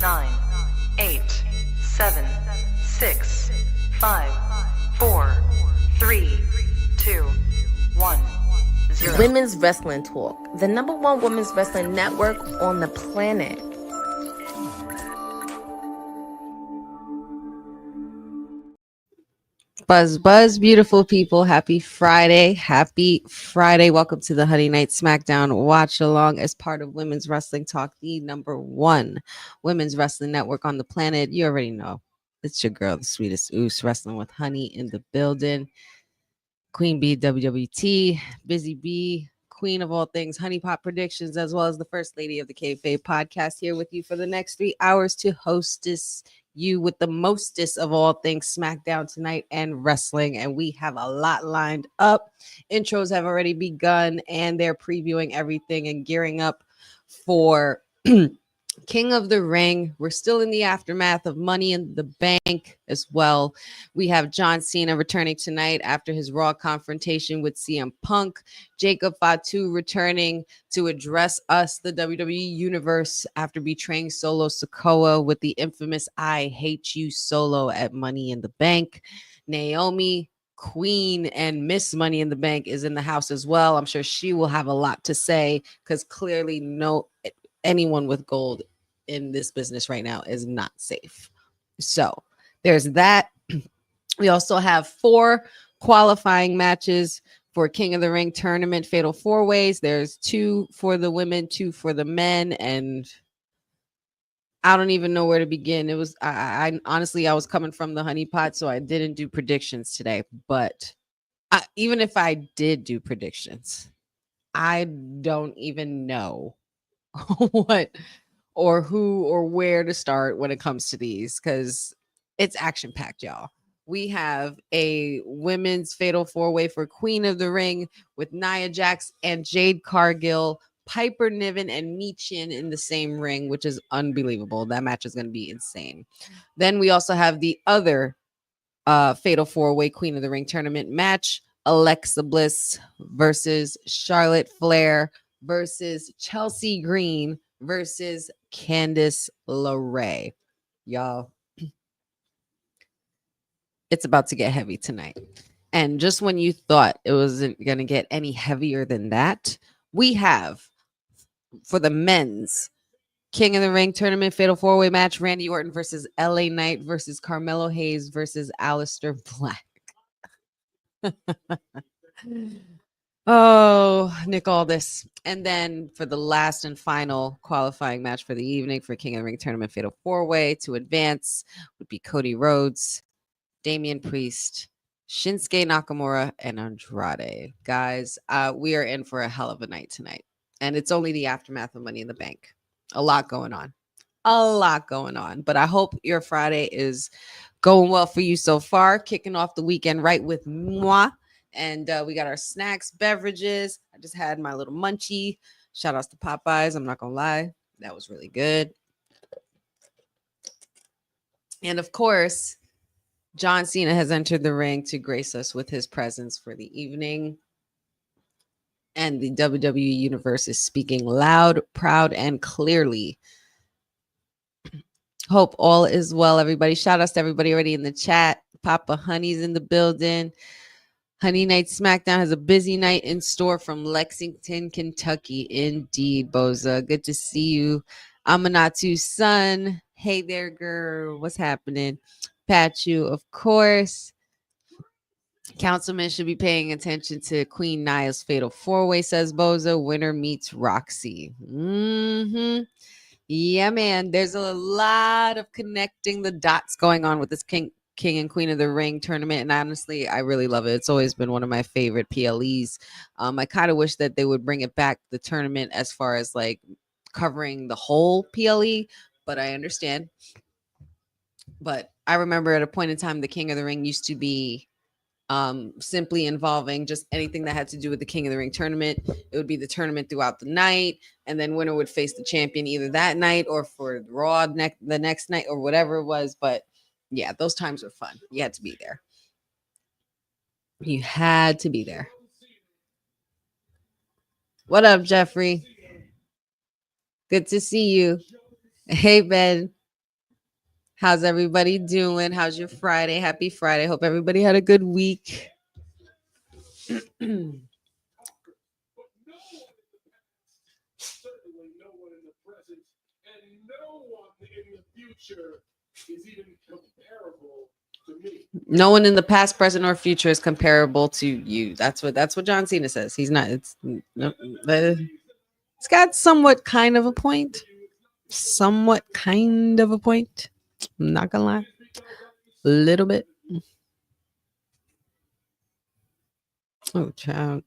9, 8, 7, 6, 5, 4, 3, 2, 1, 0. Women's Wrestling Talk, the #1 women's wrestling network on the planet. Buzz, beautiful people. Happy Friday. Welcome to the Honey Night SmackDown watch along as part of Women's Wrestling Talk, the #1 women's wrestling network on the planet. You already know. It's your girl, the sweetest oos, wrestling with honey in the building. Queen Bee, WWT, Busy Bee, queen of all things, Honey Pot Predictions, as well as the first lady of the Kayfabe podcast, here with you for the next 3 hours to hostess you with the mostest of all things SmackDown tonight and wrestling. And we have a lot lined up. Intros have already begun and they're previewing everything and gearing up for King of the Ring. We're still in the aftermath of Money in the Bank as well. We have John Cena returning tonight after his Raw confrontation with CM Punk. Jacob Fatu returning to address us, the WWE Universe, after betraying Solo Sikoa with the infamous I Hate You solo at Money in the Bank. Naomi, Queen and Miss Money in the Bank, is in the house as well. I'm sure she will have a lot to say because clearly anyone with gold in this business right now is not safe. So there's that. We also have 4 qualifying matches for King of the Ring tournament fatal 4-ways. There's 2 for the women, 2 for the men, and I don't even know where to begin. It was I honestly, I was coming from the honey pot, so I didn't do predictions today. But even if I did do predictions, I don't even know what or who or where to start when it comes to these, because it's action packed, y'all. We have a women's fatal 4-way for Queen of the Ring with Nia Jax and Jade Cargill, Piper Niven and Michin in the same ring, which is unbelievable. That match is going to be insane. Then we also have the other fatal 4-way Queen of the Ring tournament match, Alexa Bliss versus Charlotte Flair versus Chelsea Green versus Candice LeRae. Y'all, it's about to get heavy tonight. And just when you thought it wasn't going to get any heavier than that, we have, for the men's King of the Ring tournament fatal 4-way match, Randy Orton versus LA Knight versus Carmelo Hayes versus Aleister Black. Oh, Nick Aldis. And then for the last and final qualifying match for the evening for King of the Ring tournament fatal 4-way to advance would be Cody Rhodes, Damian Priest, Shinsuke Nakamura, and Andrade. Guys, we are in for a hell of a night tonight. And it's only the aftermath of Money in the Bank. A lot going on. But I hope your Friday is going well for you so far. Kicking off the weekend right with moi. And we got our snacks, beverages. I just had my little munchie. Shout outs to Popeyes. I'm not going to lie. That was really good. And of course, John Cena has entered the ring to grace us with his presence for the evening. And the WWE Universe is speaking loud, proud, and clearly. Hope all is well, everybody. Shout outs to everybody already in the chat. Papa Honey's in the building. Honey Night SmackDown has a busy night in store from Lexington, Kentucky. Indeed, Boza. Good to see you. Amanatu's son. Hey there, girl. What's happening? Patu, of course. Councilman should be paying attention to Queen Nia's fatal 4-way, says Boza. Winner meets Roxy. Yeah, man. There's a lot of connecting the dots going on with this King and Queen of the Ring tournament. And honestly, I really love it. It's always been one of my favorite PLEs. I kind of wish that they would bring it back, the tournament, as far as like covering the whole PLE, but I understand. But I remember at a point in time, the King of the Ring used to be simply involving just anything that had to do with the King of the Ring tournament. It would be the tournament throughout the night, and then winner would face the champion either that night or for Raw the next night or whatever it was. But yeah, those times were fun. You had to be there. You had to be there. What up, Jeffrey? Good to see you. Hey, Ben. How's everybody doing? How's your Friday? Happy Friday. Hope everybody had a good week. No one in the past, present, or future is comparable to you. That's what John Cena says. He's not. It's got somewhat kind of a point. Somewhat kind of a point. I'm not gonna lie. A little bit. Oh, child.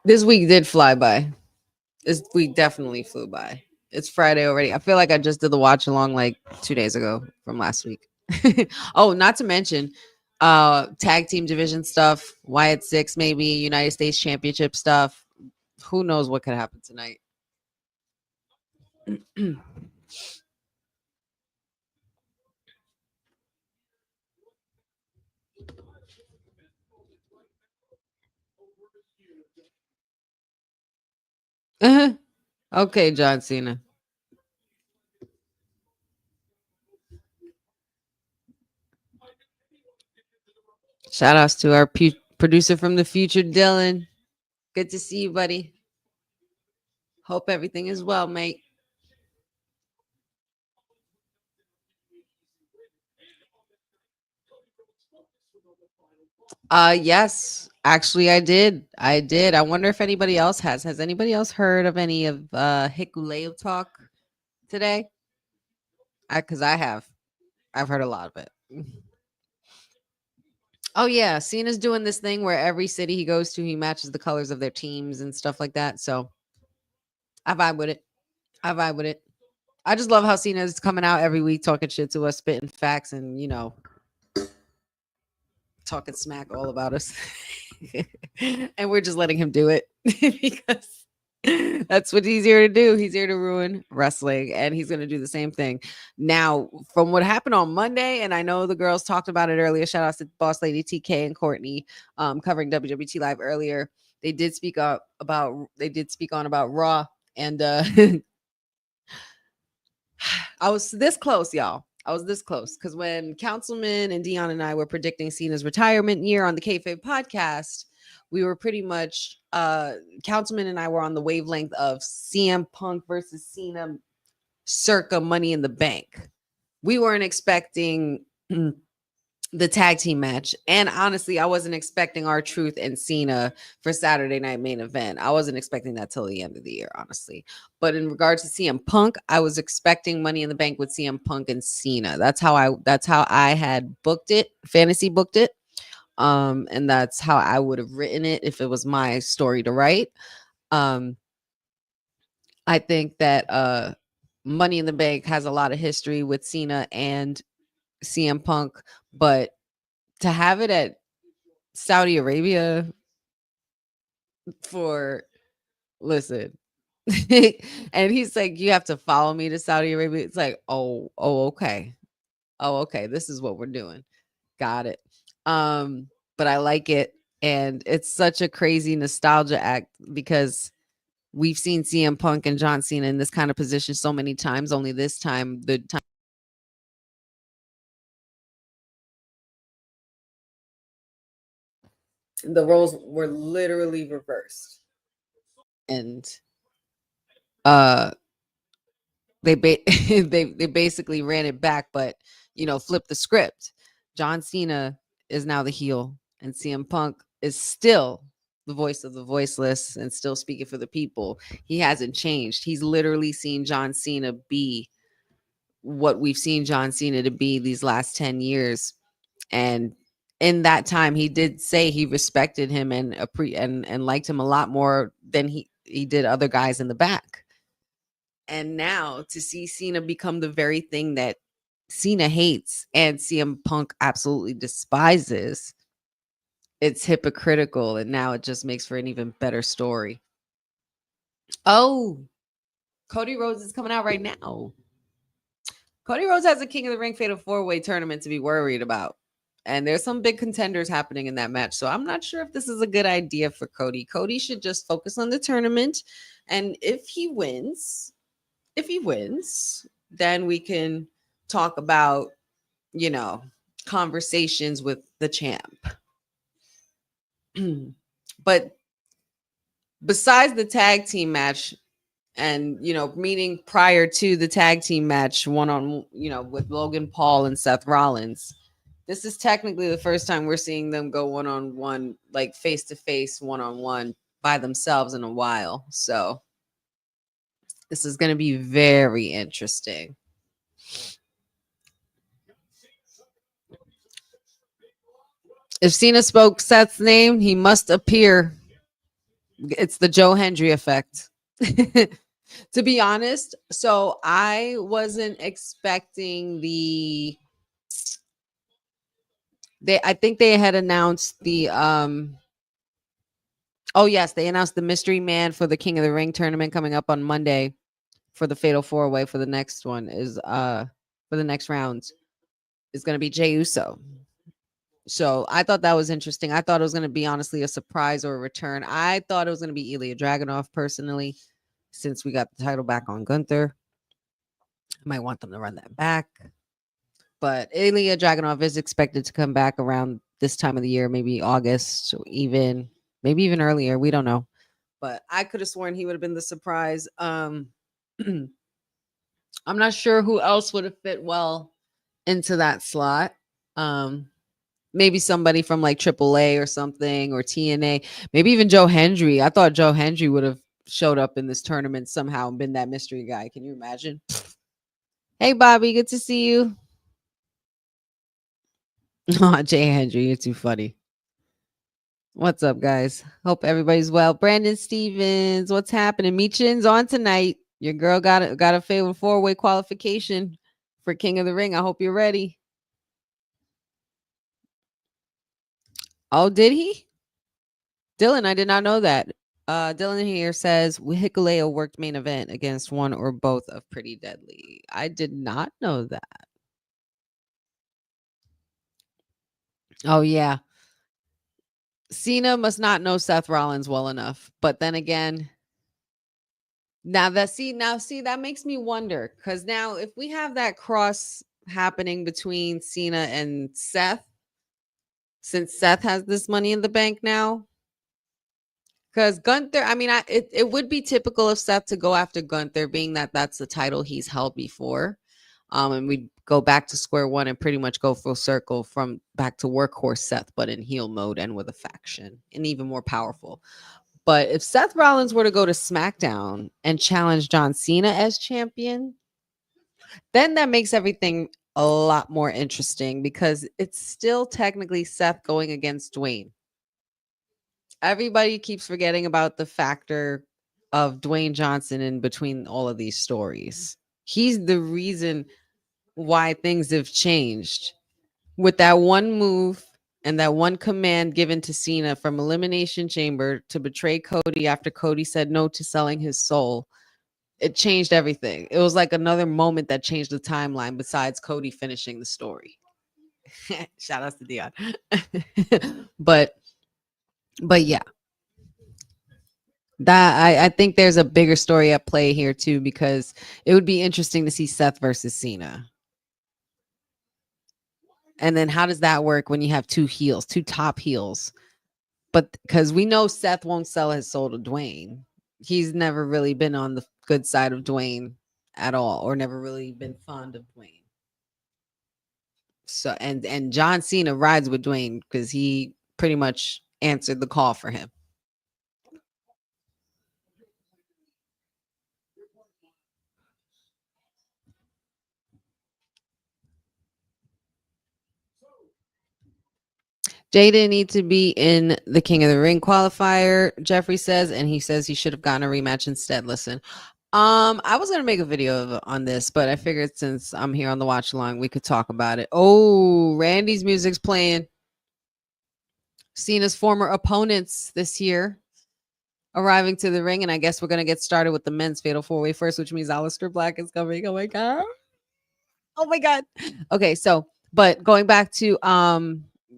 This week did fly by. This week definitely flew by. It's Friday already. I feel like I just did the watch along like 2 days ago from last week. Oh, not to mention tag team division stuff, Wyatt Six, maybe United States Championship stuff. Who knows what could happen tonight? Okay, John Cena. Shout outs to our producer from the future, Dylan. Good to see you, buddy. Hope everything is well, mate. Yes, actually I did. I wonder if anybody else has. Has anybody else heard of any of Hikuleo talk today? Because I have. I've heard a lot of it. Oh yeah, Cena's doing this thing where every city he goes to, he matches the colors of their teams and stuff like that. So I vibe with it. I vibe with it. I just love how Cena's coming out every week talking shit to us, spitting facts, and talking smack all about us. And we're just letting him do it because that's what he's here to do. He's here to ruin wrestling, and he's going to do the same thing. Now, from what happened on Monday, and I know the girls talked about it earlier, shout out to Boss Lady TK and Courtney covering WWT Live earlier. They did speak on about Raw, and I was this close, y'all. I was this close because when Councilman and Dion and I were predicting Cena's retirement year on the Kayfabe podcast, we were pretty much Councilman and I were on the wavelength of CM Punk versus Cena circa Money in the Bank. We weren't expecting the tag team match, and honestly, I wasn't expecting R-Truth and Cena for Saturday Night Main Event. I wasn't expecting that till the end of the year, honestly. But in regards to CM Punk, I was expecting Money in the Bank with CM Punk and Cena. That's how I had booked it, fantasy booked it. And that's how I would have written it if it was my story to write. I think that Money in the Bank has a lot of history with Cena and CM Punk, but to have it at Saudi Arabia listen, and he's like, you have to follow me to Saudi Arabia. It's like, okay. Oh, okay. This is what we're doing. Got it. But I like it. And it's such a crazy nostalgia act because we've seen CM Punk and John Cena in this kind of position so many times. Only this time, the roles were literally reversed. And they they basically ran it back, but flipped the script. John Cena is now the heel, and CM Punk is still the voice of the voiceless and still speaking for the people. He hasn't changed. He's literally seen John Cena be what we've seen John Cena to be these last 10 years. And in that time, he did say he respected him and liked him a lot more than he did other guys in the back. And now to see Cena become the very thing that Cena hates and CM Punk absolutely despises, it's hypocritical. And now it just makes for an even better story. Oh, Cody Rhodes is coming out right now. Cody Rhodes has a King of the Ring Fatal 4-Way tournament to be worried about. And there's some big contenders happening in that match. So I'm not sure if this is a good idea for Cody. Cody should just focus on the tournament. And if he wins, if he wins, then we can talk about, conversations with the champ. But besides the tag team match, and meaning prior to the tag team match with Logan Paul and Seth Rollins, this is technically the first time we're seeing them go one-on-one, like face-to-face, one-on-one by themselves in a while. So this is going to be very interesting. If Cena spoke Seth's name, he must appear. It's the Joe Hendry effect. To be honest, so I wasn't expecting I think they had announced the oh yes, they announced the mystery man for the King of the Ring tournament coming up on Monday for the Fatal 4-Way. For the next one is for the next round is going to be Jey Uso. So I thought that was interesting. I thought it was going to be honestly a surprise or a return. I thought it was going to be Ilya Dragunov personally, since we got the title back on Gunther. I might want them to run that back. But Ilya Dragunov is expected to come back around this time of the year, maybe August, or maybe even earlier. We don't know. But I could have sworn he would have been the surprise. I'm not sure who else would have fit well into that slot. Maybe somebody from like AAA or something, or TNA. Maybe even Joe Hendry. I thought Joe Hendry would have showed up in this tournament somehow and been that mystery guy. Can you imagine? Hey, Bobby, good to see you. Oh, Jay Hendry, you're too funny. What's up, guys? Hope everybody's well. Brandon Stevens, what's happening? Meechin's on tonight. Your girl got a favorite 4-way qualification for King of the Ring. I hope you're ready. Oh, did he? Dylan, I did not know that. Dylan here says Hikuleo worked main event against one or both of Pretty Deadly. I did not know that. Oh, yeah. Cena must not know Seth Rollins well enough. But then again, now that makes me wonder, because now if we have that cross happening between Cena and Seth, since Seth has this Money in the Bank now, because Gunther, I mean, it would be typical of Seth to go after Gunther, being that that's the title he's held before. And we'd go back to square one and pretty much go full circle from back to workhorse Seth, but in heel mode and with a faction and even more powerful. But if Seth Rollins were to go to SmackDown and challenge John Cena as champion, then that makes everything a lot more interesting, because it's still technically Seth going against Dwayne. Everybody keeps forgetting about the factor of Dwayne Johnson in between all of these stories. He's the reason why things have changed. With that one move and that one command given to Cena from Elimination Chamber to betray Cody after Cody said no to selling his soul, it changed everything. It was like another moment that changed the timeline besides Cody finishing the story. Shout out to Dion. But yeah. That I think there's a bigger story at play here too, because it would be interesting to see Seth versus Cena. And then how does that work when you have two top heels? But because we know Seth won't sell his soul to Dwayne. He's never really been on the good side of Dwayne at all, or never really been fond of Dwayne. So and John Cena rides with Dwayne because he pretty much answered the call for him. Jay didn't need to be in the King of the Ring qualifier, Jeffrey says, and he says he should have gotten a rematch instead. Listen, I was gonna make a video on this, but I figured since I'm here on the watch along, we could talk about it. Oh, Randy's music's playing. Cena's former opponents this year arriving to the ring, and I guess we're gonna get started with the men's fatal 4-way first, which means Aleister Black is coming. Oh my god. Oh my god. Okay, so but going back to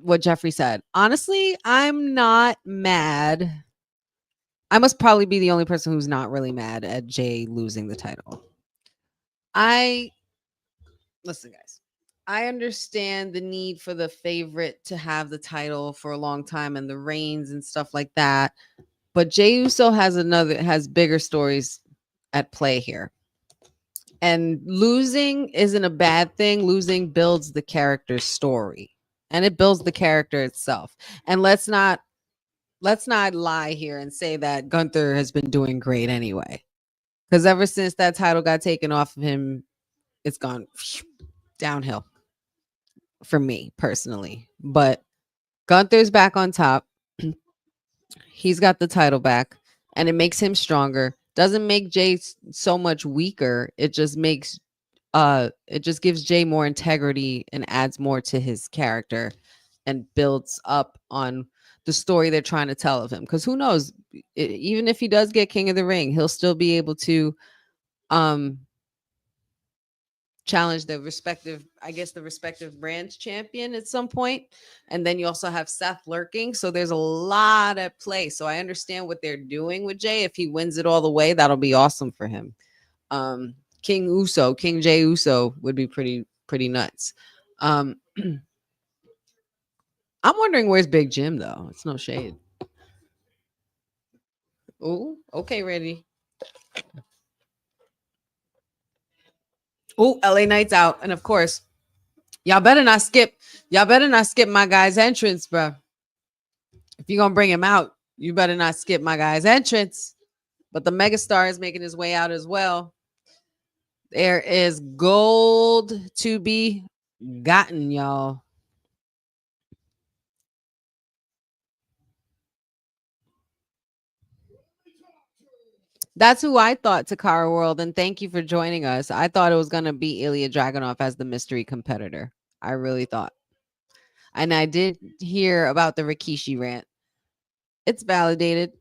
what Jeffrey said, honestly, I'm not mad. I must probably be the only person who's not really mad at Jay losing the title. Listen, guys. I understand the need for the favorite to have the title for a long time and the reigns and stuff like that. But Jey Uso has bigger stories at play here. And losing isn't a bad thing. Losing builds the character's story. And it builds the character itself. And let's not lie here and say that Gunther has been doing great anyway. Because ever since that title got taken off of him, it's gone downhill for me personally. But Gunther's back on top. He's got the title back, and it makes him stronger. Doesn't make Jay so much weaker. It just gives Jay more integrity and adds more to his character and builds up on the story they're trying to tell of him. Because who knows, even if he does get King of the Ring, he'll still be able to challenge the respective brand champion at some point. And then you also have Seth lurking. So there's a lot at play. So I understand what they're doing with Jay. If he wins it all the way, that'll be awesome for him. King Jay Uso would be pretty nuts. I'm wondering where's Big Jim though. It's no shade. Oh, okay, ready. Oh, LA Knight's out. And of course, y'all better not skip my guy's entrance, bro. If you're gonna bring him out, you better not skip my guy's entrance. But the megastar is making his way out as well. There is gold to be gotten, y'all. That's who I thought, Takara World, and thank you for joining us. I thought it was going to be Ilya Dragunov as the mystery competitor. I really thought. And I did hear about the Rikishi rant. It's validated.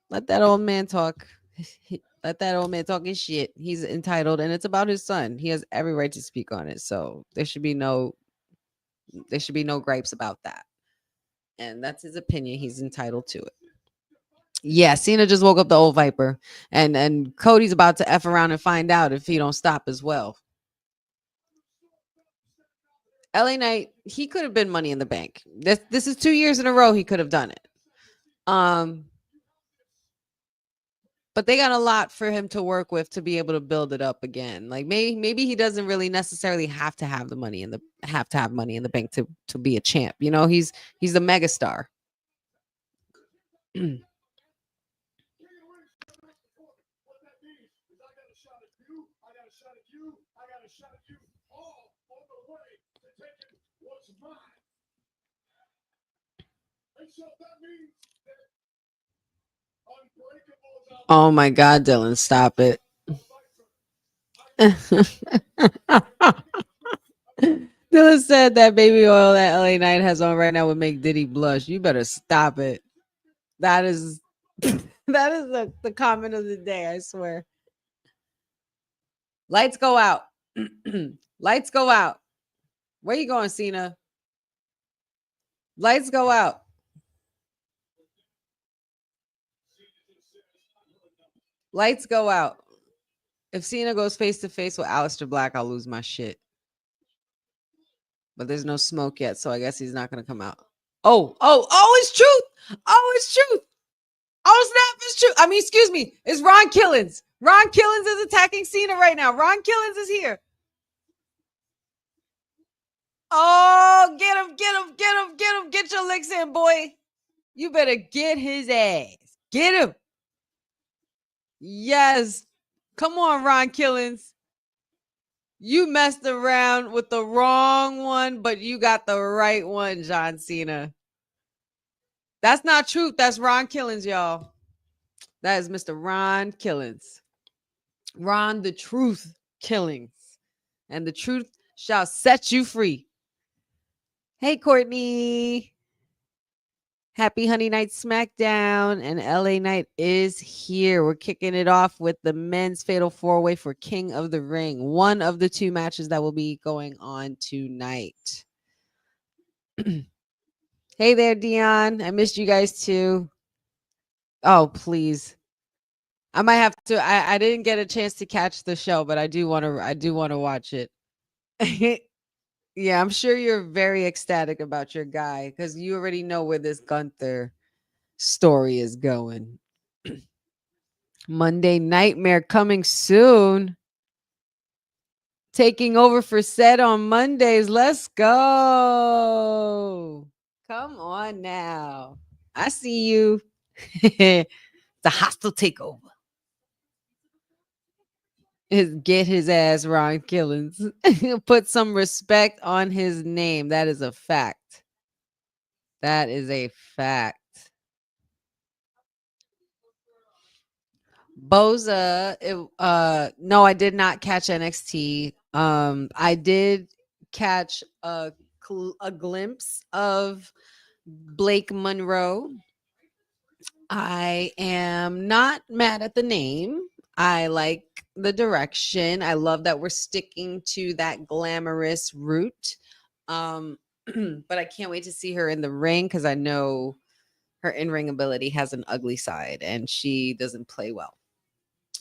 Let that old man talk. Let that old man talk his shit. He's entitled, and it's about his son. He has every right to speak on it. So there should be no gripes about that. And that's his opinion. He's entitled to it. Yeah, Cena just woke up the old Viper, and Cody's about to F around and find out if he don't stop as well. LA Knight, he could have been Money in the Bank. This is 2 years in a row he could have done it. But they got a lot for him to work with to be able to build it up again. Like maybe he doesn't really necessarily have to have money in the bank to be a champ. You know, he's a megastar. Oh my God, Dylan, stop it. Dylan said that baby oil that LA Knight has on right now would make Diddy blush. You better stop it. That is the comment of the day, I swear. Lights go out. Lights go out. Where you going, Cena? Lights go out. Lights go out. If Cena goes face to face with Aleister Black, I'll lose my shit. But there's no smoke yet, so I guess he's not going to come out. Oh, it's truth. Oh, it's truth. Oh, snap, it's true. I mean, excuse me. It's Ron Killings. Ron Killings is attacking Cena right now. Ron Killings is here. Oh, get him. Get your licks in, boy. You better get his ass. Get him. Yes. Come on, Ron Killings. You messed around with the wrong one, but you got the right one, John Cena. That's not truth. That's Ron Killings, y'all. That is Mr. Ron Killings. Ron the Truth Killings. And the truth shall set you free. Hey, Courtney. Happy Honey Night SmackDown. And LA Knight is here. We're kicking it off with the men's Fatal 4-Way for King of the Ring. One of the two matches that will be going on tonight. Hey there, Dion. I missed you guys too. Oh, please. I might have to. I didn't get a chance to catch the show, but I do want to. I do want to watch it. Yeah, I'm sure you're very ecstatic about your guy because you already know where this Gunther story is going. Monday Nightmare coming soon. Taking over for Sed on Mondays. Let's go. Come on now. I see you. The hostile takeover. Get his ass Ron Killings. Put some respect on his name. That is a fact. That is a fact. Boza, no, I did not catch NXT. I did catch a glimpse of Blake Monroe. I am not mad at the name. I like the direction. I love that we're sticking to that glamorous route. But I can't wait to see her in the ring because I know her in-ring ability has an ugly side and she doesn't play well.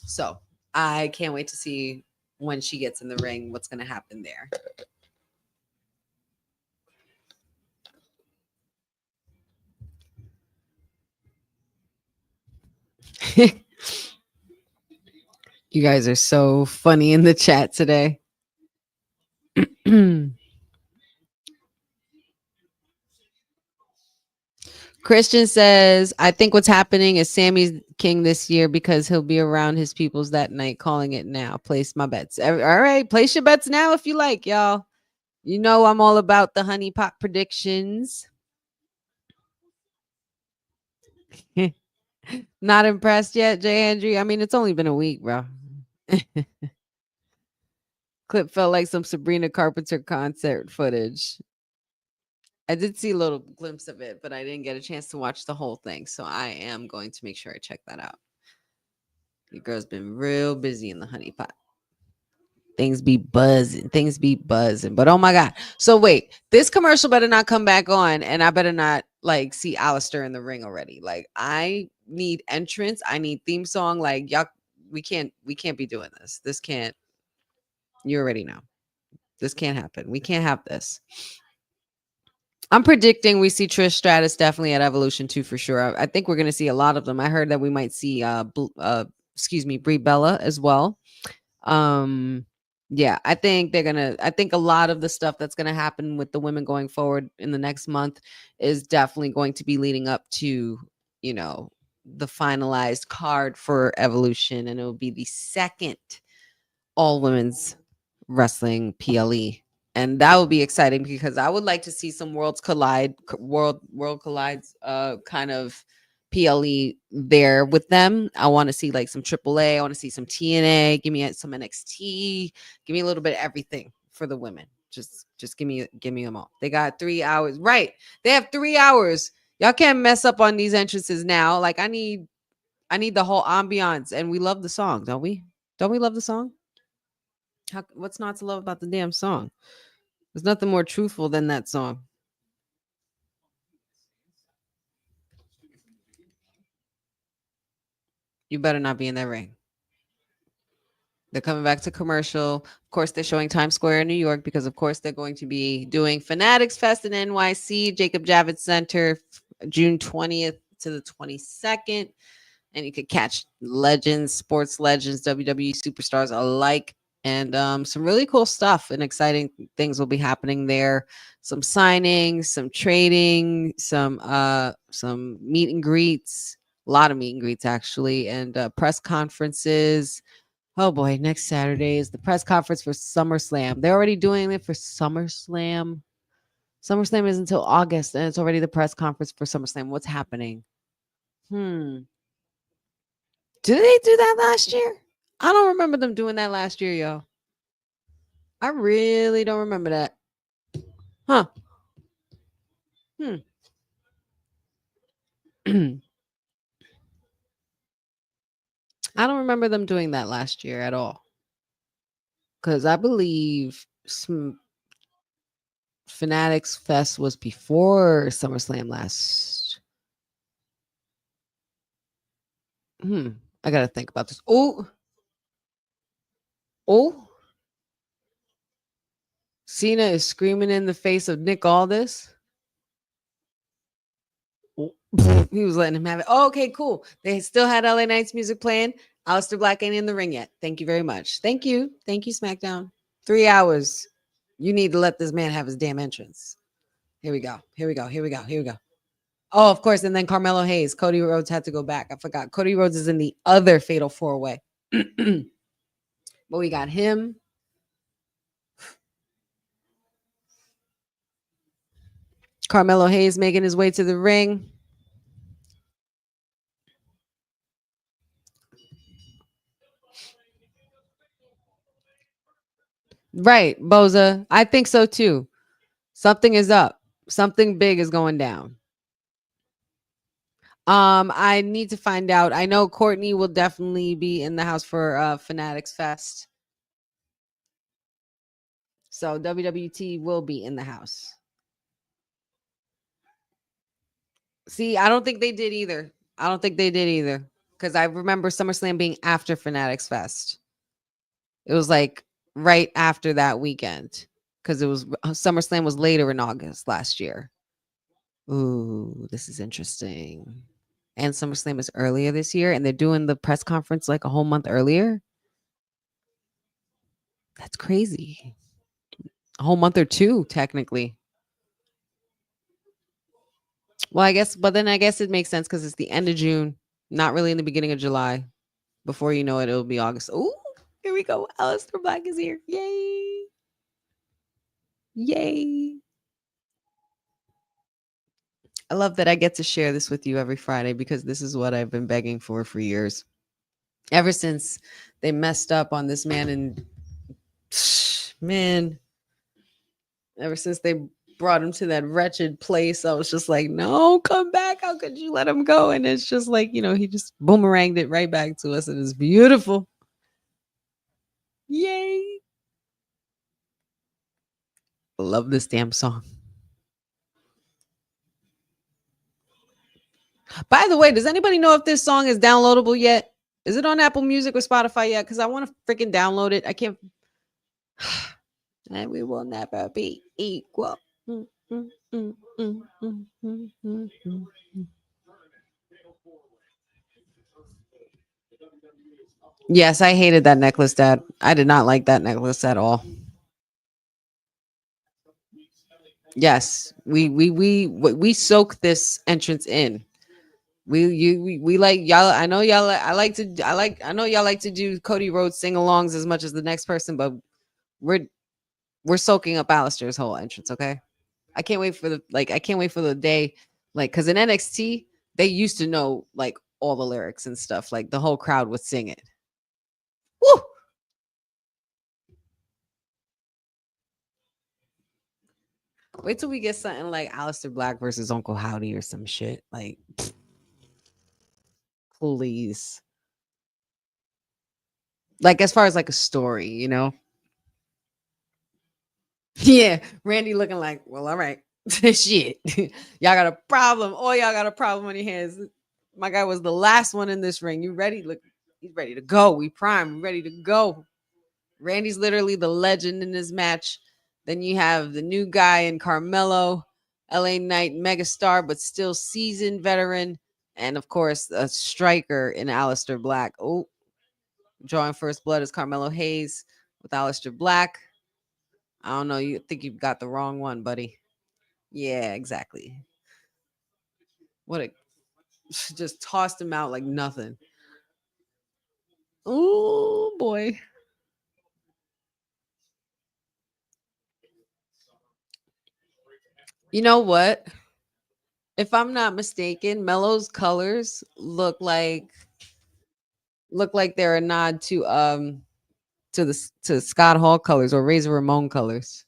So I can't wait to see when she gets in the ring what's going to happen there. You guys are so funny in the chat today. Christian says, I think what's happening is Sammy's king this year because he'll be around his peoples that night, calling it now. Place my bets. All right, place your bets now if you like, y'all. You know I'm all about the honey pot predictions. Not impressed yet, Jay Andrew? I mean, it's only been a week, bro. Clip felt like some Sabrina Carpenter concert footage. I did see a little glimpse of it, but I didn't get a chance to watch the whole thing. So I am going to make sure I check that out. Your girl's been real busy in the honey pot. Things be buzzing. But oh my God. So wait, this commercial better not come back on and I better not like see Alistair in the ring already. Like I need entrance. I need theme song. Like y'all, we can't be doing this. This can't, you already know. This can't happen. We can't have this. I'm predicting we see Trish Stratus definitely at Evolution 2 for sure. I think we're going to see a lot of them. I heard that we might see Brie Bella as well. Yeah, I think I think a lot of the stuff that's going to happen with the women going forward in the next month is definitely going to be leading up to, you know, the finalized card for Evolution, and it will be the second all women's wrestling PLE. And that would be exciting because I would like to see some world collides kind of PLE there with them. I want to see like some AAA. I want to see some TNA. Give me some NXT. Give me a little bit of everything for the women. Just give me them all. They got 3 hours. Right. They have 3 hours. Y'all can't mess up on these entrances now. Like I need the whole ambiance, and we love the song, don't we? Don't we love the song? What's not to love about the damn song? There's nothing more truthful than that song. You better not be in that ring. They're coming back to commercial. Of course, they're showing Times Square in New York because, of course, they're going to be doing Fanatics Fest in NYC, Jacob Javits Center, June 20th to the 22nd. And you could catch legends, sports legends, WWE superstars alike. And some really cool stuff and exciting things will be happening there. Some signings, some trading, some meet and greets, a lot of meet and greets actually, and press conferences. Oh boy, next Saturday is the press conference for SummerSlam. They're already doing it for SummerSlam. SummerSlam is until August, and it's already the press conference for SummerSlam. What's happening? Did they do that last year? I don't remember them doing that last year, yo. I really don't remember that. Huh. I don't remember them doing that last year at all. Because I believe Fanatics Fest was before SummerSlam last. I gotta think about this. Oh, Cena is screaming in the face of Nick Aldis. He was letting him have it. Oh, okay, cool. They still had LA Knight's music playing. Aleister Black ain't in the ring yet. Thank you very much. Thank you. Thank you, SmackDown. 3 hours. You need to let this man have his damn entrance. Here we go. Here we go. Here we go. Here we go. Oh, of course. And then Carmelo Hayes. Cody Rhodes had to go back. I forgot. Cody Rhodes is in the other fatal 4-way. But we got him. Carmelo Hayes making his way to the ring. Right, Boza. I think so too. Something is up. Something big is going down. I need to find out. I know Courtney will definitely be in the house for Fanatics Fest. So WWT will be in the house. See, I don't think they did either. Because I remember SummerSlam being after Fanatics Fest. It was like right after that weekend. Because it was SummerSlam was later in August last year. Ooh, this is interesting. And SummerSlam is earlier this year, and they're doing the press conference like a whole month earlier. That's crazy. A whole month or two, technically. Well, I guess it makes sense because it's the end of June, not really in the beginning of July. Before you know it, it'll be August. Ooh, here we go. Aleister Black is here. Yay. Yay. I love that I get to share this with you every Friday because this is what I've been begging for years. Ever since they messed up on this man and man, ever since they brought him to that wretched place, I was just like, no, come back. How could you let him go? And it's just like, he just boomeranged it right back to us. And it's beautiful. Yay. I love this damn song. By the way, does anybody know if this song is downloadable yet? Is it on Apple Music or Spotify yet? Because I want to freaking download it. I can't. And we will never be equal. Yes, I hated that necklace, Dad. I did not like that necklace at all. Yes, we soak this entrance in. We like y'all. I know y'all. I know y'all like to do Cody Rhodes sing-alongs as much as the next person, but we're soaking up Aleister's whole entrance. Okay, I can't wait for the day, like, because in NXT they used to know like all the lyrics and stuff. Like the whole crowd would sing it. Woo! Wait till we get something like Aleister Black versus Uncle Howdy or some shit. Like, please. Like, as far as like a story, Yeah, Randy looking like, well, all right. Shit. Y'all got a problem. Oh, y'all got a problem on your hands. My guy was the last one in this ring. You ready? Look, he's ready to go. We prime, ready to go. Randy's literally the legend in this match. Then you have the new guy in Carmelo, LA Knight megastar, but still seasoned veteran. And of course, a striker in Aleister Black. Oh, drawing first blood is Carmelo Hayes with Aleister Black. I don't know. You think you've got the wrong one, buddy. Yeah, exactly. What a just tossed him out like nothing. Oh boy. You know what? If I'm not mistaken, Mello's colors look like they're a nod to Scott Hall colors or Razor Ramon colors.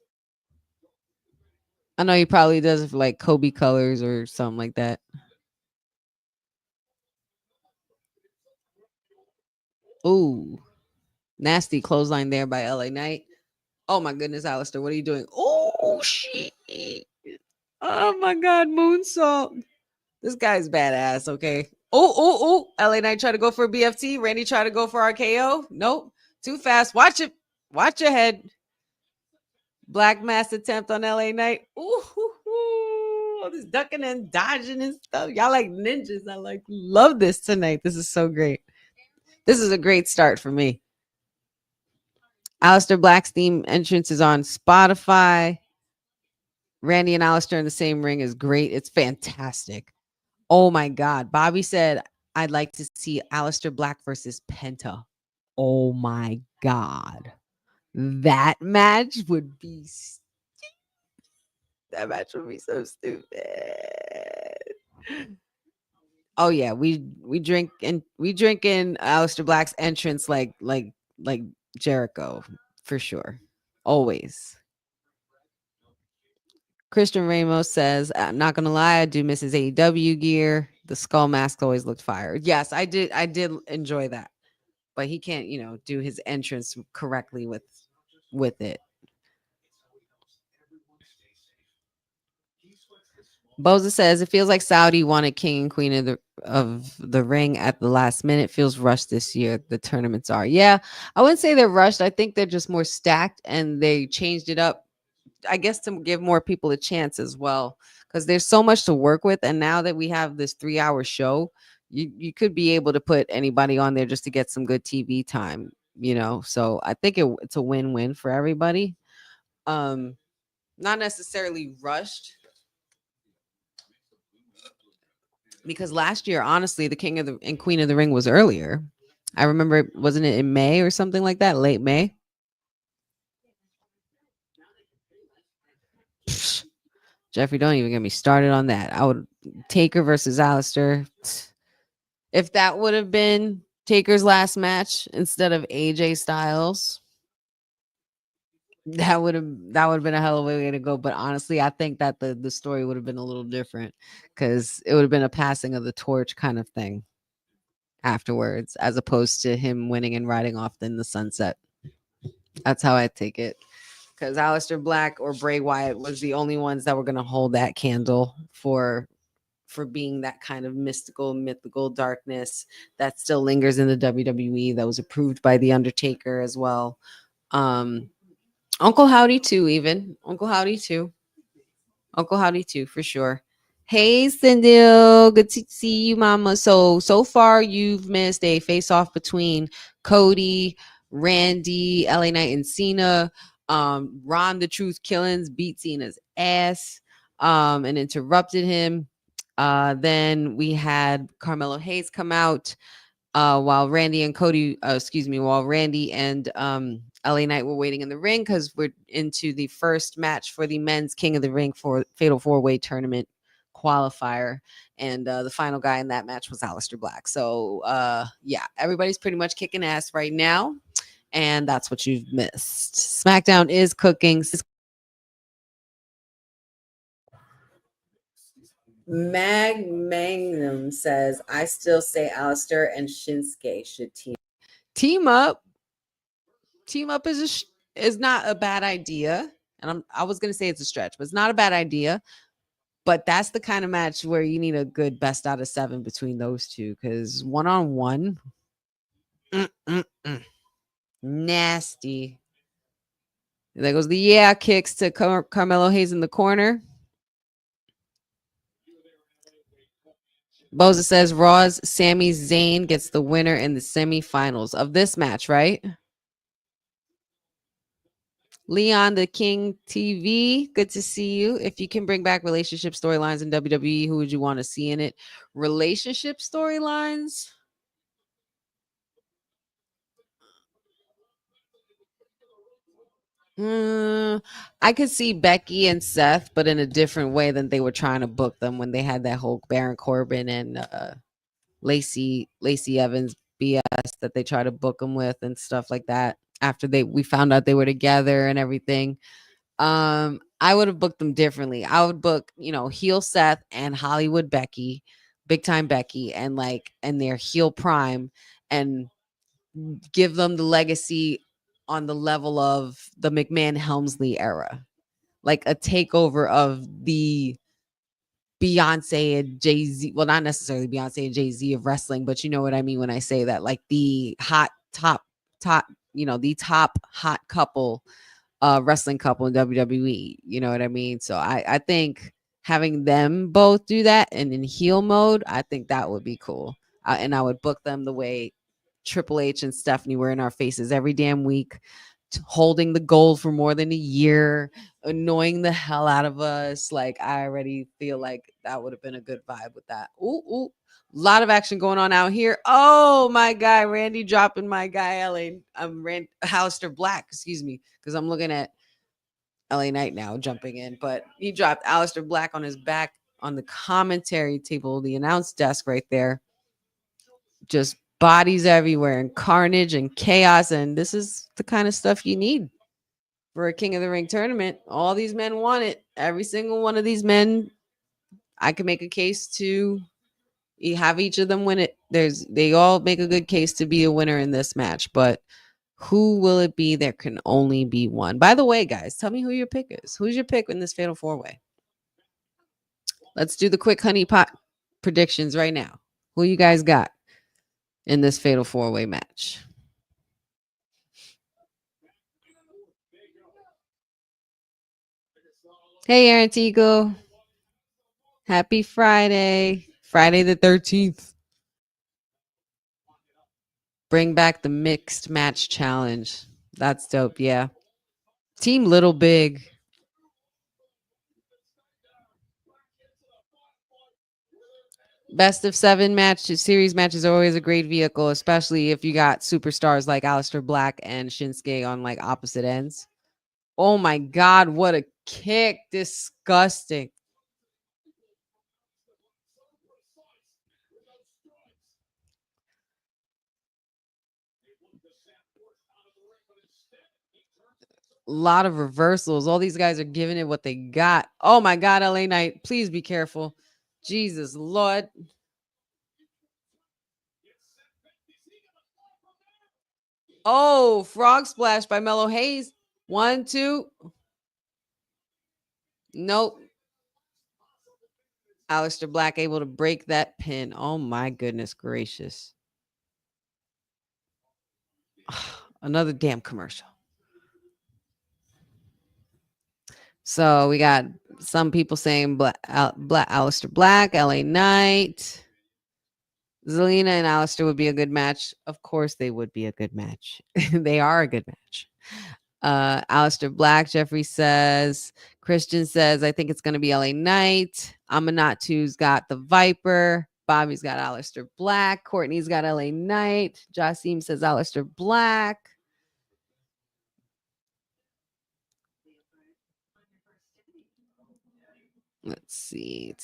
I know he probably does it for like Kobe colors or something like that. Ooh, nasty clothesline there by LA Knight. Oh my goodness, Aleister, what are you doing? Oh shit. Oh my god, moonsault. This guy's badass, okay? LA Knight tried to go for a BFT. Randy tried to go for RKO. Nope. Too fast. Watch it. Watch your head. Black mass attempt on LA Knight. All this ducking and dodging and stuff. Y'all like ninjas. I love this tonight. This is so great. This is a great start for me. Aleister Black's theme entrance is on Spotify. Randy and Aleister in the same ring is great. It's fantastic. Oh my God. Bobby said, I'd like to see Aleister Black versus Penta. Oh my God. That match would be that match would be so stupid. Oh yeah, we drink in Aleister Black's entrance like Jericho for sure. Always. Christian Ramos says, not gonna lie, I do miss his AEW gear. The skull mask always looked fire. Yes, I did enjoy that. But he can't, do his entrance correctly with it. Boza says it feels like Saudi wanted king and queen of the ring at the last minute. Feels rushed this year. The tournaments are. Yeah, I wouldn't say they're rushed. I think they're just more stacked and they changed it up, I guess, to give more people a chance as well, because there's so much to work with. And now that we have this 3-hour show, you could be able to put anybody on there just to get some good TV time, So I think it's a win-win for everybody. Not necessarily rushed. Because last year, honestly, the King and Queen of the Ring was earlier. I remember, wasn't it in May or something like that? Late May. Psh, Jeffrey, don't even get me started on that. I would Taker versus Aleister. If that would have been Taker's last match instead of AJ Styles, that would have been a hell of a way to go. But honestly, I think that the story would have been a little different because it would have been a passing of the torch kind of thing afterwards, as opposed to him winning and riding off in the sunset. That's how I take it. Because Aleister Black or Bray Wyatt was the only ones that were going to hold that candle for being that kind of mythical darkness that still lingers in the WWE, that was approved by The Undertaker as well. Uncle Howdy too, even. Uncle Howdy too, for sure. Hey, Cindy, good to see you, mama. So far you've missed a face-off between Cody, Randy, LA Knight, and Cena. Ron the Truth Killings beat Cena's ass and interrupted him. Then we had Carmelo Hayes come out while Randy and LA Knight were waiting in the ring, because we're into the first match for the men's King of the Ring for Fatal 4-Way tournament qualifier. And the final guy in that match was Aleister Black. So yeah, everybody's pretty much kicking ass right now. And that's what you've missed. SmackDown is cooking. Magnum says, I still say Aleister and Shinsuke should team up. Team up is not a bad idea. And I was going to say it's a stretch, but it's not a bad idea. But that's the kind of match where you need a good best out of 7 between those two, because one-on-one, nasty. There goes the kicks to Carmelo Hayes in the corner. Boza says Raw's Sami Zayn gets the winner in the semifinals of this match, right? Leon the King TV, good to see you. If you can bring back relationship storylines in WWE, who would you want to see in it? Relationship storylines? I could see Becky and Seth, but in a different way than they were trying to book them when they had that whole Baron Corbin and Lacey Evans BS that they try to book them with and stuff like that. After we found out they were together and everything, I would have booked them differently. I would book, heel Seth and Hollywood Becky, big time Becky, and their heel prime, and give them the legacy on the level of the McMahon Helmsley era, like a takeover of the Beyonce and Jay-Z. Well, not necessarily Beyonce and Jay-Z of wrestling, but you know what I mean when I say that, like the top, the top hot couple, wrestling couple in WWE. You know what I mean? So I think having them both do that and in heel mode, I think that would be cool. And I would book them the way Triple H and Stephanie were in our faces every damn week, holding the gold for more than a year, annoying the hell out of us. Like, I already feel like that would have been a good vibe with that. Ooh, a lot of action going on out here. Oh, my guy, Randy dropping my guy, Aleister Black, excuse me, because I'm looking at LA Knight now jumping in, but he dropped Aleister Black on his back on the commentary table, the announce desk right there. Just bodies everywhere and carnage and chaos. And this is the kind of stuff you need for a King of the Ring tournament. All these men want it. Every single one of these men, I can make a case to have each of them win it. They all make a good case to be a winner in this match, but who will it be? There can only be one. By the way, guys, tell me who your pick is. Who's your pick in this Fatal 4-Way? Let's do the quick honey pot predictions right now. Who you guys got in this Fatal 4-Way match? Hey, Aaron Tigo. Happy Friday. Friday the 13th. Bring back the mixed match challenge. That's dope. Yeah. Team Little Big. Best of 7 series matches are always a great vehicle, especially if you got superstars like Aleister Black and Shinsuke on like opposite ends. Oh my God, what a kick. Disgusting. A lot of reversals. All these guys are giving it what they got. Oh my God, LA Knight, please be careful. Jesus Lord. Oh, frog splash by Mellow Hayes. 1, 2. Nope. Aleister Black able to break that pin. Oh my goodness gracious. Another damn commercial. So we got some people saying Aleister Black, LA Knight. Zelina and Aleister would be a good match. Of course they would be a good match. They are a good match. Aleister Black, Jeffrey says. Christian says, I think it's going to be LA Knight. Amanatu's got the Viper. Bobby's got Aleister Black. Courtney's got LA Knight. Jasim says Aleister Black. Let's see.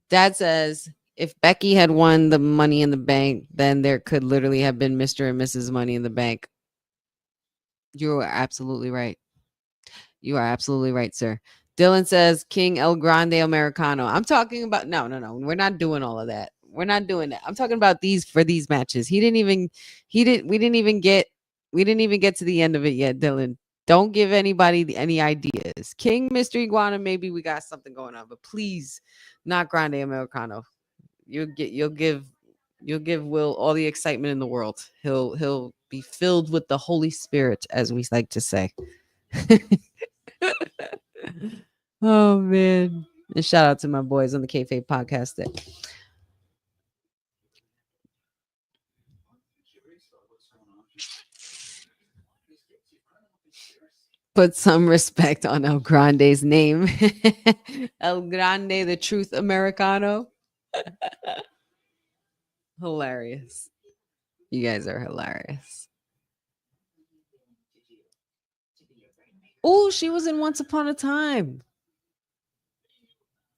Dad says, if Becky had won the Money in the Bank, then there could literally have been Mr. and Mrs. Money in the Bank. You are absolutely right. You are absolutely right, sir. Dylan says King El Grande Americano. I'm talking about no. We're not doing all of that. We're not doing that. I'm talking about these matches. We didn't even get to the end of it yet, Dylan. Don't give anybody any ideas. King Mr. Iguana, maybe we got something going on, but please, not Grande Americano. You'll give Will all the excitement in the world. He'll be filled with the Holy Spirit, as we like to say. Oh man. And shout out to my boys on the Kayfabe podcast day. Put some respect on El Grande's name. El Grande, the truth Americano. Hilarious. You guys are hilarious. Oh, she was in Once Upon a Time.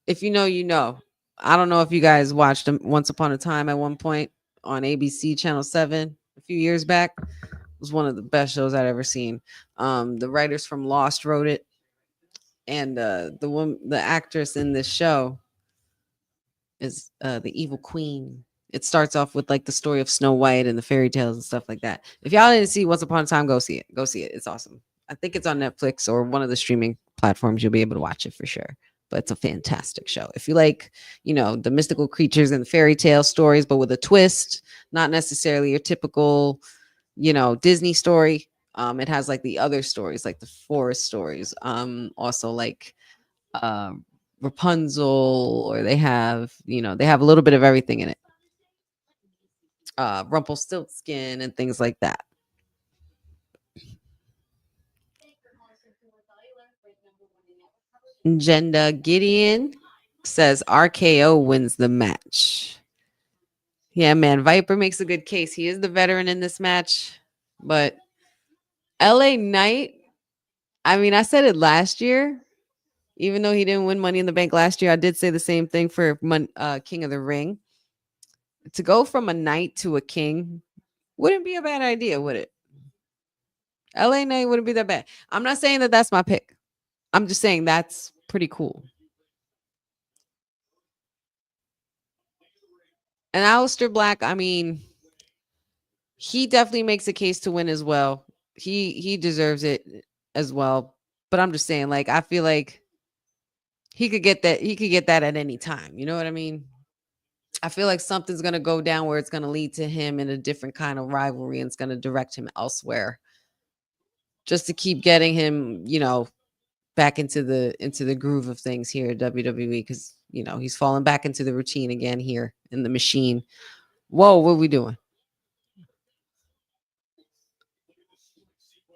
If you know, you know. I don't know if you guys watched Once Upon a Time at one point on ABC Channel 7 a few years back. It was one of the best shows I'd ever seen. The writers from Lost wrote it, and the actress in this show is the evil queen. It starts off with like the story of Snow White and the fairy tales and stuff like that. If y'all didn't see Once Upon a Time, go see it. Go see it. It's awesome. I think it's on Netflix or one of the streaming platforms. You'll be able to watch it for sure. but it's a fantastic show. If you like, the mystical creatures and fairy tale stories, but with a twist, not necessarily your typical, Disney story. It has like the other stories, like the forest stories. Also like Rapunzel, or they have a little bit of everything in it. Rumpelstiltskin and things like that. Jenda Gideon says RKO wins the match. Yeah, man, Viper makes a good case. He is the veteran in this match, but LA Knight, I mean, I said it last year. Even though he didn't win Money in the Bank last year, I did say the same thing for King of the Ring. To go from a knight to a king wouldn't be a bad idea, would it? LA Knight wouldn't be that bad. I'm not saying that that's my pick. I'm just saying that's pretty cool. And Aleister Black, I mean, he definitely makes a case to win as well. He deserves it as well. But I'm just saying, like, I feel like he could get that. He could get that at any time. You know what I mean? I feel like something's going to go down where it's going to lead to him in a different kind of rivalry, and it's going to direct him elsewhere, just to keep getting him, back into the groove of things here at WWE, because he's fallen back into the routine again here in the machine. Whoa, what are we doing?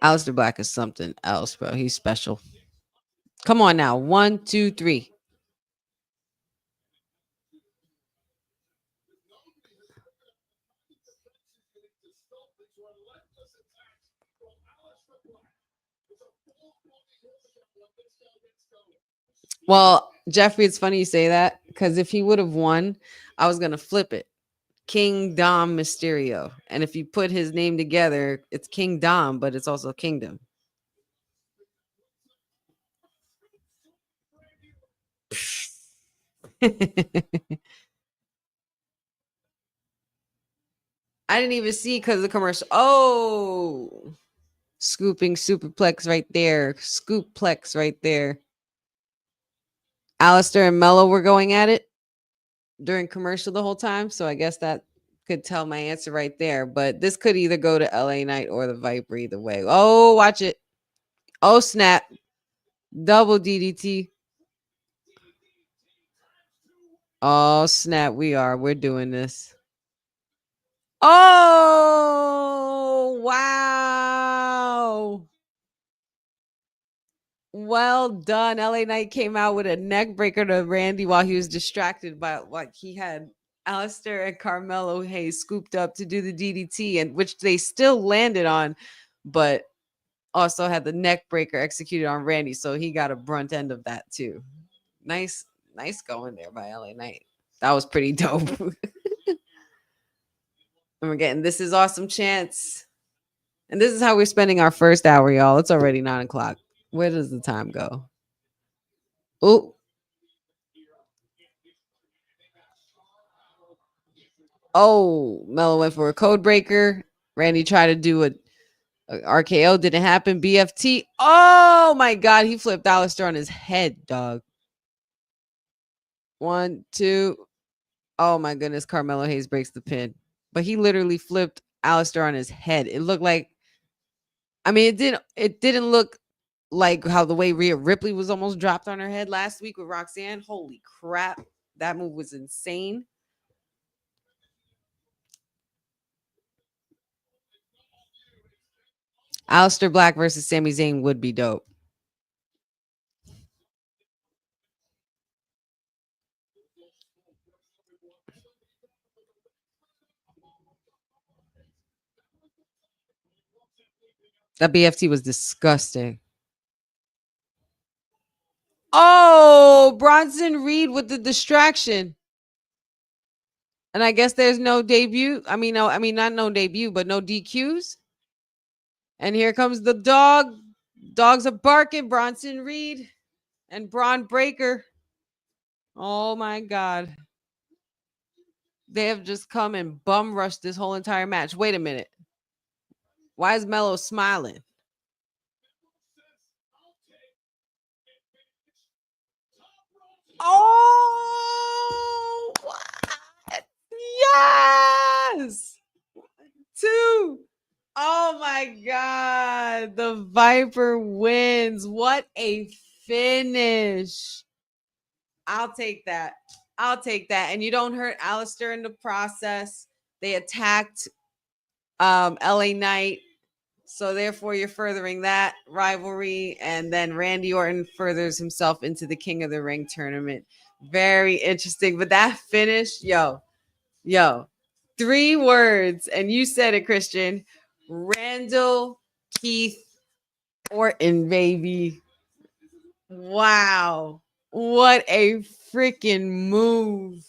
Aleister Black is something else, bro. He's special. Come on now. 1, 2, 3. Well, Jeffrey, it's funny you say that, because if he would have won, I was going to flip it. King Dom Mysterio. And if you put his name together, it's King Dom, but it's also Kingdom. I didn't even see because of the commercial. Oh, scooping superplex right there. Scoopplex right there. Alistair and Mello were going at it during commercial the whole time. So I guess that could tell my answer right there. But this could either go to LA Knight or the Viper either way. Oh, watch it. Oh, snap. Double DDT. Oh, snap. We're doing this. Oh, wow. Well done. LA Knight came out with a neck breaker to Randy while he was distracted by, like, he had Alistair and Carmelo Hayes scooped up to do the DDT, and which they still landed on, but also had the neck breaker executed on Randy. So he got a brunt end of that too. Nice going there by LA Knight. That was pretty dope. And we're getting This Is Awesome chance. And this is how we're spending our first hour, y'all. It's already 9:00. Where does the time go? Oh, Mello went for a code breaker. Randy tried to do a RKO. Didn't happen. BFT. Oh my God. He flipped Alistair on his head, dog. 1, 2. Oh my goodness. Carmelo Hayes breaks the pin. But he literally flipped Alistair on his head. It looked like, I mean, it didn't look like how the way Rhea Ripley was almost dropped on her head last week with Roxanne. Holy crap. That move was insane. Aleister Black versus Sami Zayn would be dope. That BFT was disgusting. Oh, Bronson Reed with the distraction. And I guess there's no debut. Not no debut, but no DQs. And here comes the dog. Dogs are barking. Bronson Reed and Braun Breaker. Oh my God. They have just come and bum rushed this whole entire match. Wait a minute. Why is Mello smiling? Oh, what? Yes. 2. Oh my God. The Viper wins. What a finish. I'll take that. I'll take that. And you don't hurt Alistair in the process. They attacked LA Knight. So therefore you're furthering that rivalry. And then Randy Orton furthers himself into the King of the Ring tournament. Very interesting. But that finish, yo, 3 words. And you said it, Christian. Randall Keith Orton, baby. Wow. What a freaking move.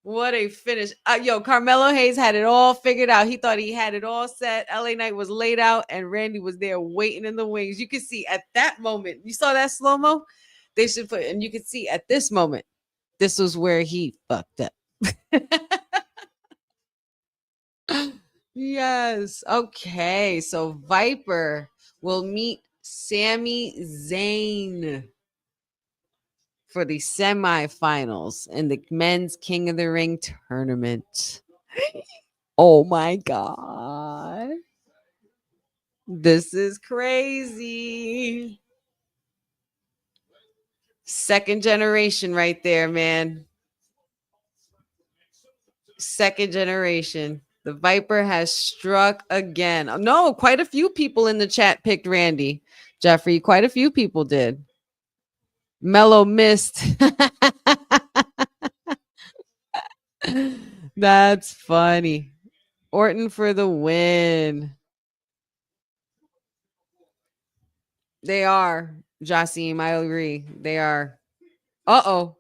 What a finish. Carmelo Hayes had it all figured out. He thought he had it all set. LA Knight was laid out and Randy was there waiting in the wings. You could see at that moment, you saw that slow-mo? They should put, and you could see at this moment, this was where he fucked up. Yes. Okay. So Viper will meet Sami Zayn for the semifinals in the men's King of the Ring tournament. Oh my God. This is crazy. Second generation right there, man. Second generation. The Viper has struck again. No, quite a few people in the chat picked Randy. Jeffrey, quite a few people did. Mellow missed. That's funny. Orton for the win. They are. Jasim, I agree. They are. Uh-oh.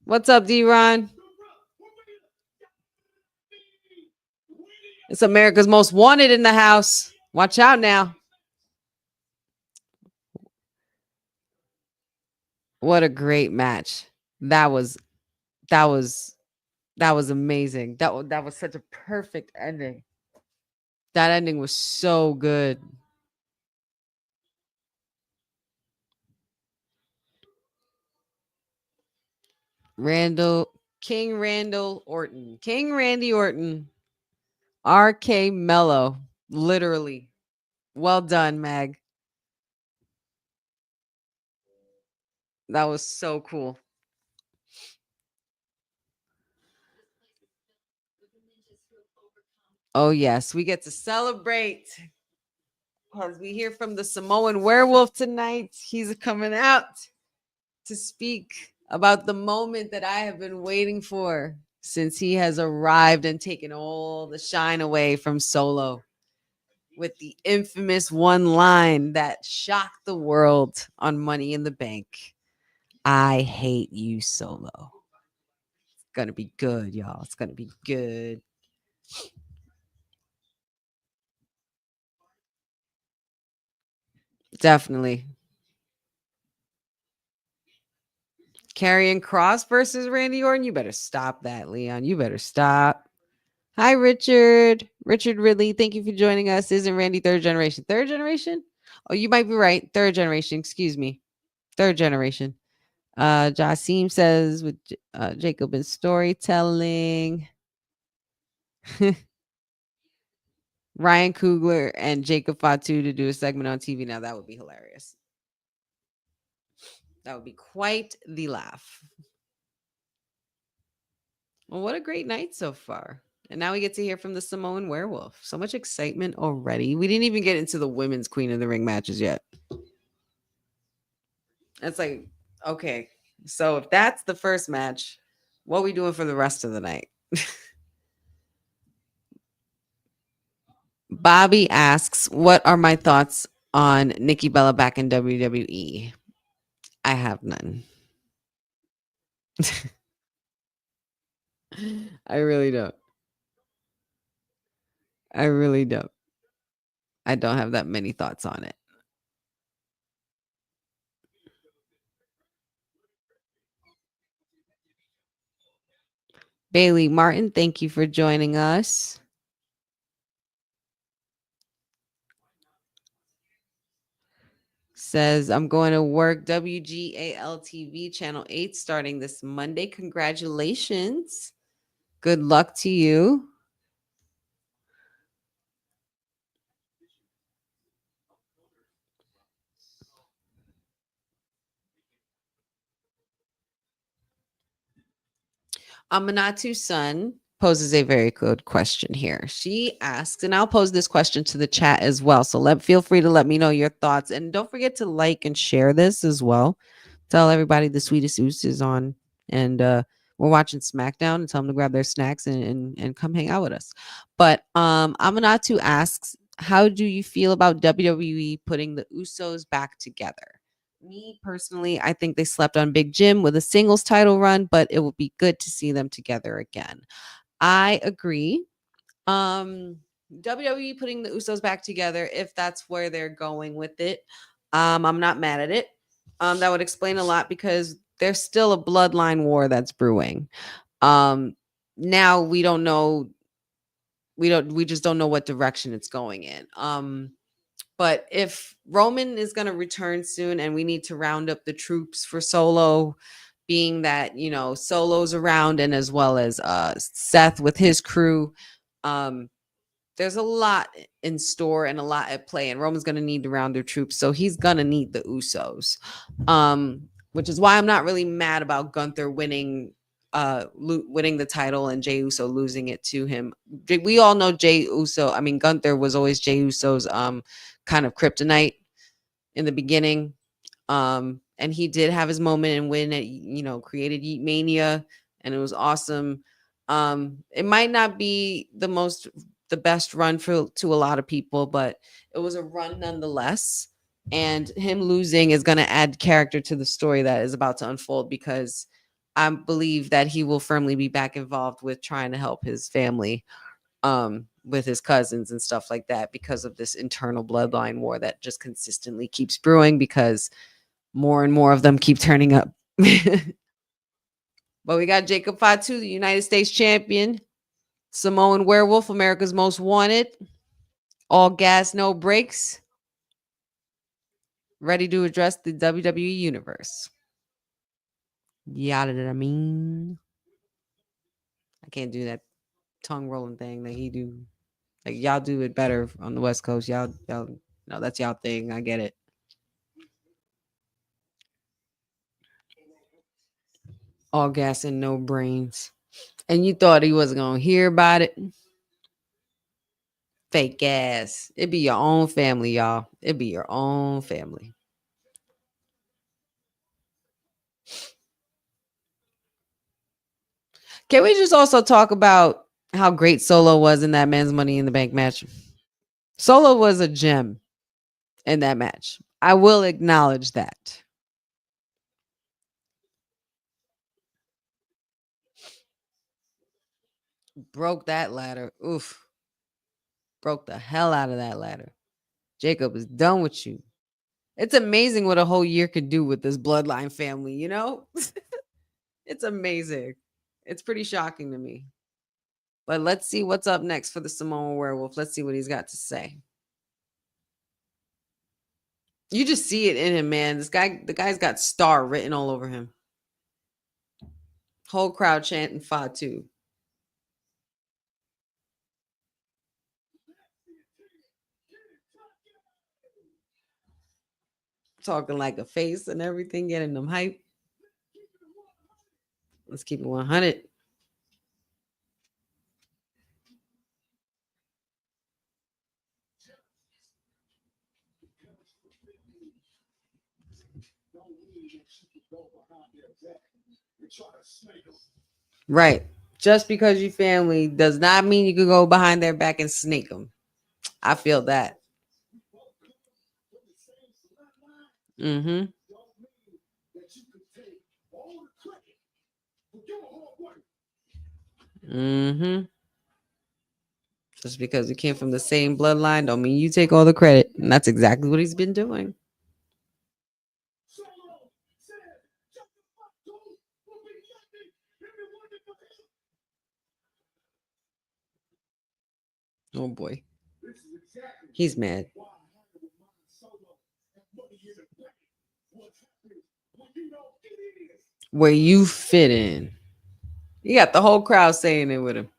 What's up, D-Ron? It's America's Most Wanted in the house. Watch out now. What a great match. That was amazing. That was such a perfect ending. That ending was so good. King Randy Orton, RK Mello, literally. Well done, Mag. That was so cool. Oh, yes, we get to celebrate because we hear from the Samoan werewolf tonight. He's coming out to speak about the moment that I have been waiting for since he has arrived and taken all the shine away from Solo with the infamous one line that shocked the world on Money in the Bank. I hate you, Solo. It's going to be good, y'all. It's going to be good. Definitely. Karrion Kross versus Randy Orton. You better stop that, Leon. You better stop. Hi, Richard. Richard Ridley, thank you for joining us. Isn't Randy third generation? Third generation? Oh, you might be right. Third generation. Excuse me. Third generation. Jasim says with Jacob and storytelling. Ryan Coogler and Jacob Fatu to do a segment on TV. Now that would be hilarious. That would be quite the laugh. Well, what a great night so far. And now we get to hear from the Samoan werewolf. So much excitement already. We didn't even get into the women's Queen of the Ring matches yet. It's like, okay, so if that's the first match, what are we doing for the rest of the night? Bobby asks, what are my thoughts on Nikki Bella back in WWE? I have none. I really don't. I really don't. I don't have that many thoughts on it. Bailey Martin, thank you for joining us. says, I'm going to work WGAL TV Channel 8 starting this Monday. Congratulations. Good luck to you. Amanatu's son poses a very good question here. She asks, and I'll pose this question to the chat as well. So feel free to let me know your thoughts. And don't forget to like and share this as well. Tell everybody the Sweetest Oos is on. And we're watching SmackDown, and tell them to grab their snacks and come hang out with us. But Amanatu asks, how do you feel about WWE putting the Usos back together? Me personally, I think they slept on Big Jim with a singles title run, but it would be good to see them together again. I agree. WWE putting the Usos back together, if that's where they're going with it, I'm not mad at it. That would explain a lot because there's still a bloodline war that's brewing. Now we don't know. We just don't know what direction it's going in. But if Roman is going to return soon and we need to round up the troops for Solo, being that, Solo's around, and as well as Seth with his crew, there's a lot in store and a lot at play, and Roman's going to need to round their troops. So he's going to need the Usos, which is why I'm not really mad about Gunther winning the title and Jey Uso losing it to him. We all know Gunther was always Jey Uso's kind of kryptonite in the beginning. And he did have his moment and win it, created Yeet Mania, and it was awesome. It might not be the best run to a lot of people, but it was a run nonetheless. And him losing is going to add character to the story that is about to unfold, because I believe that he will firmly be back involved with trying to help his family, with his cousins and stuff like that, because of this internal bloodline war that just consistently keeps brewing, because more and more of them keep turning up. But we got Jacob Fatu, the United States champion, Samoan Werewolf, America's Most Wanted, all gas, no brakes, ready to address the WWE universe. Yada I mean. I can't do that tongue rolling thing that he do. Like, y'all do it better on the West Coast. Y'all, no, that's y'all thing. I get it. All gas and no brains. And you thought he wasn't gonna hear about it? Fake ass. It be your own family, y'all. It be your own family. Can we just also talk about how great Solo was in that Men's Money in the Bank match? Solo was a gem in that match. I will acknowledge that. Broke that ladder. Oof. Broke the hell out of that ladder. Jacob is done with you. It's amazing what a whole year could do with this bloodline family, It's amazing. It's pretty shocking to me. But let's see what's up next for the Samoan Werewolf. Let's see what he's got to say. You just see it in him, man. The guy's got star written all over him. Whole crowd chanting Fatu. Talking like a face and everything, getting them hype. Let's keep it 100. Right. Just because you family does not mean you could go behind their back and snake them. I feel that. Mm-hmm. Mm-hmm. Just because you came from the same bloodline don't mean you take all the credit. And that's exactly what he's been doing. Oh boy. He's mad. Where you fit in. You got the whole crowd saying it with him.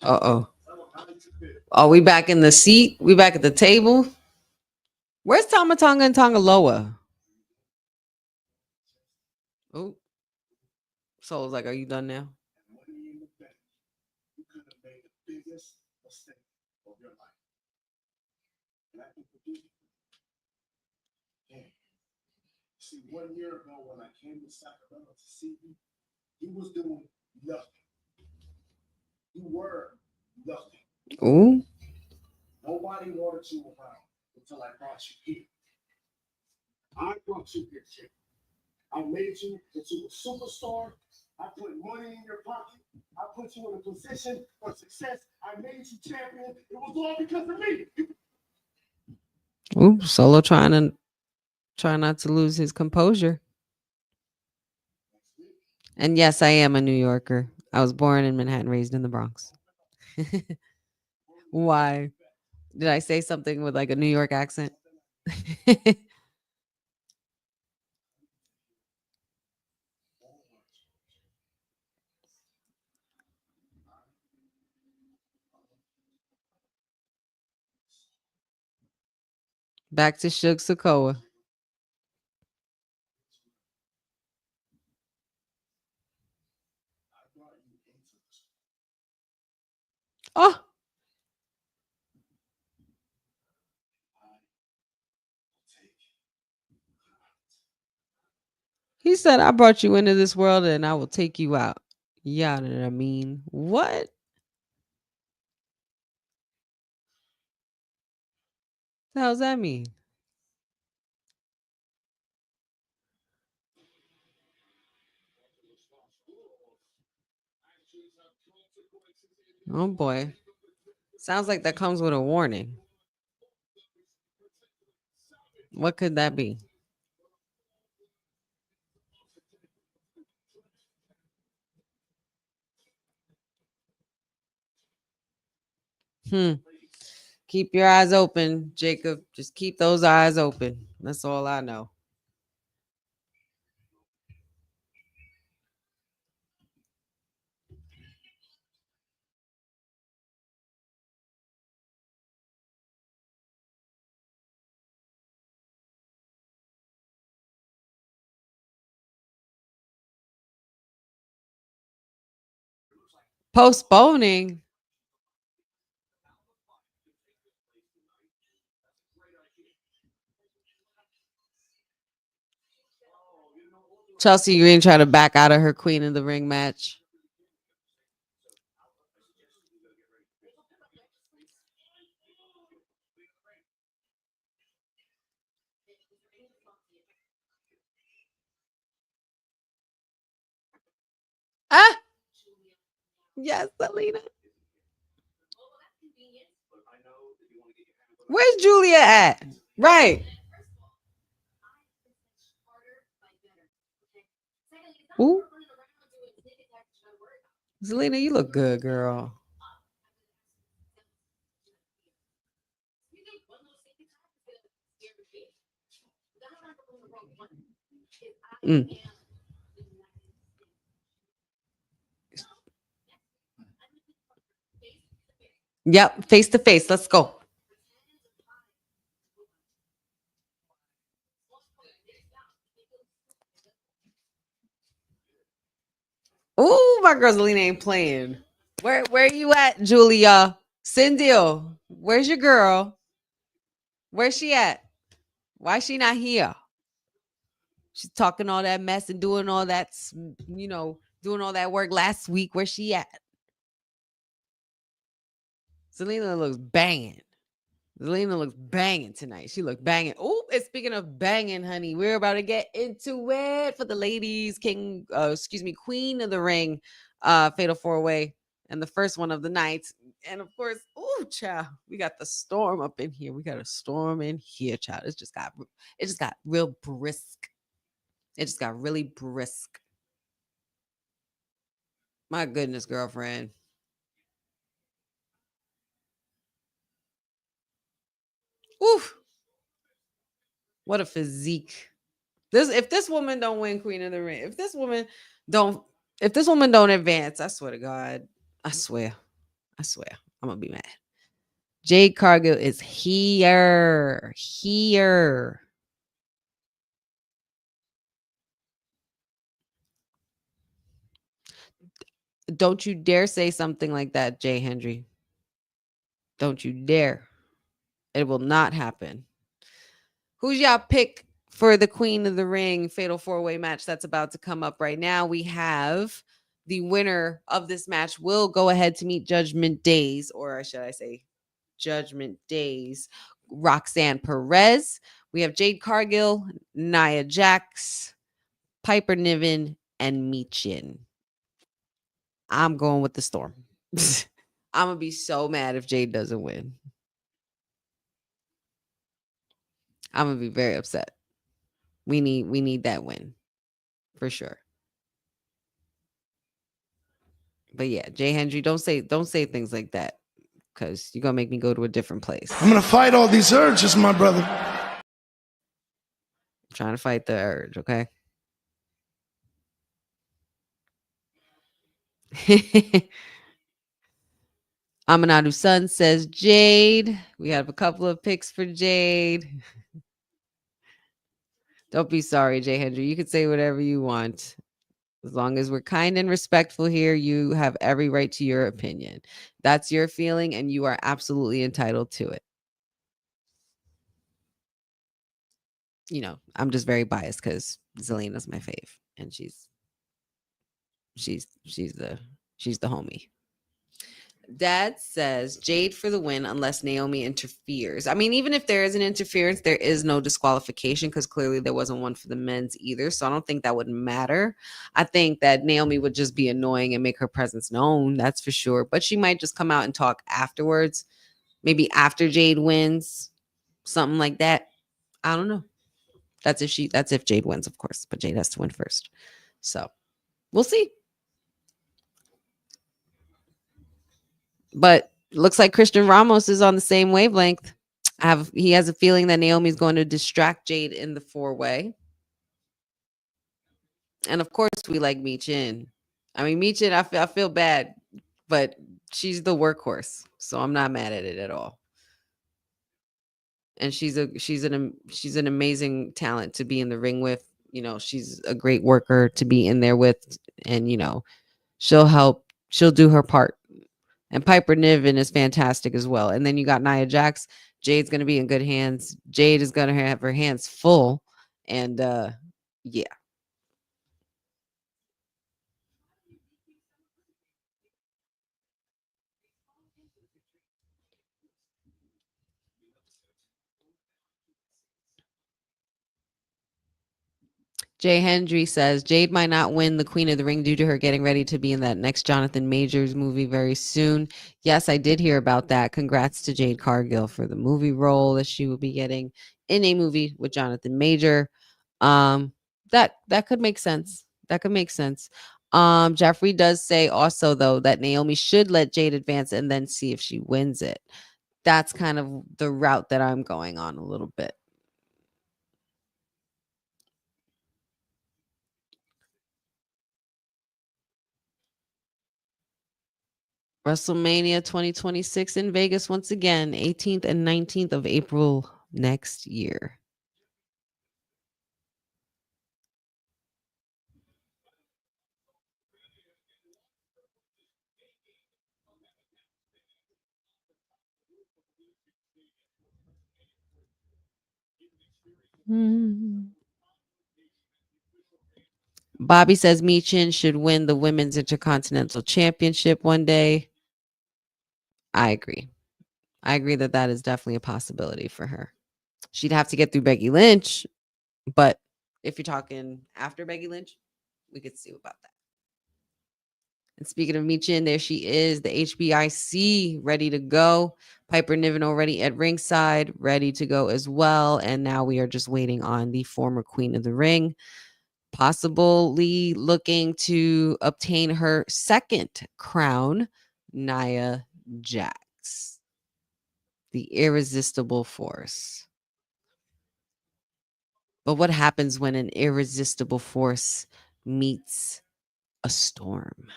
Uh-oh. Are we back in the seat? We back at the table? Where's Tamatanga and Tongaloa? Oh. Soul's like, are you done now? See, 1 year ago when I came to Sacramento to see you, you was doing nothing. You were nothing. Ooh. Nobody wanted you around until I brought you here. I brought you here, Chick. I made you into a superstar. I put money in your pocket. I put you in a position for success. I made you champion. It was all because of me. Ooh, Solo try not to lose his composure. And yes, I am a New Yorker. I was born in Manhattan, raised in the Bronx. Why? Did I say something with like a New York accent? Back to Suge Sokoa. Oh. He said, I brought you into this world and I will take you out. Yeah, know what I mean? What? The hell's that mean? Oh boy. Sounds like that comes with a warning. What could that be? Keep your eyes open, Jacob. Just keep those eyes open. That's all I know. Postponing. Chelsea Green tried to back out of her Queen of the Ring match. Ah! Yes, Selena. Where's Julia at? Right. Ooh. Selena, you look good, girl. Yep, face to face. Let's go. Ooh, my girl Zelina ain't playing. Where you at, Julia? Cindy, where's your girl? Where's she at? Why she not here? She's talking all that mess and doing all that, doing all that work last week. Where's she at? Selena looks banging. Zelina looks banging tonight. She looked banging. Oh, and speaking of banging, honey, we're about to get into it for the ladies. Queen of the Ring, Fatal 4-Way, and the first one of the night. And of course, ooh, child, we got the storm up in here. We got a storm in here, child. It just got real brisk. It just got really brisk. My goodness, girlfriend. Oof. What a physique. If this woman don't win Queen of the Ring, if this woman don't advance, I swear to God, I swear, I'm gonna be mad. Jade Cargill is here. Don't you dare say something like that, Jay Hendry. Don't you dare. It will not happen. Who's y'all pick for the Queen of the Ring Fatal 4-Way match that's about to come up right now? We have the winner of this match will go ahead to meet Judgment Days, or should I say Judgment Days, Roxanne Perez. We have Jade Cargill, Nia Jax, Piper Niven, and Michin. I'm going with the Storm. I'm going to be so mad if Jade doesn't win. I'm going to be very upset. We need that win for sure. But yeah, Jay Hendry, don't say things like that, because you're gonna make me go to a different place. I'm gonna fight all these urges, my brother. I'm trying to fight the urge, okay? Amanadu Sun says Jade. We have a couple of picks for Jade. Don't be sorry, Jay Hendry. You can say whatever you want. As long as we're kind and respectful here, you have every right to your opinion. That's your feeling, and you are absolutely entitled to it. You know, I'm just very biased because Zelina's my fave, and she's the homie. Dad says Jade for the win unless Naomi interferes. I mean, even if there is an interference, there is no disqualification because clearly there wasn't one for the men's either. So I don't think that would matter. I think that Naomi would just be annoying and make her presence known. That's for sure. But she might just come out and talk afterwards. Maybe after Jade wins, something like that. I don't know. That's if Jade wins, of course. But Jade has to win first. So we'll see. But looks like Christian Ramos is on the same wavelength. He has a feeling that Naomi's going to distract Jade in the 4-way. And of course, we like Michin. I mean, Michin, I feel bad, but she's the workhorse, so I'm not mad at it at all. And she's an amazing talent to be in the ring with. You know, she's a great worker to be in there with, and you know, she'll do her part. And Piper Niven is fantastic as well. And then you got Nia Jax. Jade's going to be in good hands. Jade is going to have her hands full. And yeah. Jay Hendry says Jade might not win the Queen of the Ring due to her getting ready to be in that next Jonathan Majors movie very soon. Yes, I did hear about that. Congrats to Jade Cargill for the movie role that she will be getting in a movie with Jonathan Major. That could make sense. That could make sense. Jeffrey does say also though that Naomi should let Jade advance and then see if she wins it. That's kind of the route that I'm going on a little bit. WrestleMania 2026 in Vegas once again, 18th and 19th of April next year. Bobby says Michin should win the Women's Intercontinental Championship one day. I agree. I agree that is definitely a possibility for her. She'd have to get through Becky Lynch, but if you're talking after Becky Lynch, we could see about that. And speaking of Michin, there she is, the HBIC ready to go. Piper Niven already at ringside, ready to go as well. And now we are just waiting on the former Queen of the Ring, possibly looking to obtain her second crown, Nia Jax, the irresistible force. But what happens when an irresistible force meets a storm?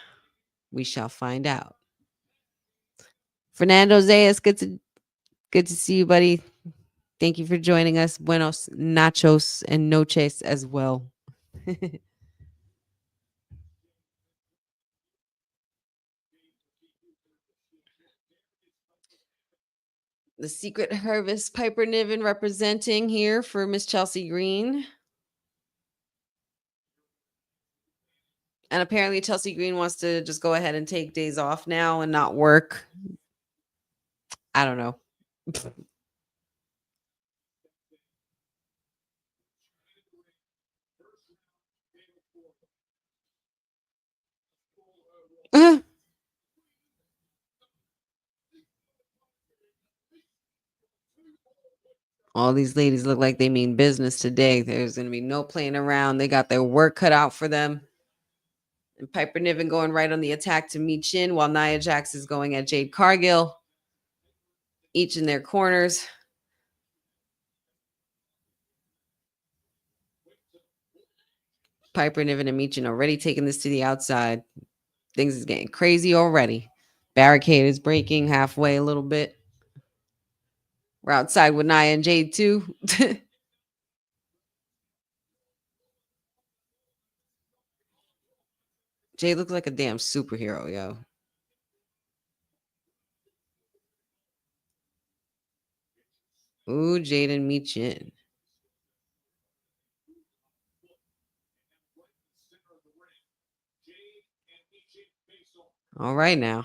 We shall find out. Fernando Zayas, good to see you, buddy. Thank you for joining us. Buenos nachos and noches as well. The Secret Harvest, Piper Niven representing here for Miss Chelsea Green. And apparently Chelsea Green wants to just go ahead and take days off now and not work. I don't know. All these ladies look like they mean business today. There's going to be no playing around. They got their work cut out for them. And Piper Niven going right on the attack to Michin, while Nia Jax is going at Jade Cargill. Each in their corners. Piper Niven and Michin already taking this to the outside. Things is getting crazy already. Barricade is breaking halfway a little bit. We're outside with Nia and Jade too. Jade looks like a damn superhero, yo. Ooh, Jade and Michin. All right now.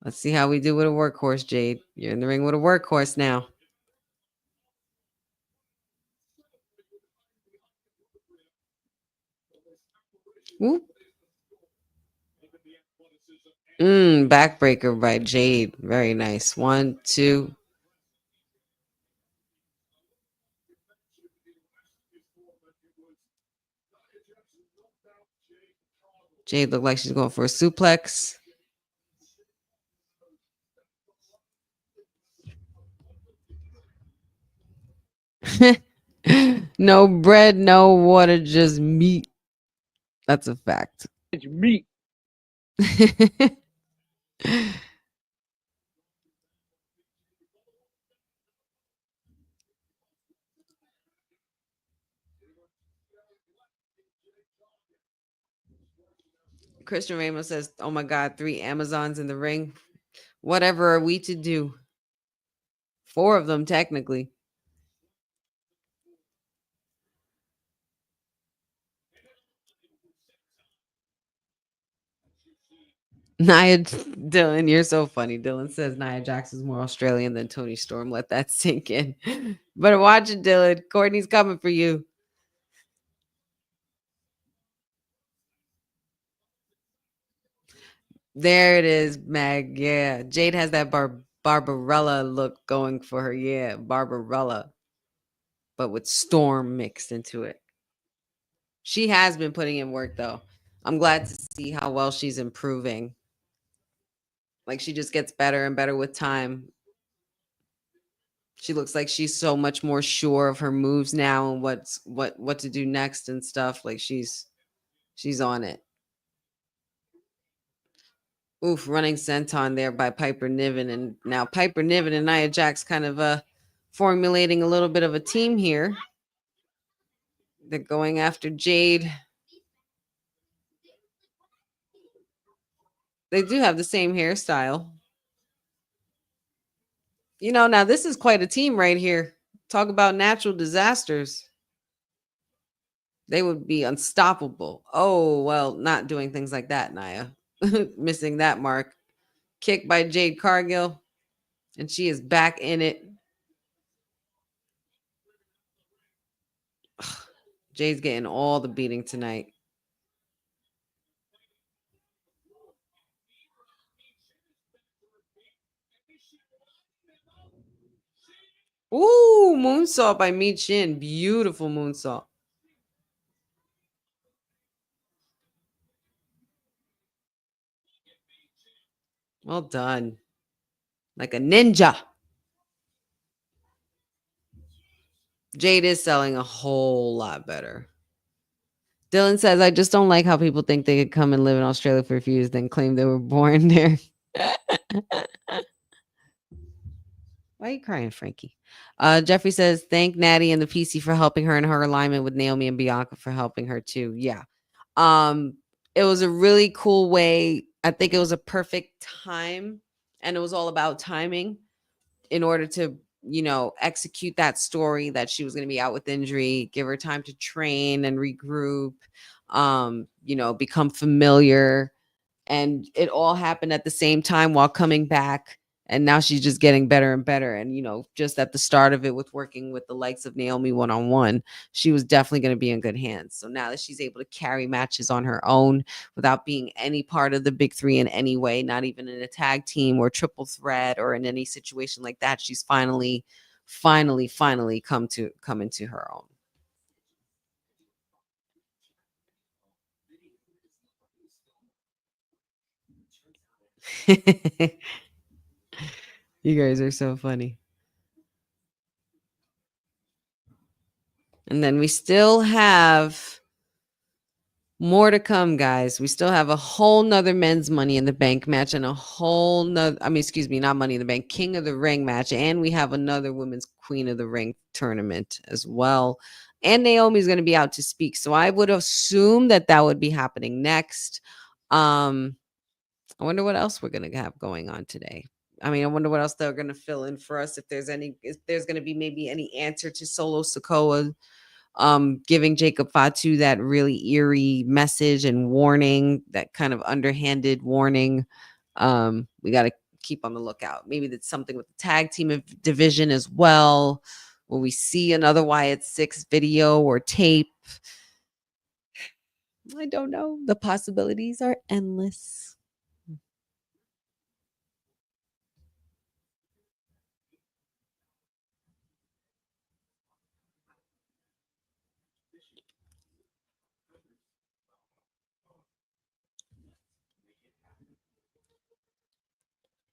Let's see how we do with a workhorse, Jade. You're in the ring with a workhorse now. Whoop. Backbreaker by Jade. Very nice. 1, 2. Jade looked like she's going for a suplex. No bread, no water, just meat. That's a fact. It's meat. Christian Ramos says, oh my God, 3 Amazons in the ring. Whatever are we to do? 4 of them, technically. Nia Dylan, you're so funny. Dylan says Nia Jax is more Australian than Tony Storm. Let that sink in. But watch it, Dylan. Courtney's coming for you. There it is, Mag. Yeah. Jade has that Barbarella look going for her. Yeah, Barbarella. But with Storm mixed into it. She has been putting in work, though. I'm glad to see how well she's improving. Like, she just gets better and better with time. She looks like she's so much more sure of her moves now and what to do next and stuff. Like, she's on it. Oof, running senton there by Piper Niven. And now Piper Niven and Nia Jax kind of formulating a little bit of a team here. They're going after Jade. They do have the same hairstyle. You know, now this is quite a team right here. Talk about natural disasters. They would be unstoppable. Oh, well, not doing things like that, Nia. Missing that mark. Kick by Jade Cargill. And she is back in it. Jade's getting all the beating tonight. Ooh, moonsault by Mi Chin. Beautiful moonsault. Well done. Like a ninja. Jade is selling a whole lot better. Dylan says, I just don't like how people think they could come and live in Australia for a few years, then claim they were born there. Why are you crying, Frankie? Jeffrey says, thank Natty and the PC for helping her in her alignment with Naomi and Bianca for helping her too. Yeah. It was a really cool way. I think it was a perfect time, and it was all about timing in order to, execute that story that she was going to be out with injury, give her time to train and regroup, become familiar. And it all happened at the same time while coming back. And now she's just getting better and better. And, just at the start of it with working with the likes of Naomi one-on-one, she was definitely going to be in good hands. So now that she's able to carry matches on her own without being any part of the big three in any way, not even in a tag team or triple threat or in any situation like that, she's finally come into her own. You guys are so funny. And then we still have more to come, guys. We still have a whole nother men's Money in the Bank match and a whole nother, not Money in the Bank, King of the Ring match. And we have another women's Queen of the Ring tournament as well. And Naomi's going to be out to speak. So I would assume that would be happening next. I wonder what else we're going to have going on today. I wonder what else they're going to fill in for us. If there's going to be maybe any answer to Solo Sikoa giving Jacob Fatu that really eerie message and warning, that kind of underhanded warning. We got to keep on the lookout. Maybe that's something with the tag team division as well. Will we see another Wyatt Six video or tape? I don't know. The possibilities are endless.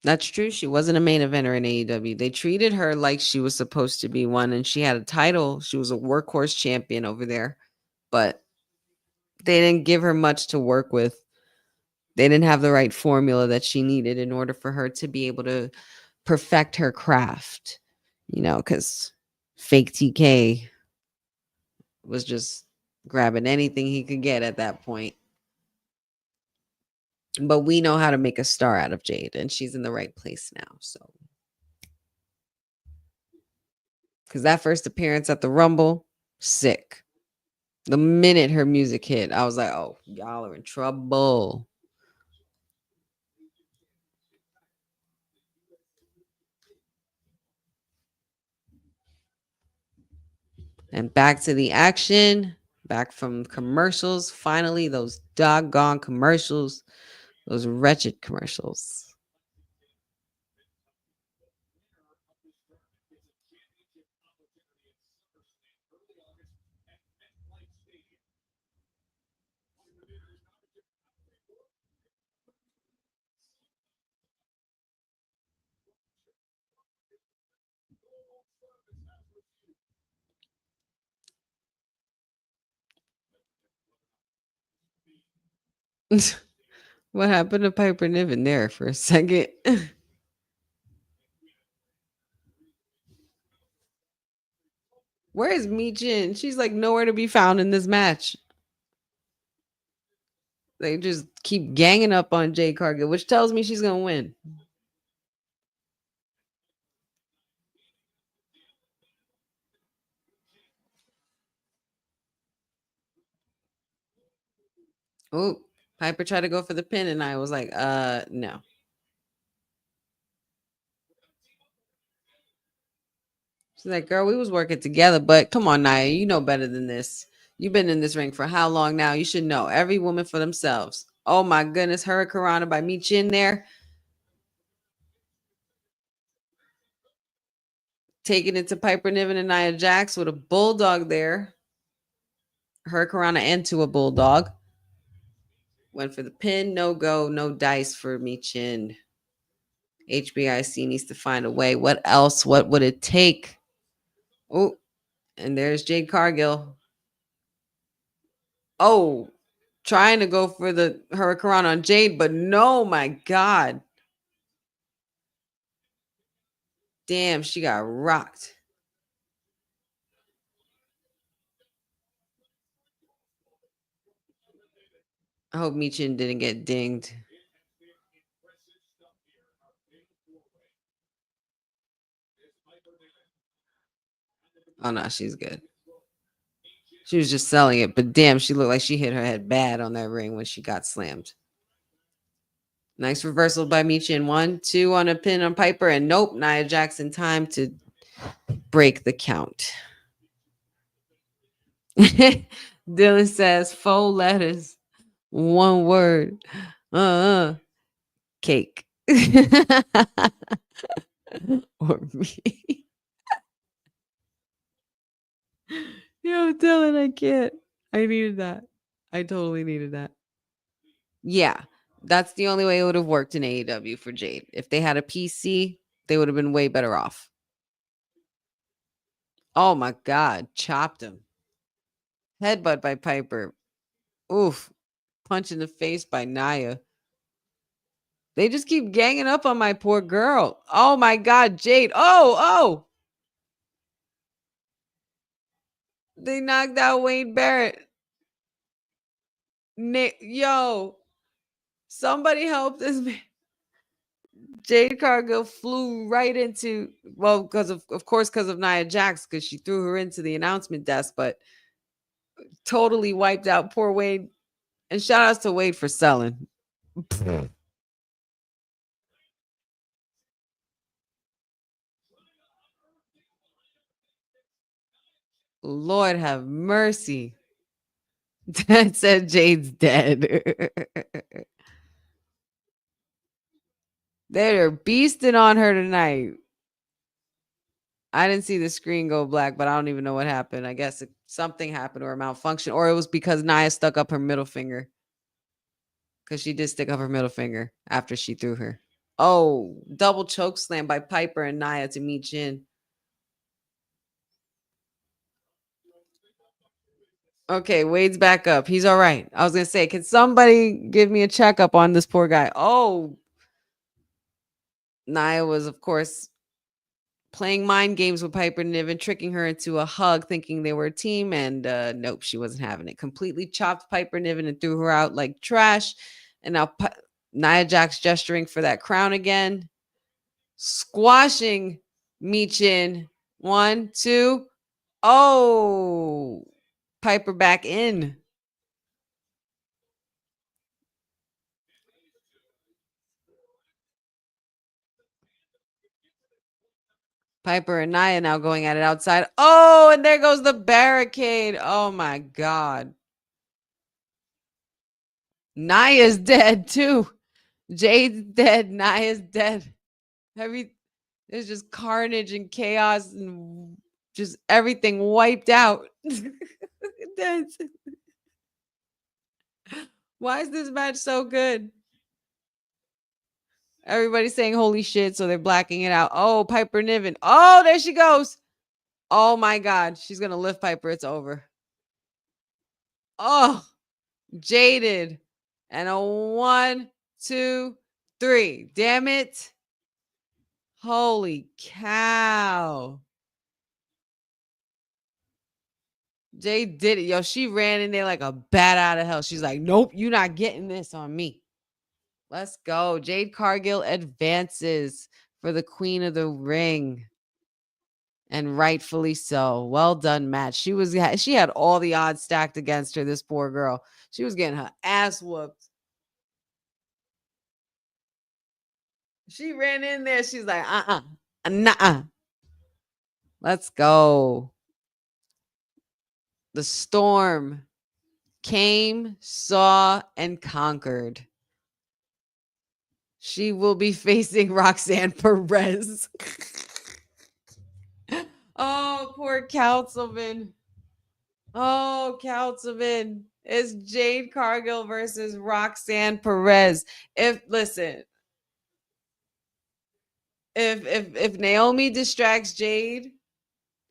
That's true. She wasn't a main eventer in AEW. They treated her like she was supposed to be one, and she had a title. She was a workhorse champion over there, but they didn't give her much to work with. They didn't have the right formula that she needed in order for her to be able to perfect her craft, because fake TK was just grabbing anything he could get at that point. But we know how to make a star out of Jade, and she's in the right place now. So, because that first appearance at the Rumble, sick. The minute her music hit, I was like, oh, y'all are in trouble. And back to the action, back from commercials. Finally, those doggone commercials, those wretched commercials. What happened to Piper Niven there for a second? Where is Mi Jin? She's like nowhere to be found in this match. They just keep ganging up on Jade Cargill, which tells me she's going to win. Oh, Piper tried to go for the pin, and I was like, no. She's like, girl, we was working together, but come on, Nia, you know better than this. You've been in this ring for how long now? You should know. Every woman for themselves. Oh my goodness, Hurricanrana by Mi Jin there. taking it to Piper Niven and Nia Jax with a bulldog there. Hurricanrana into a bulldog. Went for the pin. No go. No dice for Michin. HBIC needs to find a way. What else? What would it take? Oh, and there's Jade Cargill. Oh, trying to go for the Hurricanrana on Jade, but no, my God. Damn, she got rocked. I hope Michin didn't get dinged. Oh, no, she's good. She was just selling it, but damn, she looked like she hit her head bad on that ring when she got slammed. Nice reversal by Michin. 1, 2 on a pin on Piper, and nope, Nia Jax in time to break the count. Dylan says 4 letters, 1 word. Cake. Or me. Yo, Dylan, I can't. I needed that. I totally needed that. Yeah, that's the only way it would have worked in AEW for Jade. If they had a PC, they would have been way better off. Oh my God, chopped him. Headbutt by Piper. Oof. Punch in the face by Nia. They just keep ganging up on my poor girl. Oh my God, Jade. Oh. They knocked out Wade Barrett. Yo, somebody help this man. Jade Cargill flew right into, well, because of course, because of Nia Jax, because she threw her into the announcement desk, but totally wiped out poor Wade. And shout outs to Wade for selling. Lord have mercy. Dad said Jade's dead. They're beasting on her tonight. I didn't see the screen go black, but I don't even know what happened. I guess something happened or a malfunction, or it was because Nia stuck up her middle finger. Because she did stick up her middle finger after she threw her. Oh, double choke slam by Piper and Nia to Michin. Okay, Wade's back up. He's all right. I was going to say, can somebody give me a checkup on this poor guy? Oh, Nia was, of course, playing mind games with Piper Niven, tricking her into a hug, thinking they were a team. And nope, she wasn't having it. Completely chopped Piper Niven and threw her out like trash. And now Nia Jax gesturing for that crown again. Squashing Michin. 1, 2. Oh, Piper back in. Piper and Nia now going at it outside. Oh, and there goes the barricade. Oh my God. Nia's dead too. Jade's dead. Nia's dead. There's just carnage and chaos and just everything wiped out. Why is this match so good? Everybody's saying holy shit, so they're blacking it out. Oh, Piper Niven. Oh, there she goes. Oh my God. She's going to lift Piper. It's over. Oh, jaded. And a 1, 2, 3. Damn it. Holy cow. Jade did it. Yo, she ran in there like a bat out of hell. She's like, nope, you're not getting this on me. Let's go. Jade Cargill advances for the Queen of the Ring. And rightfully so. Well done, match. She had all the odds stacked against her, this poor girl. She was getting her ass whooped. She ran in there. She's like, nah. Let's go. The Storm came, saw, and conquered. She will be facing Roxanne Perez. Oh, poor Councilman. Oh, Councilman. It's Jade Cargill versus Roxanne Perez. If Naomi distracts Jade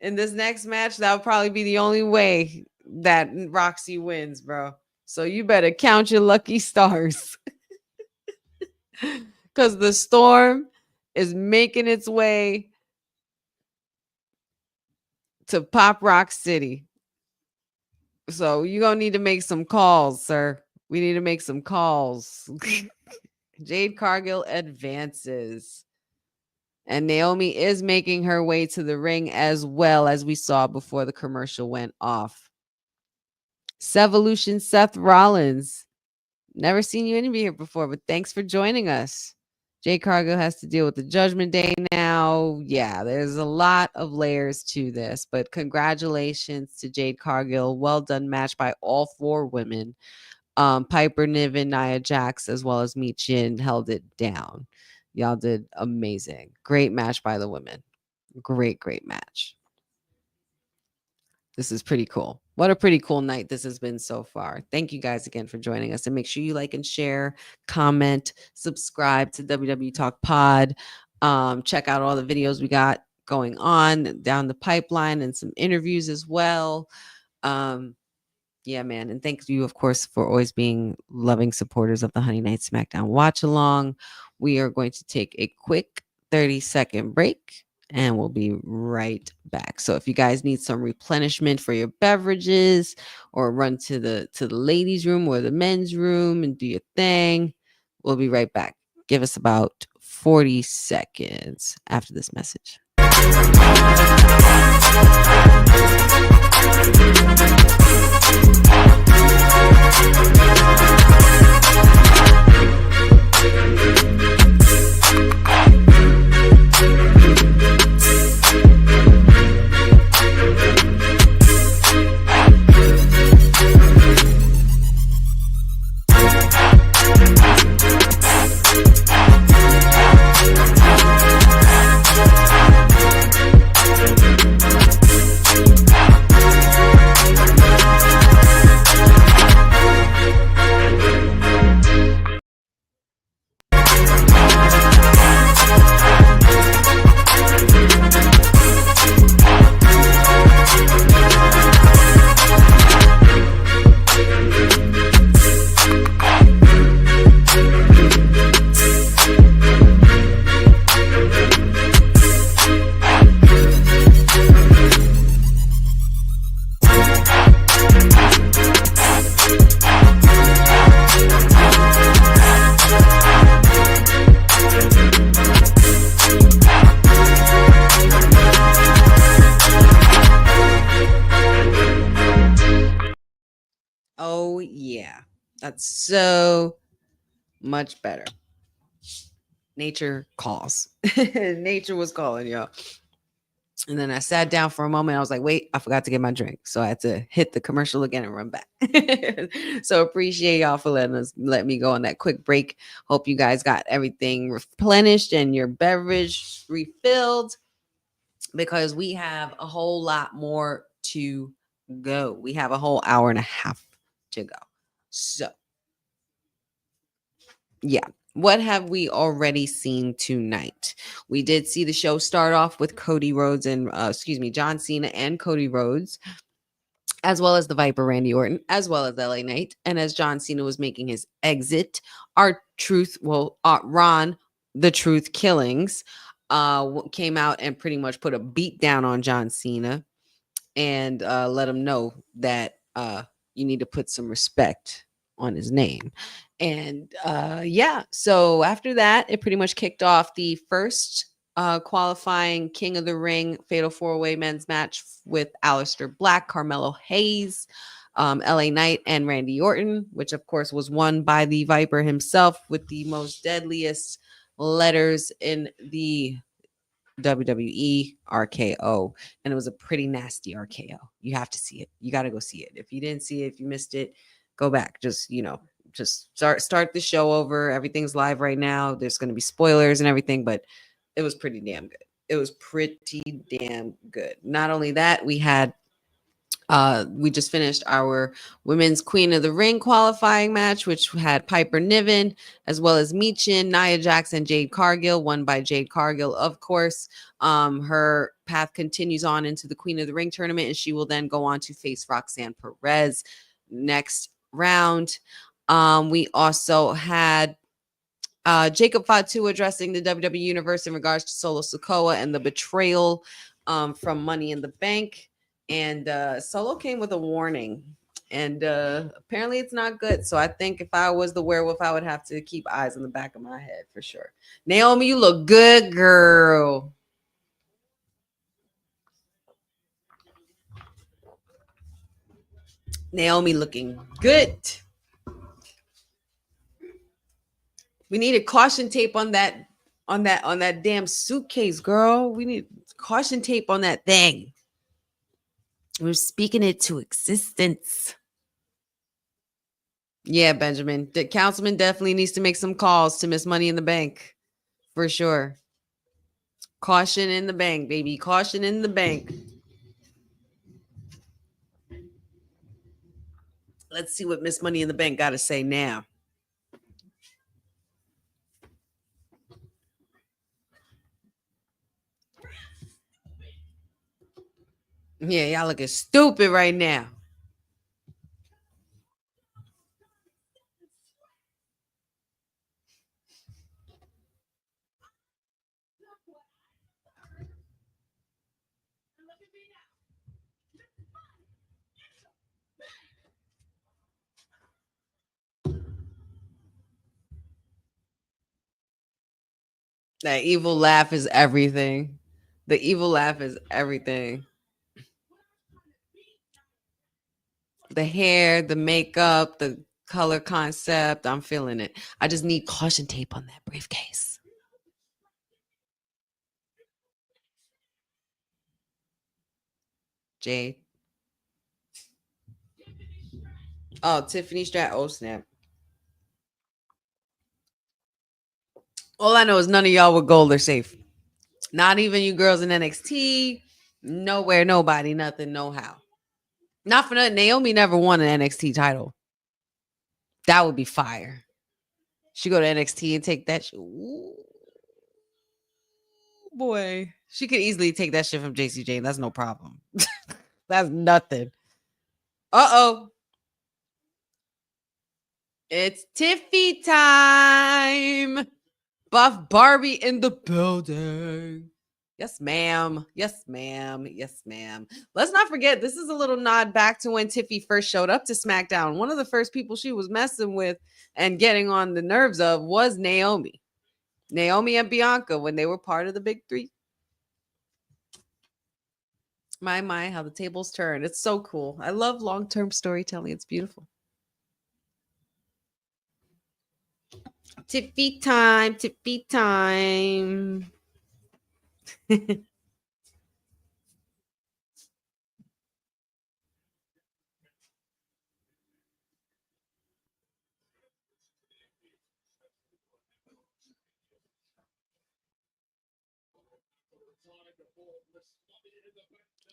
in this next match, that would probably be the only way that Roxy wins, bro. So you better count your lucky stars. Because the storm is making its way to Pop Rock City. So you're going to need to make some calls, sir. We need to make some calls. Jade Cargill advances. And Naomi is making her way to the ring as well, as we saw before the commercial went off. Sevolution Seth Rollins. Never seen you interview here before, but thanks for joining us. Jade Cargill has to deal with the Judgment Day now. Yeah, there's a lot of layers to this, but congratulations to Jade Cargill. Well done match by all four women. Piper Niven, Nia Jax, as well as Meet Jin held it down. Y'all did amazing. Great match by the women. Great match. This is pretty cool. What a pretty cool night this has been so far. Thank you guys again for joining us. And make sure you like and share, comment, subscribe to WW Talk Pod. Check out all the videos we got going on down the pipeline and some interviews as well. Yeah, man. And thank you, of course, for always being loving supporters of the Honey Night SmackDown Watch Along. We are going to take a quick 30-second break and we'll be right back. So if you guys need some replenishment for your beverages or run to the ladies' room or the men's room and do your thing, we'll be right back. Give us about 40 seconds after this message. Oh, yeah. That's so much better. Nature calls. Nature was calling, y'all. And then I sat down for a moment. I was like, wait, I forgot to get my drink. So I had to hit the commercial again and run back. So appreciate y'all for let me go on that quick break. Hope you guys got everything replenished and your beverage refilled, because we have a whole lot more to go. We have a whole hour and a half to go. So, yeah. What have we already seen tonight? We did see the show start off with Cody Rhodes and John Cena and Cody Rhodes, as well as the Viper Randy Orton, as well as LA Knight. And as John Cena was making his exit, Ron, the Truth Killings, came out and pretty much put a beat down on John Cena and let him know that you need to put some respect on his name. And so after that, it pretty much kicked off the first qualifying King of the Ring Fatal 4-Way men's match with Aleister Black, Carmelo Hayes, LA Knight, and Randy Orton, which of course was won by the Viper himself with the most deadliest letters in the WWE, RKO. And it was a pretty nasty RKO. You have to see it. You got to go see it. If you didn't see it, if you missed it, go back. Just start the show over. Everything's live right now. There's going to be spoilers and everything, but it was pretty damn good. It was pretty damn good. Not only that, we just finished our women's Queen of the Ring qualifying match, which had Piper Niven as well as Meechin, Nia Jax, and Jade Cargill, won by Jade Cargill, of course. Her path continues on into the Queen of the Ring tournament, and she will then go on to face Roxanne Perez next round. We also had Jacob Fatu addressing the WWE Universe in regards to Solo Sikoa and the betrayal from Money in the Bank. And Solo came with a warning. And apparently it's not good. So I think if I was the werewolf, I would have to keep eyes on the back of my head for sure. Naomi, you look good, girl. Naomi looking good. We needed caution tape on that damn suitcase, girl. We need caution tape on that thing. We're speaking it to existence. Yeah, Benjamin. The councilman definitely needs to make some calls to Miss Money in the Bank. For sure. Caution in the bank, baby. Caution in the bank. Let's see what Miss Money in the Bank got to say now. Yeah, y'all looking stupid right now. That evil laugh is everything. The evil laugh is everything. The hair, the makeup, the color concept. I'm feeling it. I just need caution tape on that briefcase. Jade. Oh, Tiffany Strat. Oh, snap. All I know is none of y'all with gold are safe. Not even you girls in NXT. Nowhere, nobody, nothing, no how. Not for nothing. Naomi never won an NXT title. That would be fire. She go to NXT and take that shit. Ooh, boy. She could easily take that shit from JC Jane. That's no problem. That's nothing. Uh-oh. It's Tiffy time. Buff Barbie in the building. Yes, ma'am. Yes, ma'am. Yes, ma'am. Let's not forget, this is a little nod back to when Tiffy first showed up to SmackDown. One of the first people she was messing with and getting on the nerves of was Naomi. Naomi and Bianca when they were part of the Big Three. My, how the tables turn. It's so cool. I love long-term storytelling. It's beautiful. Tiffy time. Tiffy time.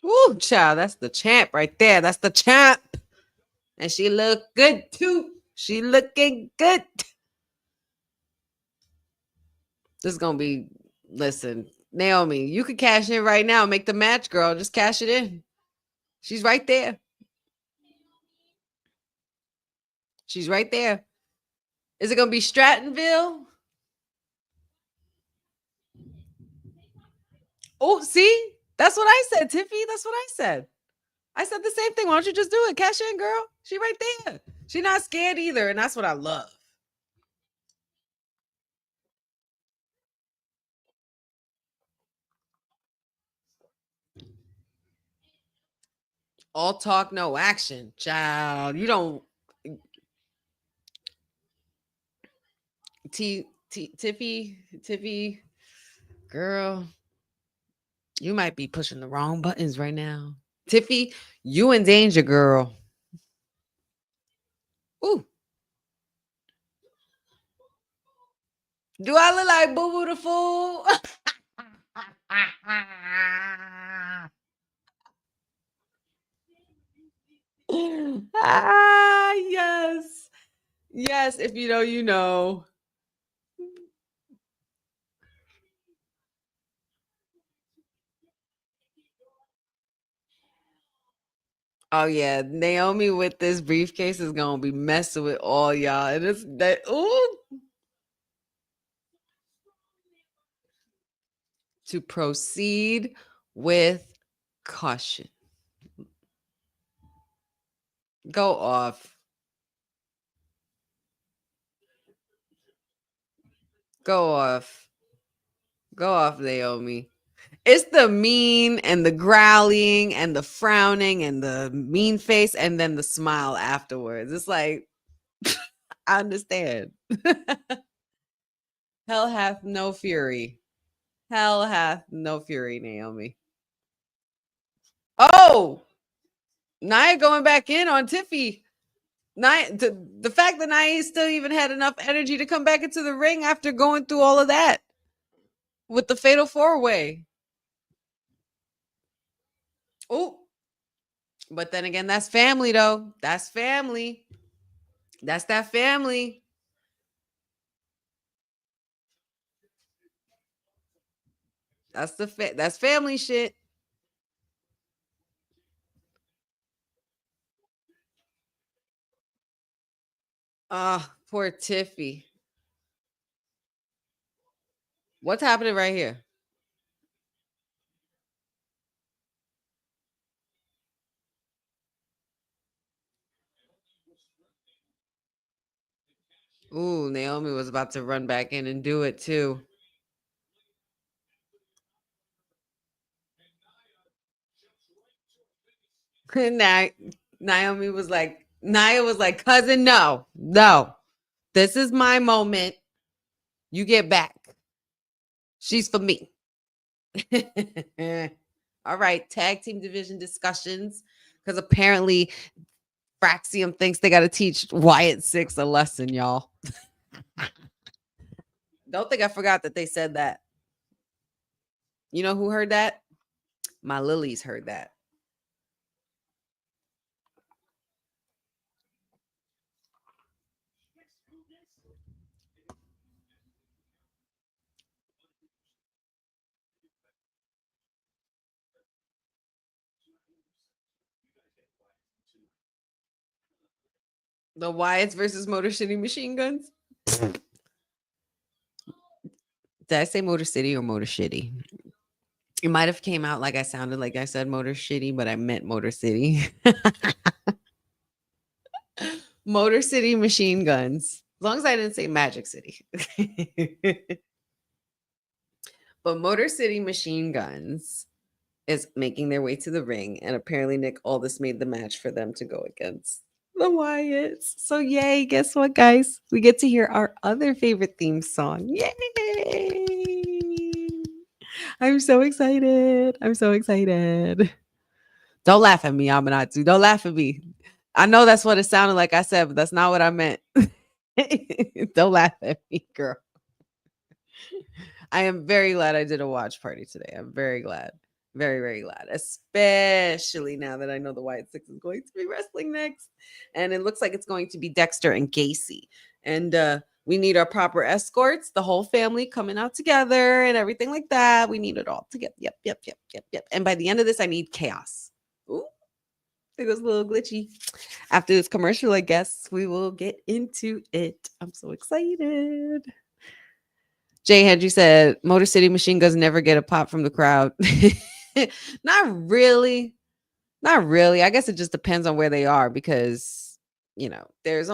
Woo, child, that's the champ right there. That's the champ. And she look good too. She looking good. This is gonna be, listen, Naomi, you could cash in right now. Make the match, girl. Just cash it in. She's right there. She's right there. Is it gonna be Strattonville? Oh, see? That's what I said, Tiffy. That's what I said. I said the same thing. Why don't you just do it? Cash in, girl. She right there. She not scared either, and that's what I love. All talk, no action. Child, you don't. Tiffy, girl, you might be pushing the wrong buttons right now. Tiffy, you in danger, girl. Ooh. Do I look like Boo Boo the Fool? Yes. Yes, if you know, you know. Oh yeah, Naomi with this briefcase is gonna be messing with all y'all, and it's that. Ooh, to proceed with caution. Go off. Go off. Go off, Naomi. It's the mean and the growling and the frowning and the mean face and then the smile afterwards. It's like, I understand. Hell hath no fury. Hell hath no fury, Naomi. Oh, Nia going back in on Tiffy. Nia, the fact that Nia still even had enough energy to come back into the ring after going through all of that with the fatal four-way. Oh, but then again, that's family though. That's family. That's that family. That's family shit. Ah, poor Tiffy. What's happening right here? Ooh, Naomi was about to run back in and do it too. Now, Naomi was like, Nia was like, cousin, no, no. This is my moment. You get back. She's for me. All right, tag team division discussions. Because apparently Fraxium thinks they got to teach Wyatt Six a lesson, y'all. Don't think I forgot that they said that. You know who heard that? My Lilies heard that. The Wyatts versus Motor City Machine Guns. Did I say Motor City or Motor Shitty? It might have came out like I sounded like I said Motor Shitty, but I meant Motor City. Motor City Machine Guns. As long as I didn't say Magic City. But Motor City Machine Guns is making their way to the ring, and apparently Nick Aldis made the match for them to go against the Wyatts. So yay, guess what, guys? We get to hear our other favorite theme song. Yay! I'm so excited. I'm so excited. Don't laugh at me, Amanatu. Don't laugh at me. I know that's what it sounded like I said, but that's not what I meant. Don't laugh at me, girl. I am very glad I did a watch party today. I'm very glad. Very, very glad. Especially now that I know the Wyatt Six is going to be wrestling next. And it looks like it's going to be Dexter and Gacy. And we need our proper escorts, the whole family coming out together and everything like that. We need it all together. Yep. And by the end of this, I need chaos. Ooh, it was a little glitchy. After this commercial, I guess we will get into it. I'm so excited. Jay Hendry said, Motor City Machine Guns never get a pop from the crowd. Not really. Not really. I guess it just depends on where they are because, there's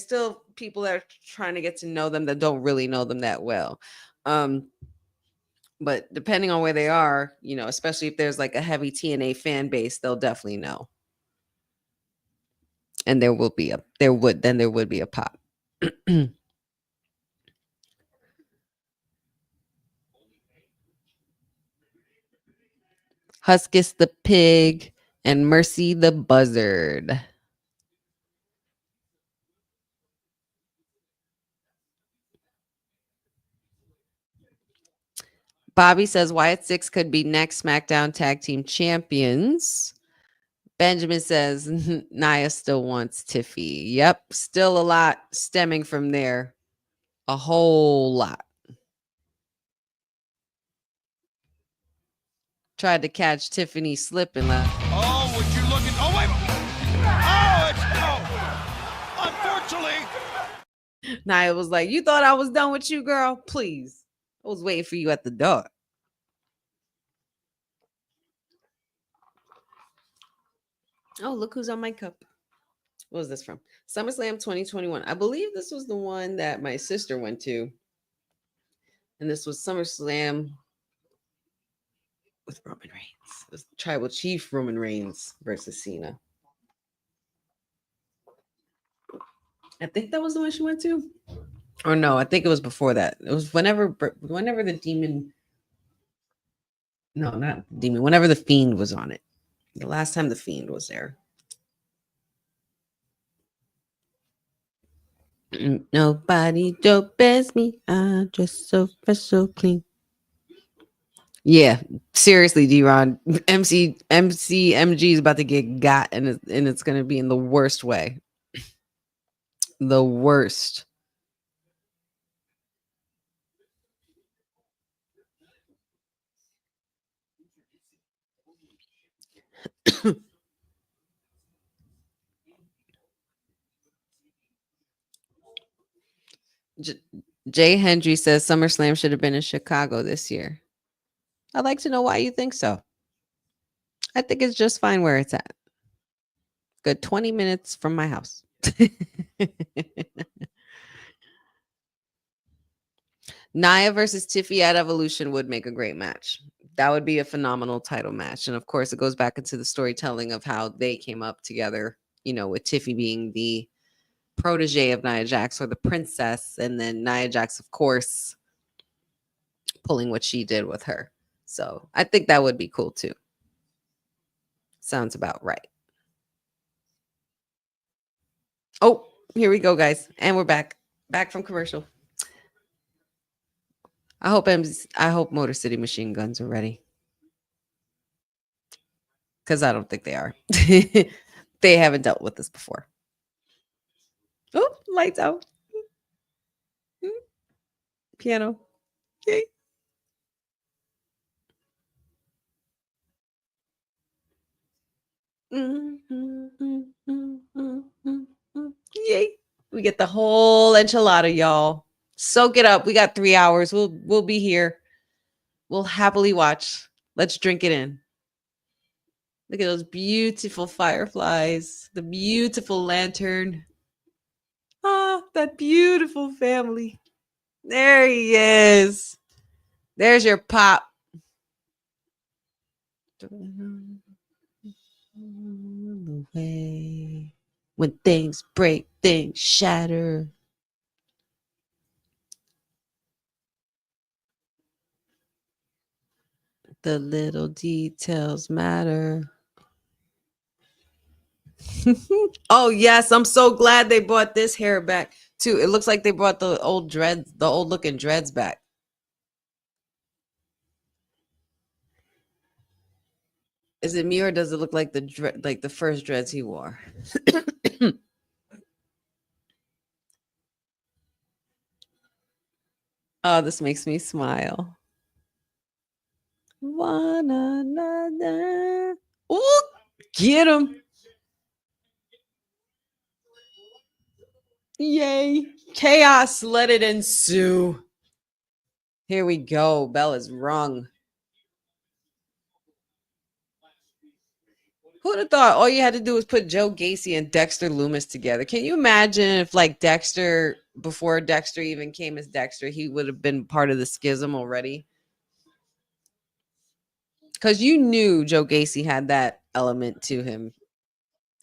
still people that are trying to get to know them that don't really know them that well. But depending on where they are, especially if there's like a heavy TNA fan base, they'll definitely know. And there would be a pop. Huskus the pig and Mercy the buzzard. Bobby says Wyatt Six could be next SmackDown Tag Team Champions. Benjamin says Nia still wants Tiffy. Yep, still a lot stemming from there. A whole lot. Tried to catch Tiffany slipping. Oh, would you look at... Oh, wait. Oh, it's... Oh, unfortunately... Nia was like, you thought I was done with you, girl? Please. I was waiting for you at the door. Oh, look who's on my cup. What was this from? SummerSlam 2021. I believe this was the one that my sister went to. And this was SummerSlam with Roman Reigns. It was Tribal Chief Roman Reigns versus Cena. I think that was the one she went to. Or no, I think it was before that. It was whenever the Demon. No, not Demon. Whenever the Fiend was on it. The last time the Fiend was there. Nobody dope as me. I just so fresh, so clean. Yeah, seriously, D-Ron. MG is about to get got, and it's going to be in the worst way. The worst. Jay Hendry says SummerSlam should have been in Chicago this year. I'd like to know why you think so. I think it's just fine where it's at. Good 20 minutes from my house. Nia versus Tiffy at Evolution would make a great match. That would be a phenomenal title match. And of course, it goes back into the storytelling of how they came up together, with Tiffy being the protege of Nia Jax, or the princess, and then Nia Jax, of course, pulling what she did with her. So I think that would be cool too. Sounds about right. Oh, here we go, guys. And we're back from commercial. I hope Motor City Machine Guns are ready. Because I don't think they are. They haven't dealt with this before. Oh, lights out. Piano. Yay. Yay. We get the whole enchilada, y'all. Soak it up. We got 3 hours. We'll be here. We'll happily watch. Let's drink it in. Look at those beautiful fireflies. The beautiful lantern. Ah, that beautiful family. There he is. There's your pop. Away. When things break, things shatter. The little details matter. Oh, yes. I'm so glad they brought this hair back, too. It looks like they brought the old dreads, the old looking dreads back. Is it me, or does it look like the first dreads he wore? Oh, this makes me smile. One another. Ooh, get him. Yay. Chaos, let it ensue. Here we go. Bell is rung. Who'd have thought all you had to do was put Joe Gacy and Dexter Loomis together? Can you imagine if, like, Dexter, before Dexter even came as Dexter, he would have been part of the schism already? Because you knew Joe Gacy had that element to him.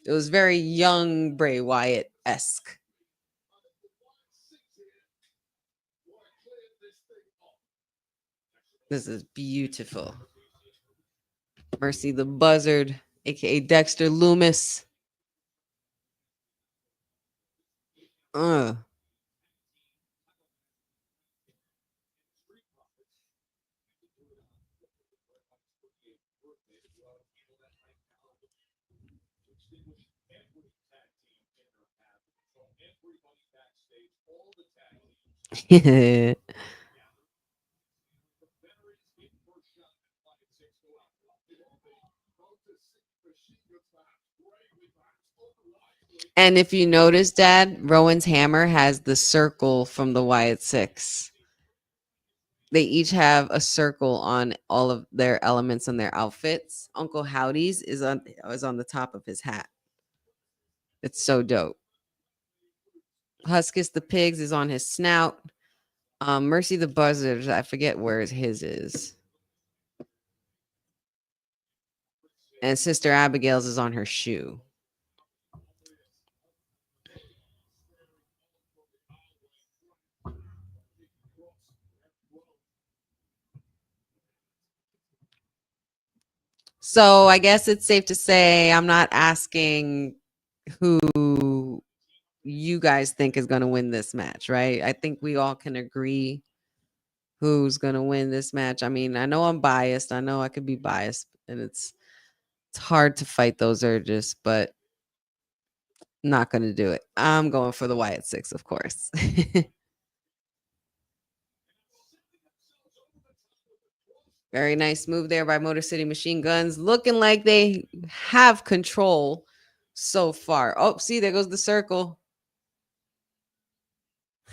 It was very young Bray Wyatt-esque. This is beautiful. Mercy the Buzzard, aka Dexter Loomis. And if you notice, Dad, Rowan's hammer has the circle from the Wyatt Six. They each have a circle on all of their elements on their outfits. Uncle Howdy's is on the top of his hat. It's so dope. Huskus the Pigs is on his snout. Mercy the Buzzard, I forget where his is. And Sister Abigail's is on her shoe. So I guess it's safe to say I'm not asking who you guys think is going to win this match, right? I think we all can agree who's going to win this match. I mean, I know I'm biased. I know I could be biased, and it's hard to fight those urges, but not going to do it. I'm going for the Wyatt Six, of course. Very nice move there by Motor City Machine Guns. Looking like they have control so far. Oh, see, there goes the circle.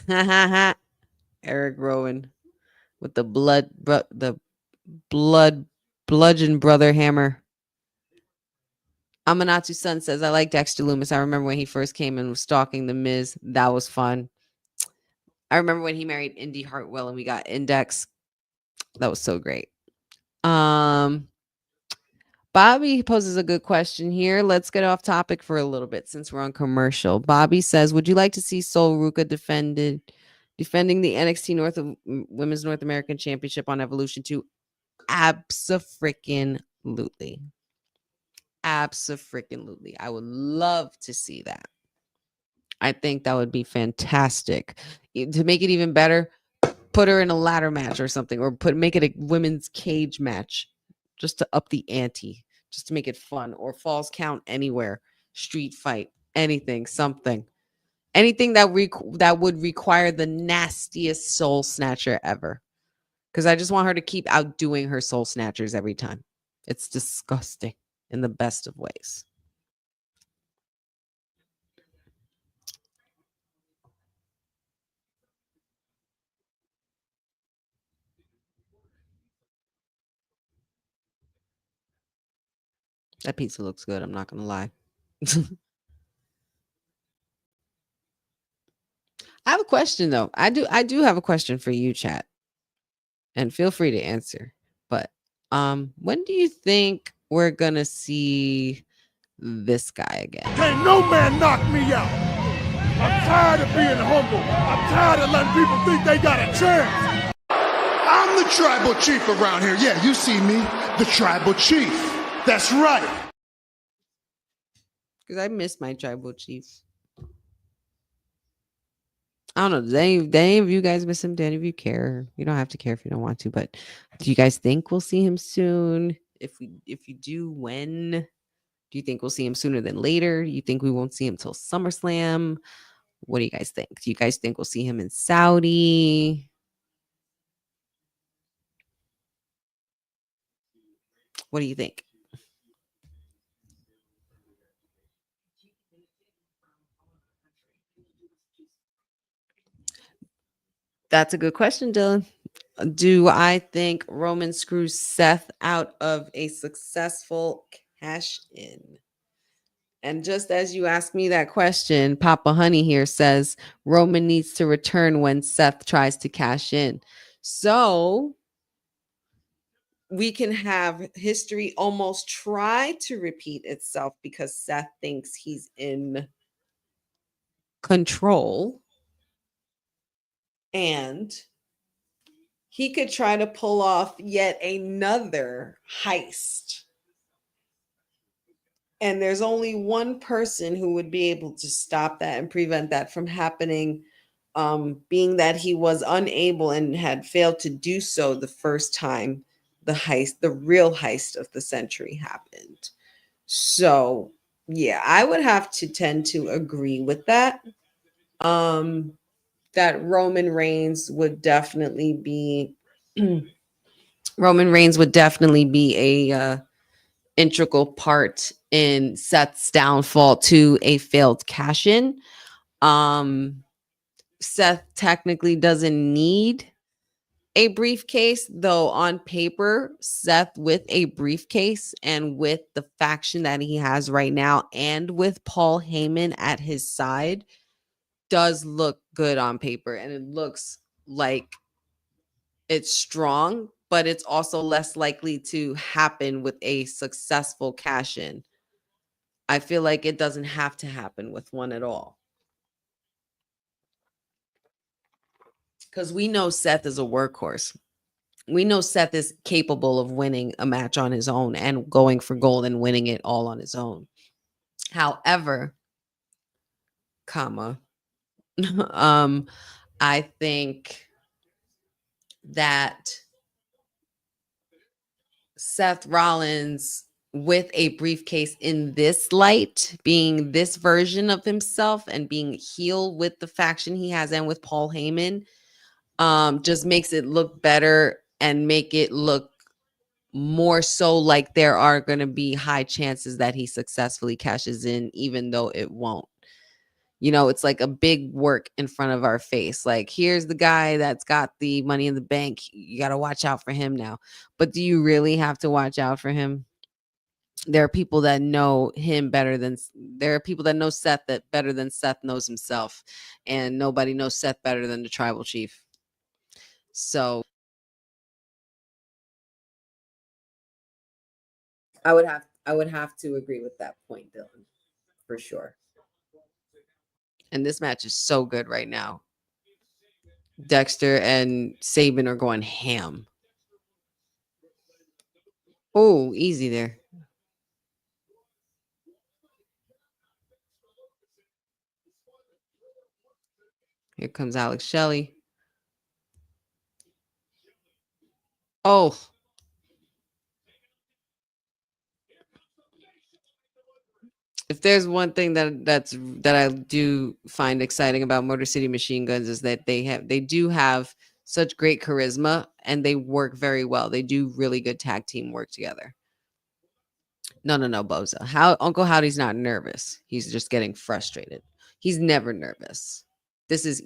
Eric Rowan with the blood bludgeon brother hammer. Amanatu Sun says, I like Dexter Loomis. I remember when he first came and was stalking the Miz. That was fun. I remember when he married Indy Hartwell and we got Index. That was so great. Bobby poses a good question here. Let's get off topic for a little bit since we're on commercial. Bobby says, would you like to see Sol Ruka defending the NXT Women's North American Championship on Evolution 2? Abso-freaking-lutely. Abso-freaking-lutely. I would love to see that. I think that would be fantastic. To make it even better, put her in a ladder match or something, or make it a women's cage match just to up the ante, just to make it fun, or falls count anywhere, street fight, anything, something. Anything that would require the nastiest soul snatcher ever. Because I just want her to keep outdoing her soul snatchers every time. It's disgusting in the best of ways. That pizza looks good. I'm not going to lie. I have a question though. I do have a question for you, chat. And feel free to answer. But when do you think we're going to see this guy again? Can't no man knock me out. I'm tired of being humble. I'm tired of letting people think they got a chance. I'm the tribal chief around here. Yeah, you see me, the tribal chief. That's right. Because I miss my tribal chief. I don't know. Do any of you guys miss him? Do any of you care? You don't have to care if you don't want to, but do you guys think we'll see him soon? If you do, when? Do you think we'll see him sooner than later? You think we won't see him till SummerSlam? What do you guys think? Do you guys think we'll see him in Saudi? What do you think? That's a good question, Dylan. Do I think Roman screws Seth out of a successful cash in? And just as you asked me that question, Papa Honey here says Roman needs to return when Seth tries to cash in. So we can have history almost try to repeat itself because Seth thinks he's in control. And he could try to pull off yet another heist. And there's only one person who would be able to stop that and prevent that from happening, being that he was unable and had failed to do so the first time the real heist of the century happened. So, yeah, I would have to tend to agree with that. that Roman Reigns would definitely be Roman Reigns would definitely be a integral part in Seth's downfall to a failed cash in. Seth technically doesn't need a briefcase, though on paper, Seth with a briefcase and with the faction that he has right now and with Paul Heyman at his side does look good on paper, and it looks like it's strong, but it's also less likely to happen with a successful cash in. I feel like it doesn't have to happen with one at all. Because we know Seth is a workhorse. We know Seth is capable of winning a match on his own and going for gold and winning it all on his own. However, I think that Seth Rollins with a briefcase in this light, being this version of himself and being heel with the faction he has and with Paul Heyman, just makes it look better and make it look more so like there are going to be high chances that he successfully cashes in, even though it won't. You know, it's like a big work in front of our face. Like, here's the guy that's got the money in the bank. You got to watch out for him now. But do you really have to watch out for him? There are people that know him better than there are people that know Seth that better than Seth knows himself. And nobody knows Seth better than the tribal chief. So I would have to agree with that point, Dylan, for sure. And this match is so good right now. Dexter and Sabin are going ham. Oh, easy there. Here comes Alex Shelley. Oh. If there's one thing that I do find exciting about Motor City Machine Guns is that they do have such great charisma and they work very well. They do really good tag team work together. No, Boza. How Uncle Howdy's not nervous. He's just getting frustrated. He's never nervous. This is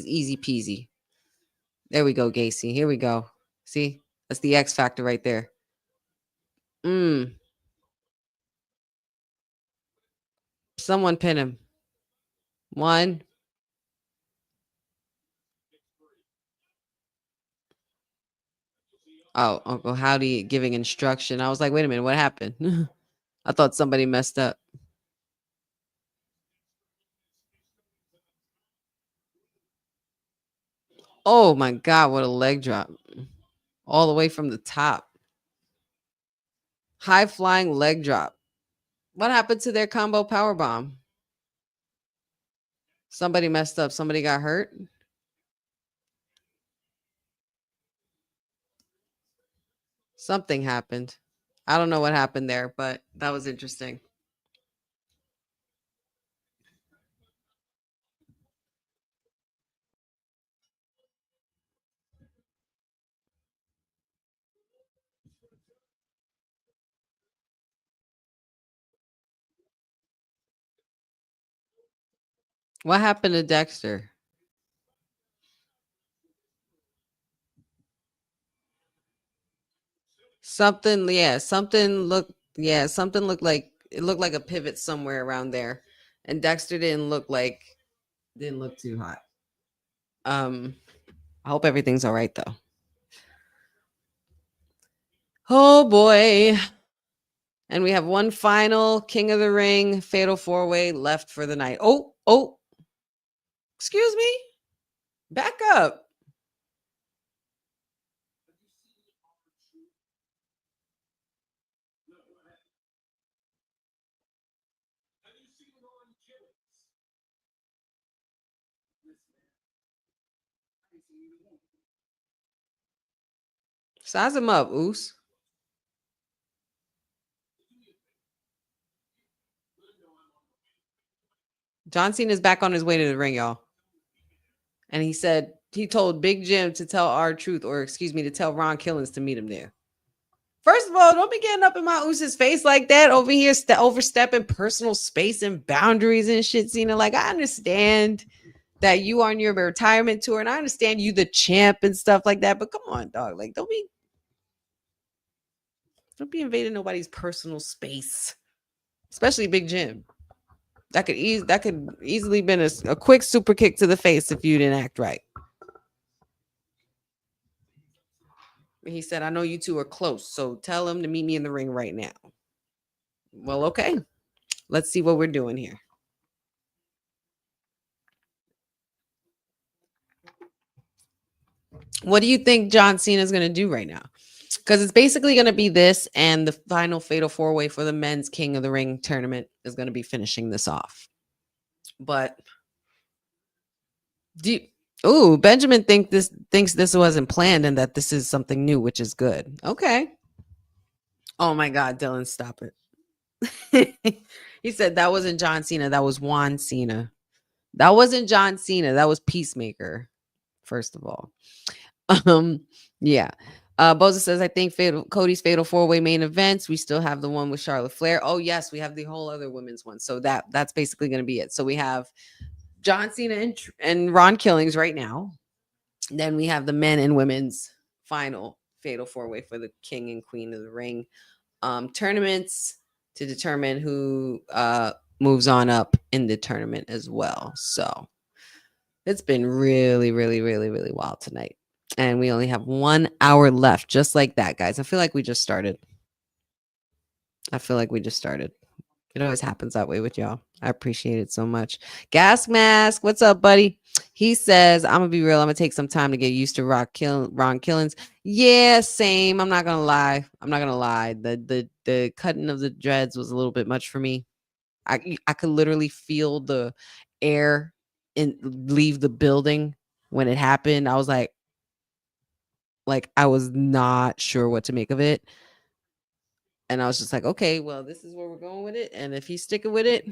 easy peasy. There we go, Gacy. Here we go. See? That's the X factor right there. Someone pin him. One. Oh, Uncle Howdy giving instruction. I was like, wait a minute, what happened? I thought somebody messed up. Oh my God, what a leg drop. All the way from the top. High flying leg drop. What happened to their combo power bomb? Somebody messed up. Somebody got hurt. Something happened. I don't know what happened there, but that was interesting. What happened to Dexter? Something looked like it looked like a pivot somewhere around there. And Dexter didn't look too hot. I hope everything's all right though. Oh boy. And we have one final King of the Ring fatal four-way left for the night. Oh. Excuse me. Back up. Size him up, Oos. John Cena is back on his way to the ring, y'all. And he said he told Big Jim to tell R-Truth, or excuse me, to tell Ron Killings to meet him there. First of all, don't be getting up in my Usa's face like that over here, overstepping personal space and boundaries and shit, Cena. Like, I understand that you on your retirement tour, and I understand you the champ and stuff like that, but come on, dog. Like, don't be invading nobody's personal space, especially Big Jim. That could easily been a quick super kick to the face if you didn't act right. He said, I know you two are close, so tell him to meet me in the ring right now. Well, okay. Let's see what we're doing here. What do you think John Cena is going to do right now? Because it's basically going to be this, and the final fatal four-way for the men's King of the Ring tournament is going to be finishing this off. But Benjamin thinks this wasn't planned and that this is something new, which is good. Okay. Oh my God, Dylan, stop it. He said that wasn't John Cena, that was Juan Cena. That wasn't John Cena, that was Peacemaker. First of all. Yeah. Boza says, I think Cody's fatal four-way main events. We still have the one with Charlotte Flair. Oh, yes, we have the whole other women's one. So that's basically going to be it. So we have John Cena and Ron Killings right now. Then we have the men and women's final fatal four-way for the King and Queen of the Ring tournaments to determine who moves on up in the tournament as well. So it's been really, really, really, really wild tonight. And we only have 1 hour left, just like that, guys. I feel like we just started. It always happens that way with y'all. I appreciate it so much. Gas Mask, what's up, buddy? He says, I'm going to be real. I'm going to take some time to get used to Ron Killings. Yeah, same. I'm not going to lie. The cutting of the dreads was a little bit much for me. I could literally feel the air leave the building when it happened. I was like I was not sure what to make of it. And I was just like, okay, well, this is where we're going with it. And if he's sticking with it,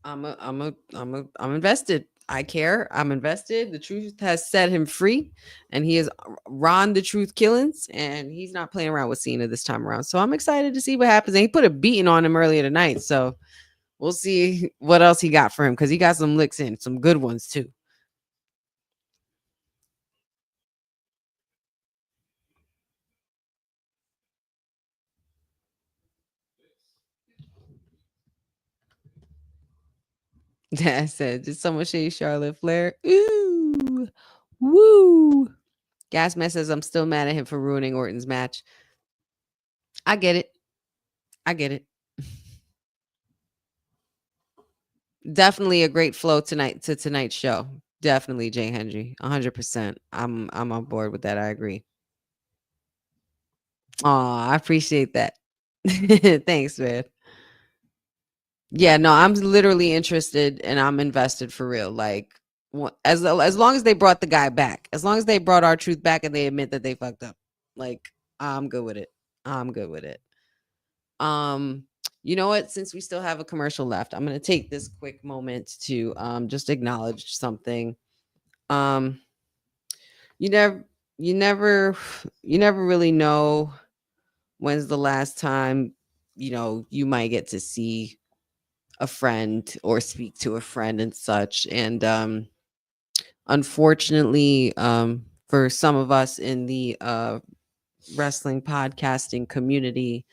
I'm invested. I care. I'm invested. The truth has set him free, and he is Ron the Truth Killings, and he's not playing around with Cena this time around. So I'm excited to see what happens. And he put a beating on him earlier tonight. So we'll see what else he got for him, because he got some licks in, some good ones too. I said, did someone say Charlotte Flair? Ooh, woo. Gas Man says, I'm still mad at him for ruining Orton's match. I get it. Definitely a great flow tonight's show. Definitely, Jay Hendry. 100%. I'm on board with that. I agree. Aw, I appreciate that. Thanks, man. Yeah, no, I'm literally interested and I'm invested for real. Like, as long as they brought the guy back, as long as they brought R-Truth back and they admit that they fucked up, like, I'm good with it. You know what? Since we still have a commercial left, I'm gonna take this quick moment to just acknowledge something. You never really know when's the last time you might get to see a friend or speak to a friend and such. And unfortunately, for some of us in the wrestling podcasting community,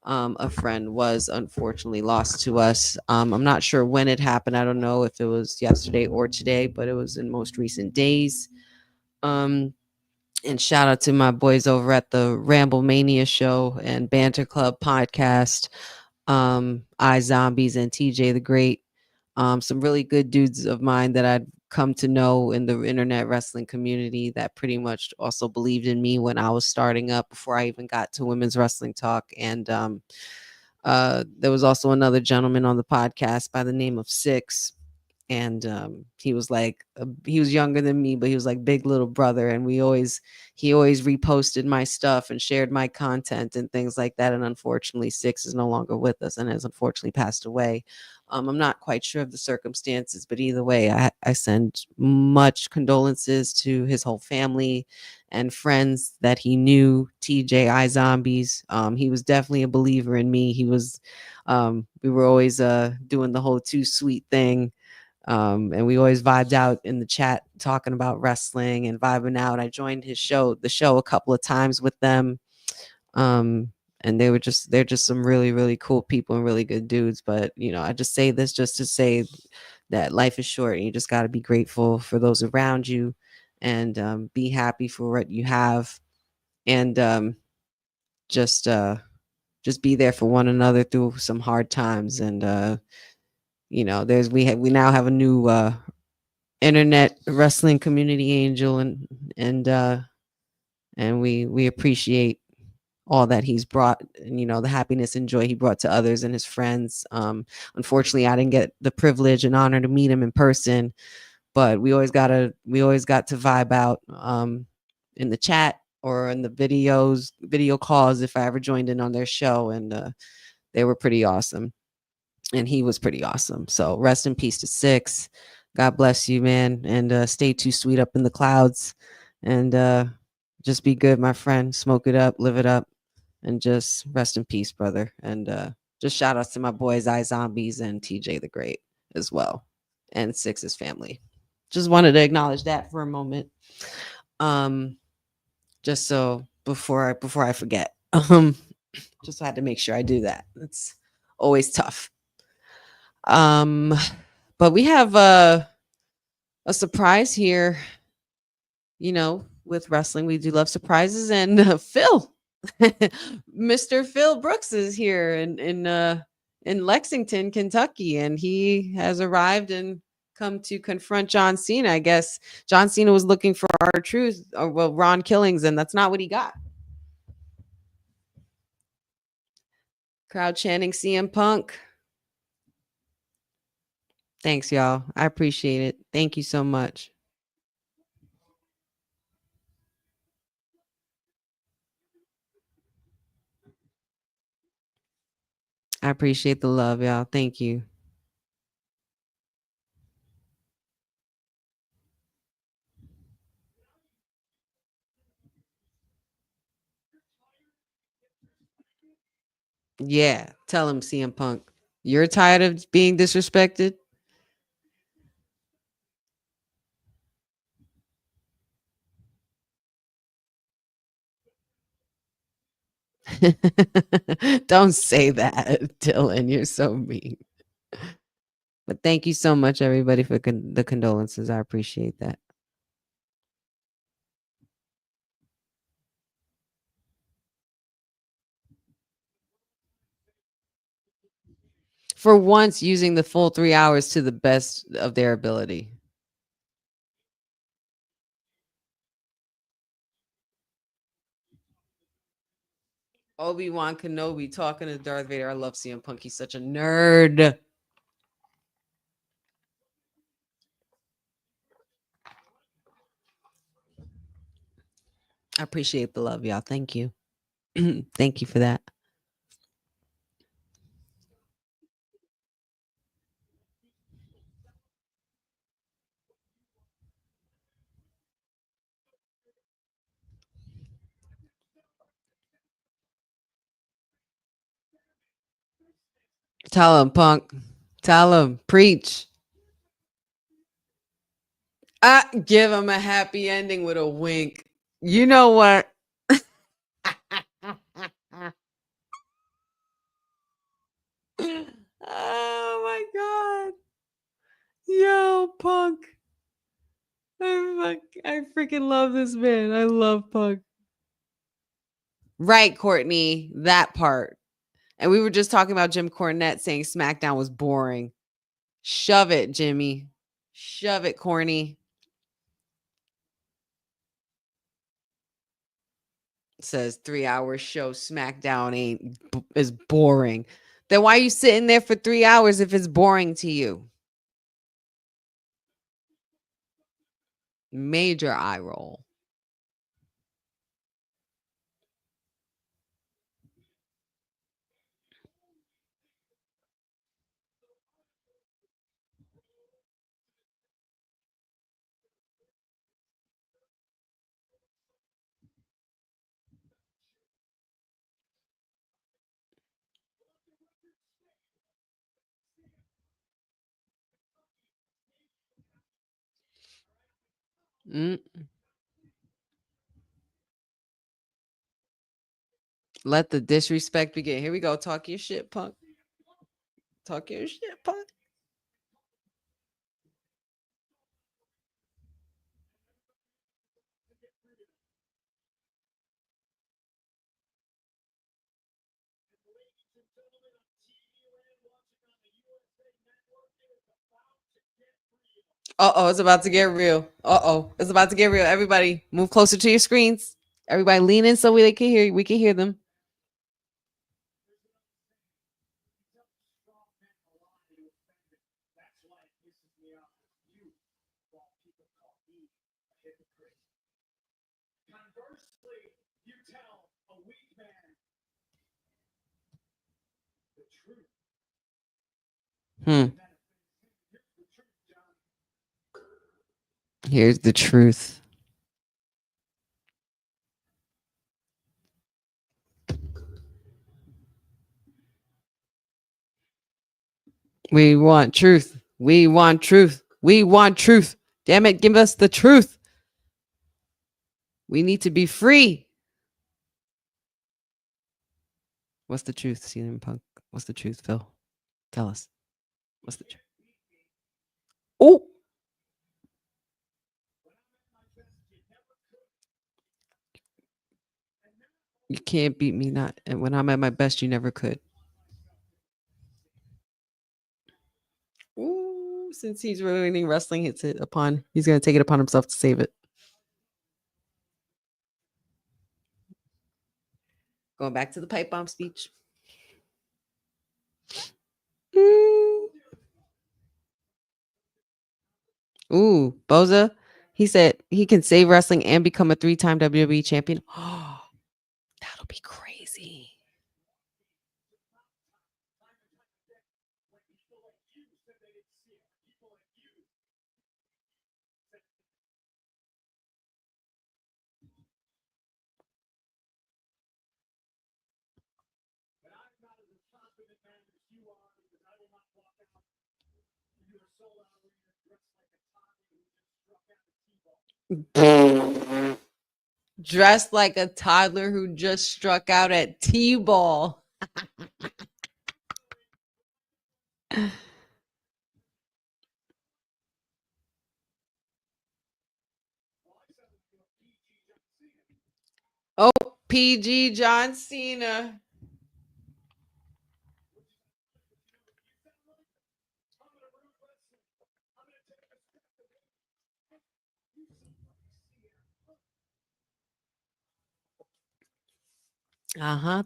a friend was unfortunately lost to us. I'm not sure when it happened. I don't know if it was yesterday or today, but it was in most recent days. And shout out to my boys over at the Ramble Mania show and Banter Club podcast. I Zombies and TJ the Great. Some really good dudes of mine that I'd come to know in the internet wrestling community that pretty much also believed in me when I was starting up before I even got to Women's Wrestling Talk. And there was also another gentleman on the podcast by the name of Six. and he was like he was younger than me, but he was like big little brother, and he always reposted my stuff and shared my content and things like that. And unfortunately, Six is no longer with us and has unfortunately passed away. I'm not quite sure of the circumstances, but either way, I send much condolences to his whole family and friends that he knew. TJ Zombies, he was definitely a believer in me. He was we were always doing the whole too sweet thing. And we always vibed out in the chat talking about wrestling and vibing out. I joined the show a couple of times with them. And they're just some really, really cool people and really good dudes. But, I just say this just to say that life is short and you just got to be grateful for those around you and be happy for what you have. And just be there for one another through some hard times. And, we now have a new internet wrestling community angel, and we appreciate all that he's brought, and the happiness and joy he brought to others and his friends. Unfortunately, I didn't get the privilege and honor to meet him in person, but we always got to vibe out in the chat or in the video calls if I ever joined in on their show, and they were pretty awesome. And he was pretty awesome. So rest in peace to Six. God bless you, man. And stay too sweet up in the clouds. And just be good, my friend. Smoke it up, live it up. And just rest in peace, brother. And just shout outs to my boys, Zombies and TJ the Great as well. And Six's family. Just wanted to acknowledge that for a moment. Just so before I forget. Just had to make sure I do that. It's always tough. But we have a surprise here. With wrestling, we do love surprises, and Phil, Mr. Phil Brooks is here in Lexington, Kentucky, and he has arrived and come to confront John Cena. I guess John Cena was looking for R-Truth, or Ron Killings, and that's not what he got. Crowd chanting CM Punk. Thanks, y'all. I appreciate it. Thank you so much. I appreciate the love, y'all. Thank you. Yeah, tell him, CM Punk. You're tired of being disrespected? Don't say that, Dylan. You're so mean. But thank you so much, everybody, for the condolences. I appreciate that. For once, using the full 3 hours to the best of their ability. Obi-Wan Kenobi talking to Darth Vader. I love CM Punk. He's such a nerd. I appreciate the love, y'all. Thank you. Thank you for that. Tell him, Punk. Tell him. Preach. Give him a happy ending with a wink. You know what? Oh my God. Yo, Punk. I freaking love this man. I love Punk. Right, Courtney. That part. And we were just talking about Jim Cornette saying SmackDown was boring. Shove it, Jimmy. Shove it, corny. Says 3 hour show SmackDown is boring. Then why are you sitting there for 3 hours if it's boring to you? Major eye roll. Mm. Let the disrespect begin. Here we go. Talk your shit, punk. Talk your shit, punk. Uh-oh, it's about to get real. Uh-oh, it's about to get real. Everybody, move closer to your screens. Everybody lean in so they can hear you. We can hear them. Conversely, you tell a weak man the truth. Here's the truth. We want truth. We want truth. We want truth. Damn it, give us the truth. We need to be free. What's the truth, CM Punk? What's the truth, Phil? Tell us. What's the truth? Oh. You can't beat me not. And when I'm at my best, you never could. Ooh, since he's ruining wrestling, he's going to take it upon himself to save it. Going back to the pipe bomb speech. Ooh, Boza. He said he can save wrestling and become a 3-time WWE champion. Oh, that'll be crazy. Dressed like a toddler who just struck out at T-ball. Oh, PG John Cena.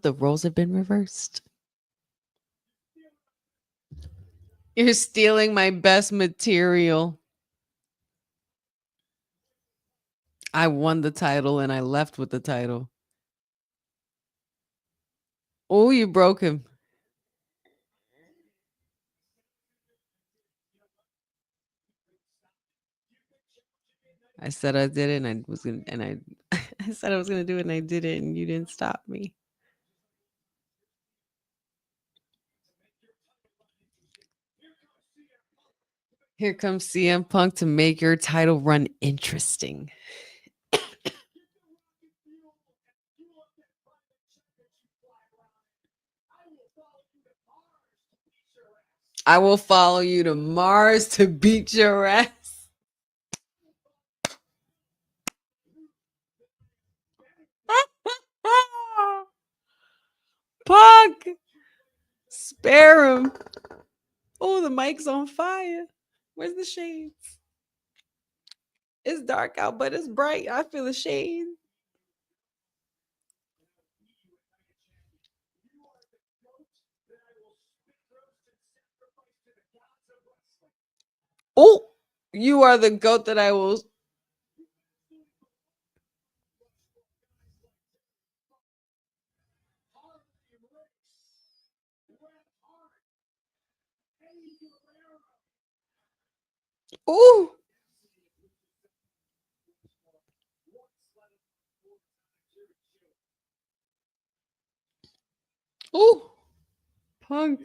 The roles have been reversed. You're stealing my best material. I won the title and I left with the title. Oh, you broke him. I said I did it, and I was gonna, and I said I was gonna do it, and I did it, and you didn't stop me. Here comes CM Punk to make your title run interesting. I will follow you to Mars to beat your ass. Punk, spare him. Oh, the mic's on fire. Where's the shades? It's dark out, but it's bright. I feel a shade. Oh, you are the goat that I will. Ooh. Ooh. Punk.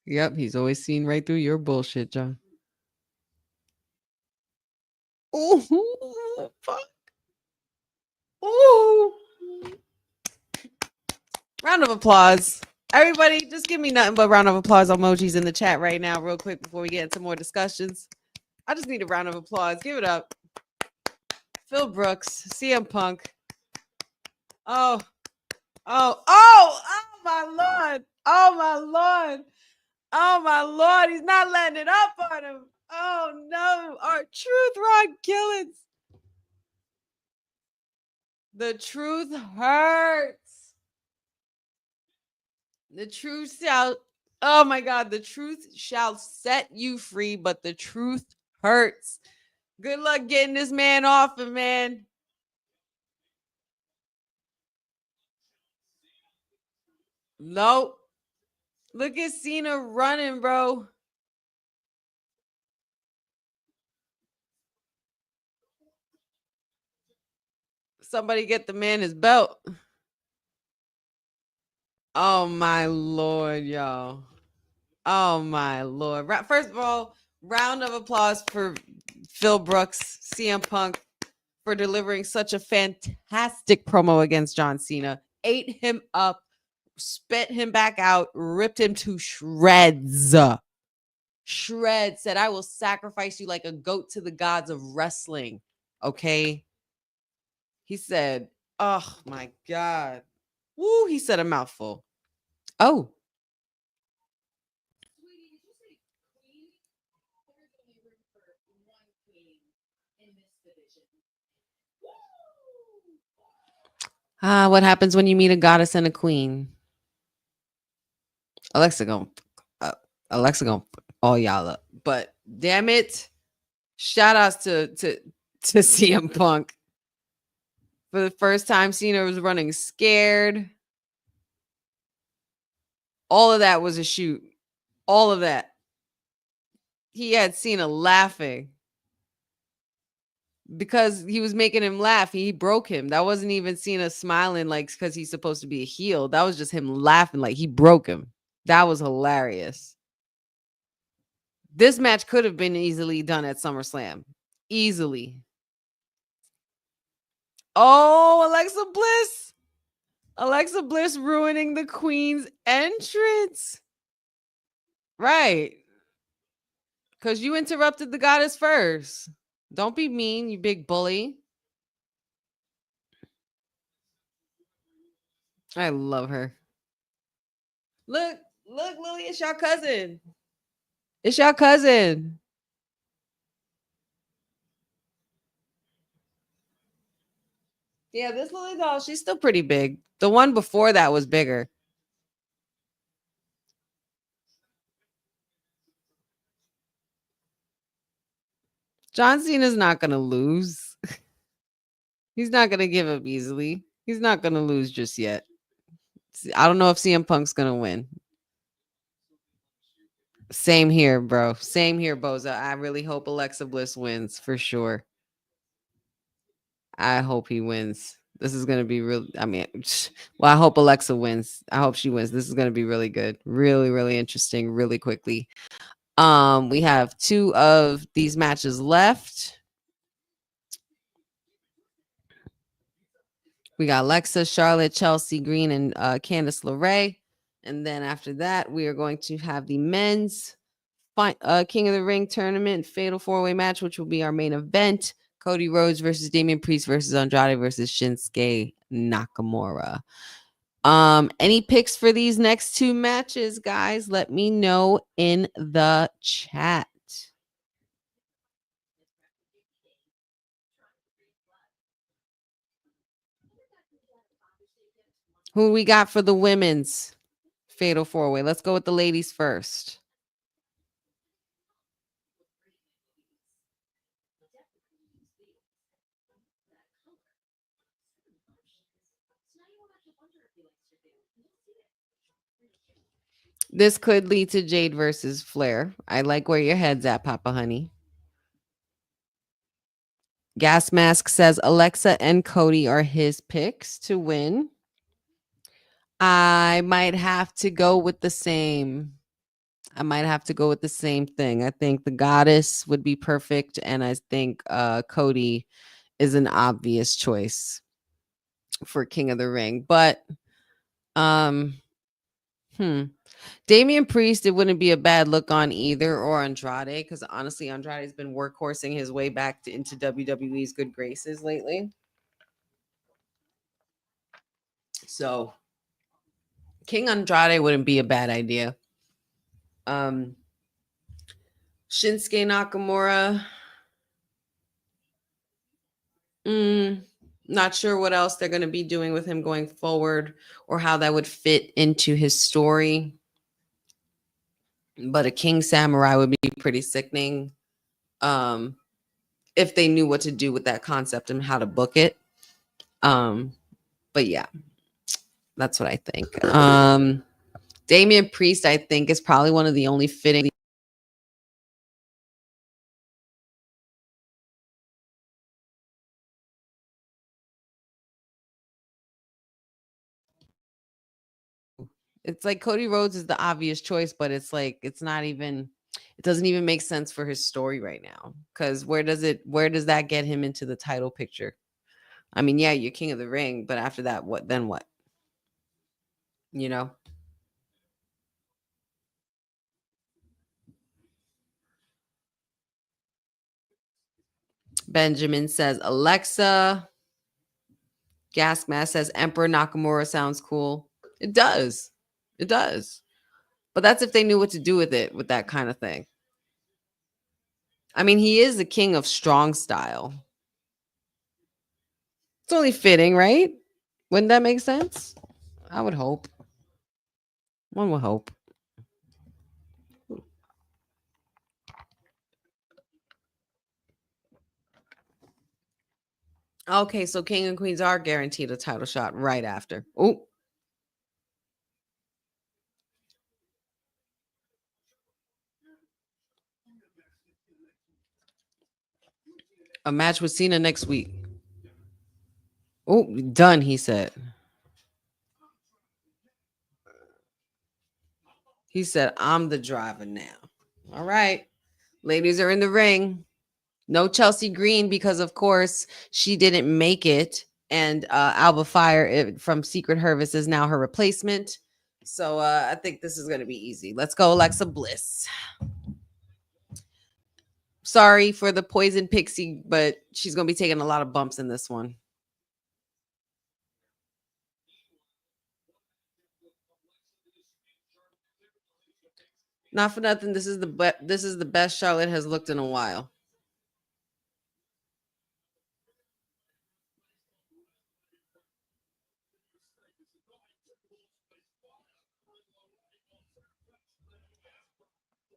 Yep, he's always seen right through your bullshit, John. Ooh. Fuck. Ooh. Round of applause. Everybody, just give me nothing but round of applause emojis in the chat right now, real quick, before we get into more discussions. I just need a round of applause. Give it up. Phil Brooks, CM Punk. Oh, my Lord. Oh, my Lord. Oh, my Lord. He's not letting it up on him. Oh, no. Our truth, Ron Killings. The truth hurts. The truth shall, oh my God, the truth shall set you free, but the truth hurts. Good luck getting this man off him, man. Nope. Look at Cena running, bro. Somebody get the man his belt. Oh my Lord, y'all. Oh my Lord. First of all, round of applause for Phil Brooks, CM Punk, for delivering such a fantastic promo against John Cena. Ate him up, spit him back out, ripped him to shreds. Shreds. Said, I will sacrifice you like a goat to the gods of wrestling. Okay. He said, oh my God. Woo, he said a mouthful. Oh. What happens when you meet a goddess and a queen? Alexa gonna all y'all up. But damn it, shout outs to CM Punk. For the first time, Cena was running scared. All of that was a shoot. All of that. He had Cena laughing because he was making him laugh. He broke him. That wasn't even Cena smiling like because he's supposed to be a heel. That was just him laughing like he broke him. That was hilarious. This match could have been easily done at SummerSlam. Easily. Oh, Alexa Bliss. Alexa Bliss ruining the Queen's entrance. Right. Because you interrupted the goddess first. Don't be mean, you big bully. I love her. Look, Lily, it's your cousin. It's your cousin. Yeah, this Lily doll, she's still pretty big. The one before that was bigger. John Cena's not going to lose. He's not going to give up easily. He's not going to lose just yet. I don't know if CM Punk's going to win. Same here, bro. Same here, Boza. I really hope Alexa Bliss wins for sure. I hope he wins. This is going to be real. I mean, well, I hope Alexa wins. I hope she wins. This is going to be really good. Really, really interesting, really quickly. We have 2 of these matches left. We got Alexa, Charlotte, Chelsea Green, and Candice LeRae. And then after that, we are going to have the men's King of the Ring tournament fatal 4-way match, which will be our main event. Cody Rhodes versus Damian Priest versus Andrade versus Shinsuke Nakamura. Any picks for these next 2 matches, guys? Let me know in the chat. Who we got for the women's fatal 4-way? Let's go with the ladies first. This could lead to Jade versus Flair. I like where your head's at, Papa Honey. Gas Mask says Alexa and Cody are his picks to win. I might have to go with the same. I might have to go with the same thing. I think the goddess would be perfect, and I think Cody is an obvious choice for King of the Ring. But Damian Priest, it wouldn't be a bad look on either, or Andrade, because honestly, Andrade's been workhorsing his way back into WWE's good graces lately. So King Andrade wouldn't be a bad idea. Shinsuke Nakamura. Not sure what else they're going to be doing with him going forward or how that would fit into his story. But a King Samurai would be pretty sickening if they knew what to do with that concept and how to book it. But yeah, that's what I think. Damian Priest, I think, is probably one of the only fitting. It's like Cody Rhodes is the obvious choice, but it's like it's not even. It doesn't even make sense for his story right now. Because where does that get him into the title picture? I mean, yeah, you're King of the Ring, but after that, what? Then what? You know. Benjamin says Alexa. Gas Mask says Emperor Nakamura sounds cool. It does. It does. But that's if they knew what to do with it, with that kind of thing. I mean, he is the king of strong style. It's only fitting, right? Wouldn't that make sense? I would hope. One would hope. Okay, so King and Queens are guaranteed a title shot right after. Oh. A match with Cena next week. Oh, done, he said. He said, I'm the driver now. All right. Ladies are in the ring. No Chelsea Green because, of course, she didn't make it. And Alba Fire from Secret Service is now her replacement. So I think this is going to be easy. Let's go, Alexa Bliss. Sorry for the poison pixie, but she's going to be taking a lot of bumps in this one. Not for nothing. This is the best Charlotte has looked in a while.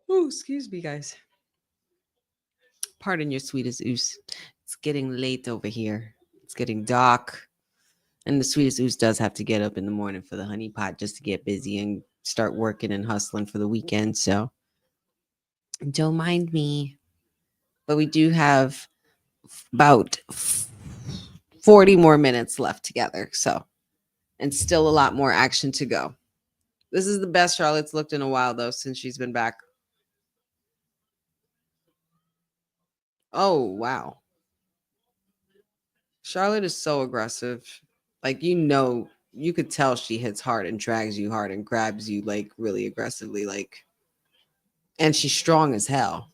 Oh, excuse me, guys. Pardon your sweetest oos. It's getting late over here. It's getting dark. And the sweetest oos does have to get up in the morning for the honey pot just to get busy and start working and hustling for the weekend. So don't mind me. But we do have about 40 more minutes left together. So, and still a lot more action to go. This is the best Charlotte's looked in a while, though, since she's been back. Oh, wow. Charlotte is so aggressive. Like, you could tell she hits hard and drags you hard and grabs you, like, really aggressively. Like, and she's strong as hell.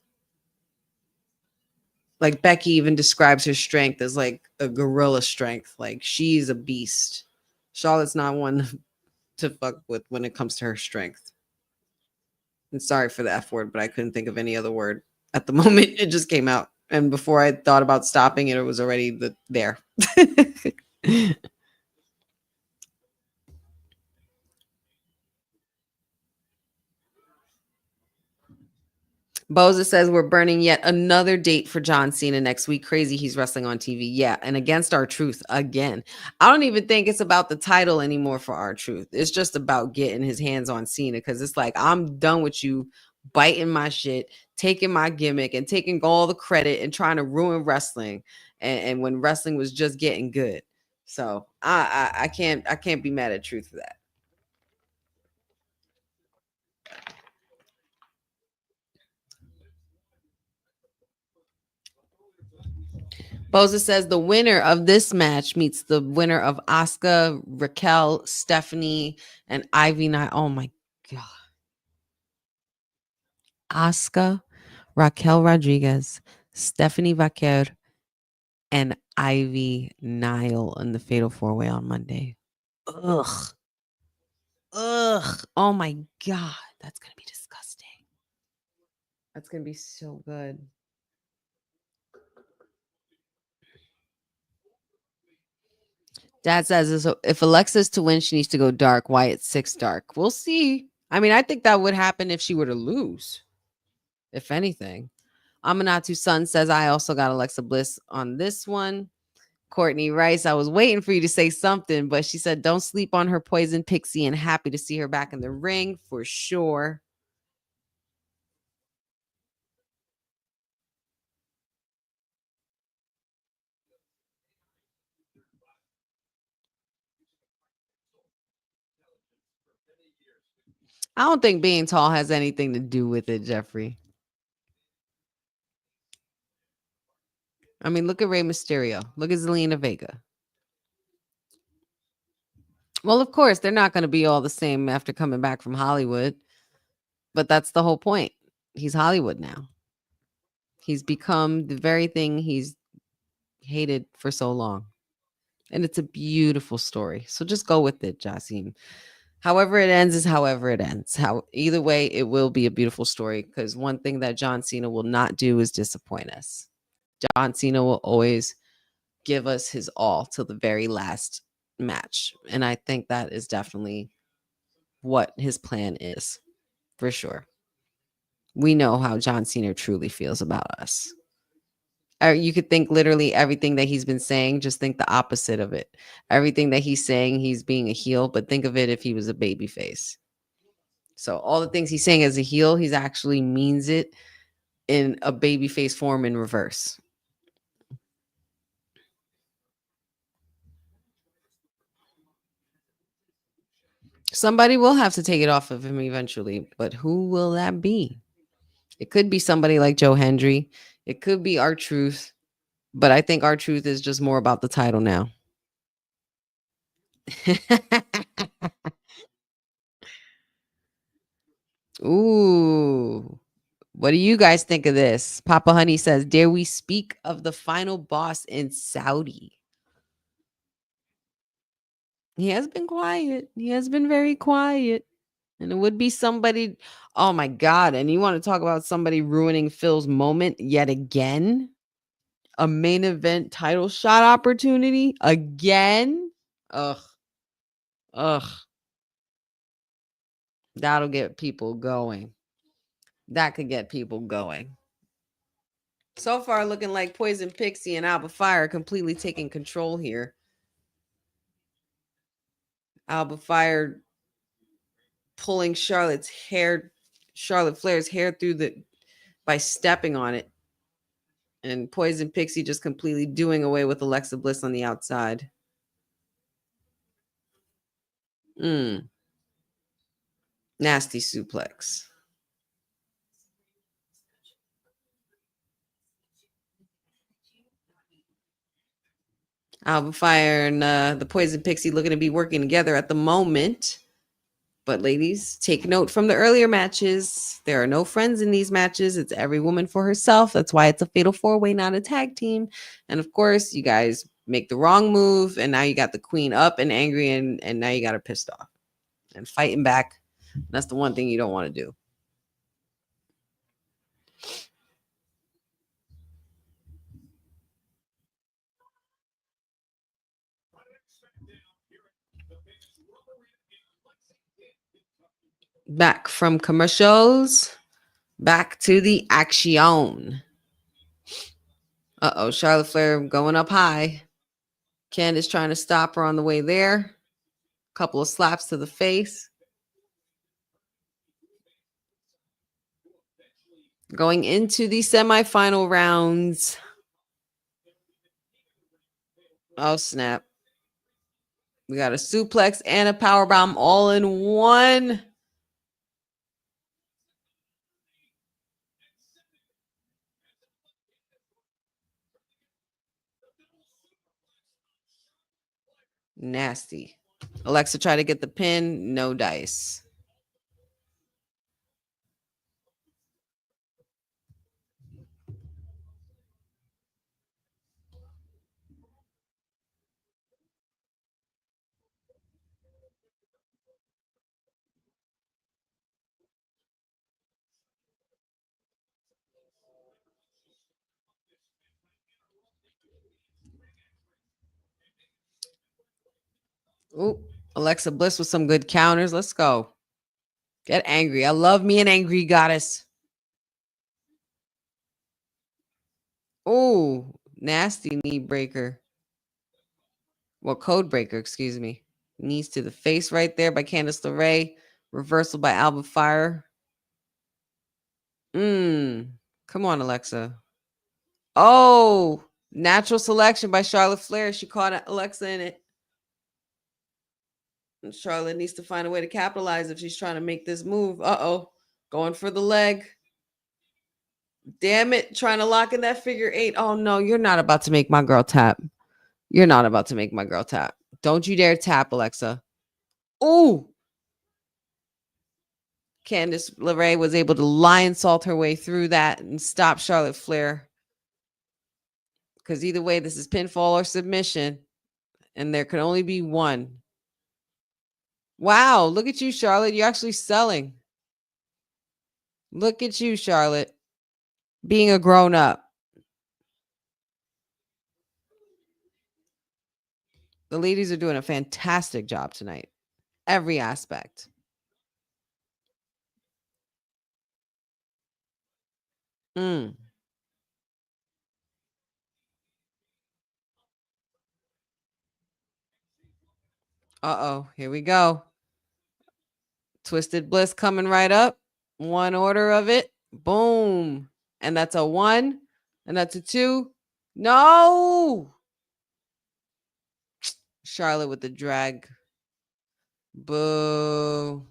Like, Becky even describes her strength as, like, a gorilla strength. Like, she's a beast. Charlotte's not one to fuck with when it comes to her strength. And sorry for the F word, but I couldn't think of any other word at the moment. It just came out. And before I thought about stopping it, it was already there. Boza says we're burning yet another date for John Cena next week. Crazy he's wrestling on TV. Yeah, and against our truth again. I don't even think it's about the title anymore for our truth. It's just about getting his hands on Cena because it's like, I'm done with you biting my shit, taking my gimmick and taking all the credit and trying to ruin wrestling. And when wrestling was just getting good. So I can't be mad at truth for that. Boza says the winner of this match meets the winner of Asuka, Raquel, Stephanie, and Ivy Night. Oh my God. Asuka, Raquel Rodriguez, Stephanie Vaquer, and Ivy Nile in the Fatal 4-Way on Monday. Ugh. Ugh. Oh my God. That's going to be disgusting. That's going to be so good. Dad says if Alexa's to win, she needs to go dark. Wyatt Six dark. We'll see. I mean, I think that would happen if she were to lose, if anything. Amanatu's son says I also got Alexa Bliss on this one. Courtney Rice, I was waiting for you to say something, but she said don't sleep on her poison pixie and happy to see her back in the ring for sure. I don't think being tall has anything to do with it, Jeffrey. I mean, look at Rey Mysterio. Look at Zelina Vega. Well, of course, they're not going to be all the same after coming back from Hollywood. But that's the whole point. He's Hollywood now. He's become the very thing he's hated for so long. And it's a beautiful story. So just go with it, Jasim. However it ends is however it ends. Either way, it will be a beautiful story because one thing that John Cena will not do is disappoint us. John Cena will always give us his all till the very last match. And I think that is definitely what his plan is, for sure. We know how John Cena truly feels about us. Or you could think literally everything that he's been saying, just think the opposite of it. Everything that he's saying, he's being a heel, but think of it if he was a baby face. So all the things he's saying as a heel, he's actually means it in a baby face form in reverse. Somebody will have to take it off of him eventually, but who will that be? It could be somebody like Joe Hendry. It could be R-Truth, but I think R-Truth is just more about the title now. Ooh. What do you guys think of this? Papa Honey says, dare we speak of the final boss in Saudi? He has been quiet. He has been very quiet. And it would be somebody, oh my God. And you want to talk about somebody ruining Phil's moment yet again? A main event title shot opportunity again? Ugh. That'll get people going. That could get people going. So far, looking like Poison Pixie and Alba Fire completely taking control here. Alba Fire pulling Charlotte Flair's hair through by stepping on it. And Poison Pixie just completely doing away with Alexa Bliss on the outside. Nasty suplex. Alba Fire and the Poison Pixie looking to be working together at the moment. But ladies, take note from the earlier matches. There are no friends in these matches. It's every woman for herself. That's why it's a fatal 4-way, not a tag team. And of course, you guys make the wrong move. And now you got the queen up and angry. And now you got her pissed off and fighting back. That's the one thing you don't want to do. Back from commercials. Back to the action. Uh-oh, Charlotte Flair going up high. Candice trying to stop her on the way there. Couple of slaps to the face. Going into the semifinal rounds. Oh, snap. We got a suplex and a powerbomb all in one. Nasty. Alexa tried to get the pin. No dice. Ooh, Alexa Bliss with some good counters. Let's go. Get angry. I love me an angry goddess. Ooh, nasty knee breaker. Well, code breaker, excuse me. Knees to the face right there by Candice LeRae. Reversal by Alba Fire. Come on, Alexa. Oh, natural selection by Charlotte Flair. She caught Alexa in it. And Charlotte needs to find a way to capitalize if she's trying to make this move. Uh-oh. Going for the leg. Damn it. Trying to lock in that figure eight. Oh, no. You're not about to make my girl tap. You're not about to make my girl tap. Don't you dare tap, Alexa. Ooh. Candice LeRae was able to lion salt her way through that and stop Charlotte Flair. Because either way, this is pinfall or submission. And there could only be one. Wow, look at you, Charlotte. You're actually selling. Look at you, Charlotte. Being a grown-up. The ladies are doing a fantastic job tonight. Every aspect. Uh-oh, here we go. Twisted Bliss coming right up. One order of it. Boom. And that's a 1. And that's a 2. No. Charlotte with the drag. Boo.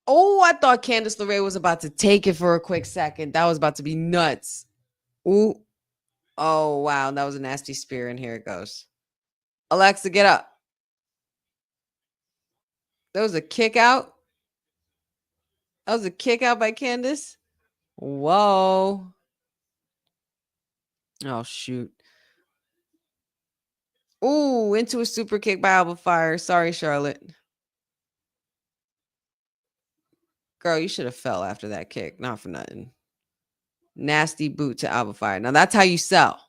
Oh, I thought Candice LeRae was about to take it for a quick second. That was about to be nuts. Ooh. Oh, wow. That was a nasty spear, and here it goes. Alexa, get up. That was a kick out. That was a kick out by Candice. Whoa. Oh, shoot. Ooh, into a super kick by Alba Fire. Sorry, Charlotte. Girl, you should have fell after that kick. Not for nothing. Nasty boot to Alba Fire. Now, that's how you sell.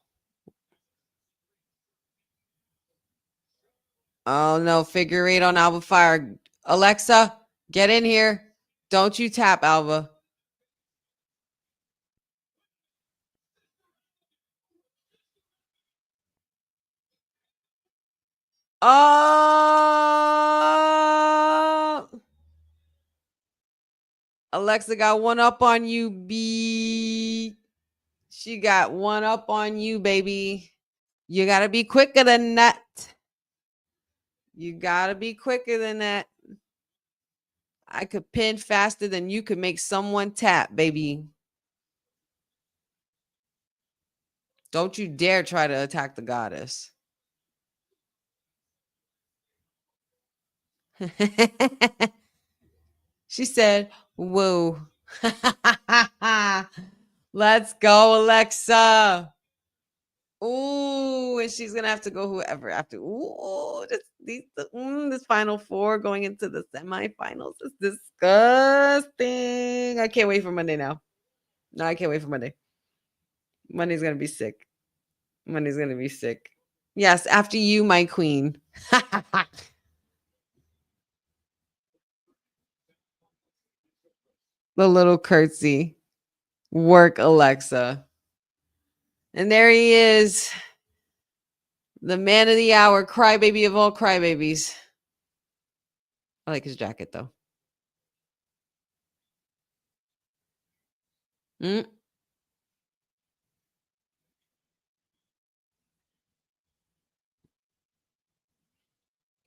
Oh, no. Figure 8 on Alba Fire. Alexa, get in here. Don't you tap, Alba. Oh, Alexa got one up on you, B. She got one up on you, baby. You got to be quicker than that. You got to be quicker than that. I could pin faster than you could make someone tap, baby. Don't you dare try to attack the goddess. She said, whoa. Let's go, Alexa. Ooh, and she's going to have to go whoever after. Ooh, this final 4 going into the semifinals is disgusting. I can't wait for Monday now. No, I can't wait for Monday. Monday's going to be sick. Money's gonna be sick. Yes, after you, my queen. The little curtsy. Work, Alexa. And there he is. The man of the hour, crybaby of all crybabies. I like his jacket though. Mm.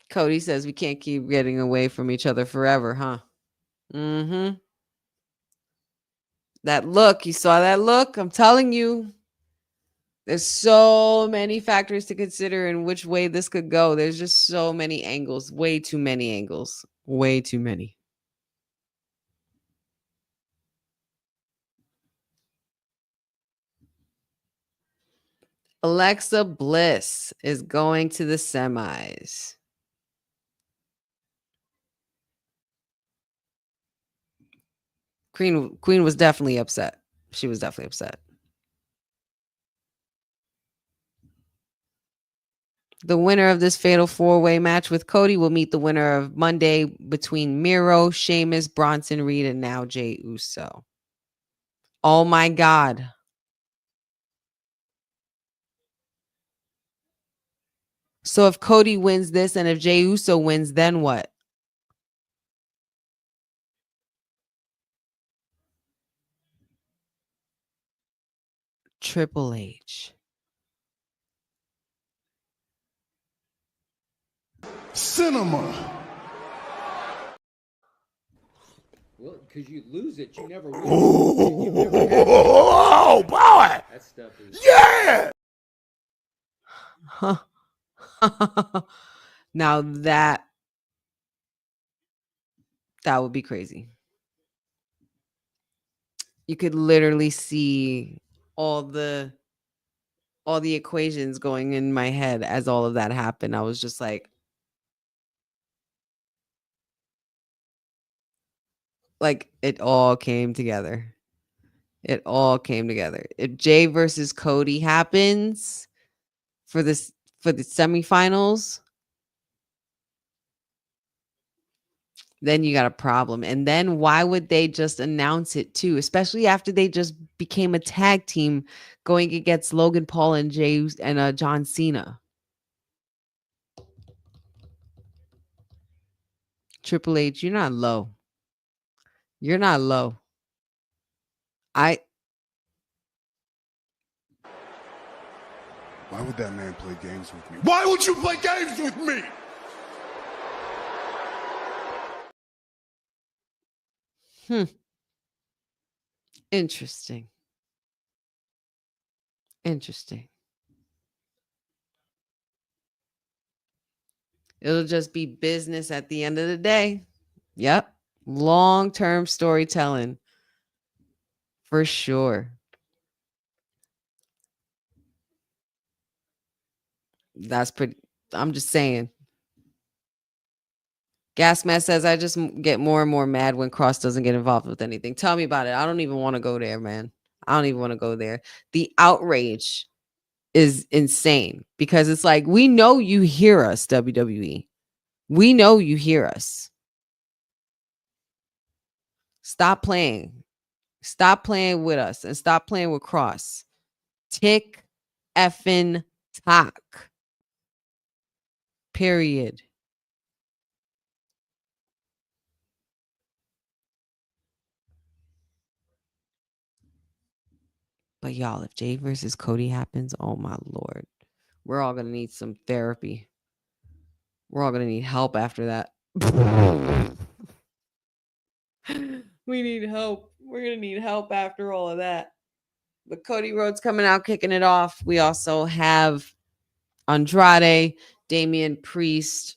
Cody says we can't keep getting away from each other forever, huh? Mm-hmm. That look, you saw that look? I'm telling you. There's so many factors to consider in which way this could go. There's just so many angles. Way too many angles. Way too many. Alexa Bliss is going to the semis. Queen was definitely upset. She was definitely upset. The winner of this fatal four-way match with Cody will meet the winner of Monday between Miro, Sheamus, Bronson Reed, and now Jey Uso. Oh my God. So if Cody wins this and if Jey Uso wins, then what? Triple H. Cinema. Well, because you lose it, you never win. Oh, boy! That stuff is. Yeah! Huh. Now that would be crazy. You could literally see all the equations going in my head as all of that happened. I was just like it all came together. It all came together. If Jay versus Cody happens for the semifinals, then you got a problem. And then why would they just announce it too? Especially after they just became a tag team going against Logan Paul and John Cena. Triple H, you're not low. You're not low. Why would that man play games with me? Why would you play games with me? Interesting. It'll just be business at the end of the day. Yep. Long-term storytelling. For sure. That's pretty. I'm just saying. Gasmat says, I just get more and more mad when Cross doesn't get involved with anything. Tell me about it. I don't even want to go there, man. I don't even want to go there. The outrage is insane because it's like, we know you hear us, WWE. We know you hear us. Stop playing. Stop playing with us and stop playing with Cross. Tick effing tock. Period. But y'all, if Jay versus Cody happens, oh my Lord, we're all going to need some therapy. We're all going to need help after that. We need help. We're going to need help after all of that. But Cody Rhodes coming out, kicking it off. We also have Andrade, Damian Priest.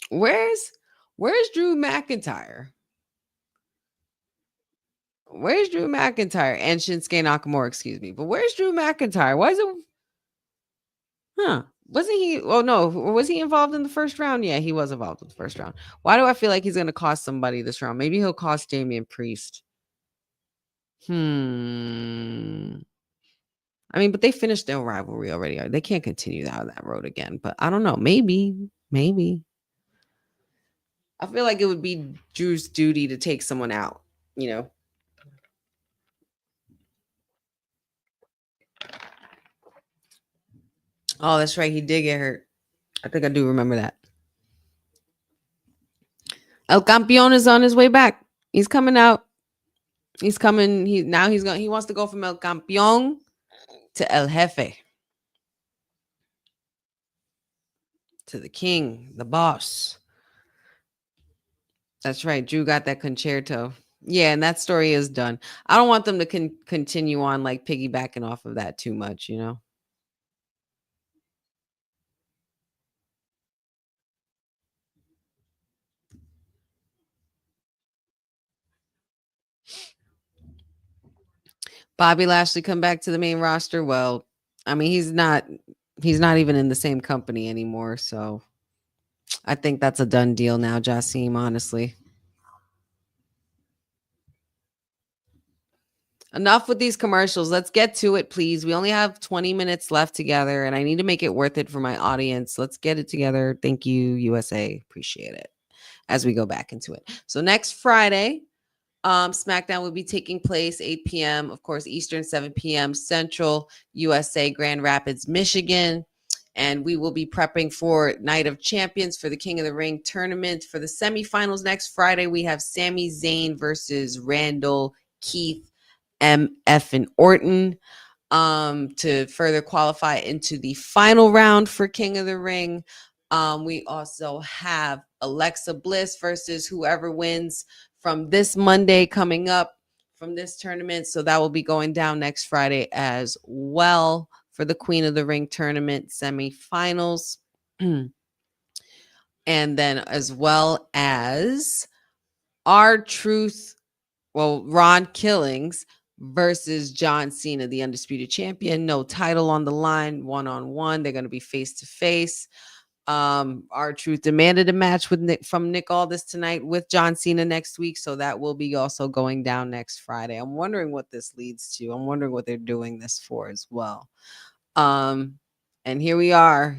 Where's Drew McIntyre? Where's Drew McIntyre? And Shinsuke Nakamura, excuse me. But where's Drew McIntyre? Why is it? Huh. Wasn't he? Oh, no. Was he involved in the first round? Yeah, he was involved in the first round. Why do I feel like he's going to cost somebody this round? Maybe he'll cost Damian Priest. I I mean, but they finished their rivalry already. They can't continue down that road again. But I don't know. Maybe. I feel like it would be Drew's duty to take someone out, you know. Oh, that's right. He did get hurt. I think I do remember that. El Campeón is on his way back. He's coming out. He's coming. He wants to go from El Campeón to El Jefe. To the king, the boss. That's right. Drew got that concerto. Yeah, and that story is done. I don't want them to continue on like piggybacking off of that too much, you know. Bobby Lashley come back to the main roster. Well, I mean, he's not even in the same company anymore, so I think that's a done deal now, Jassim, honestly. Enough with these commercials. Let's get to it, please. We only have 20 minutes left together, and I need to make it worth it for my audience. Let's get it together. Thank you, USA. Appreciate it as we go back into it. So next Friday, SmackDown will be taking place 8 p.m., of course, Eastern, 7 p.m. Central, USA, Grand Rapids, Michigan. And we will be prepping for Night of Champions for the King of the Ring tournament. For the semifinals next Friday, we have Sami Zayn versus Randall, Keith, MF, and Orton to further qualify into the final round for King of the Ring. We also have Alexa Bliss versus whoever wins from this Monday coming up from this tournament. So that will be going down next Friday as well for the Queen of the Ring tournament semifinals. And then as well as R-Truth, Ron Killings versus John Cena, the undisputed champion. No title on the line, one-on-one. They're going to be face-to-face. R-Truth demanded a match with Nick Aldis tonight with John Cena next week, so that will be also going down next Friday. I'm wondering what this leads to. I'm wondering what they're doing this for as well. And here we are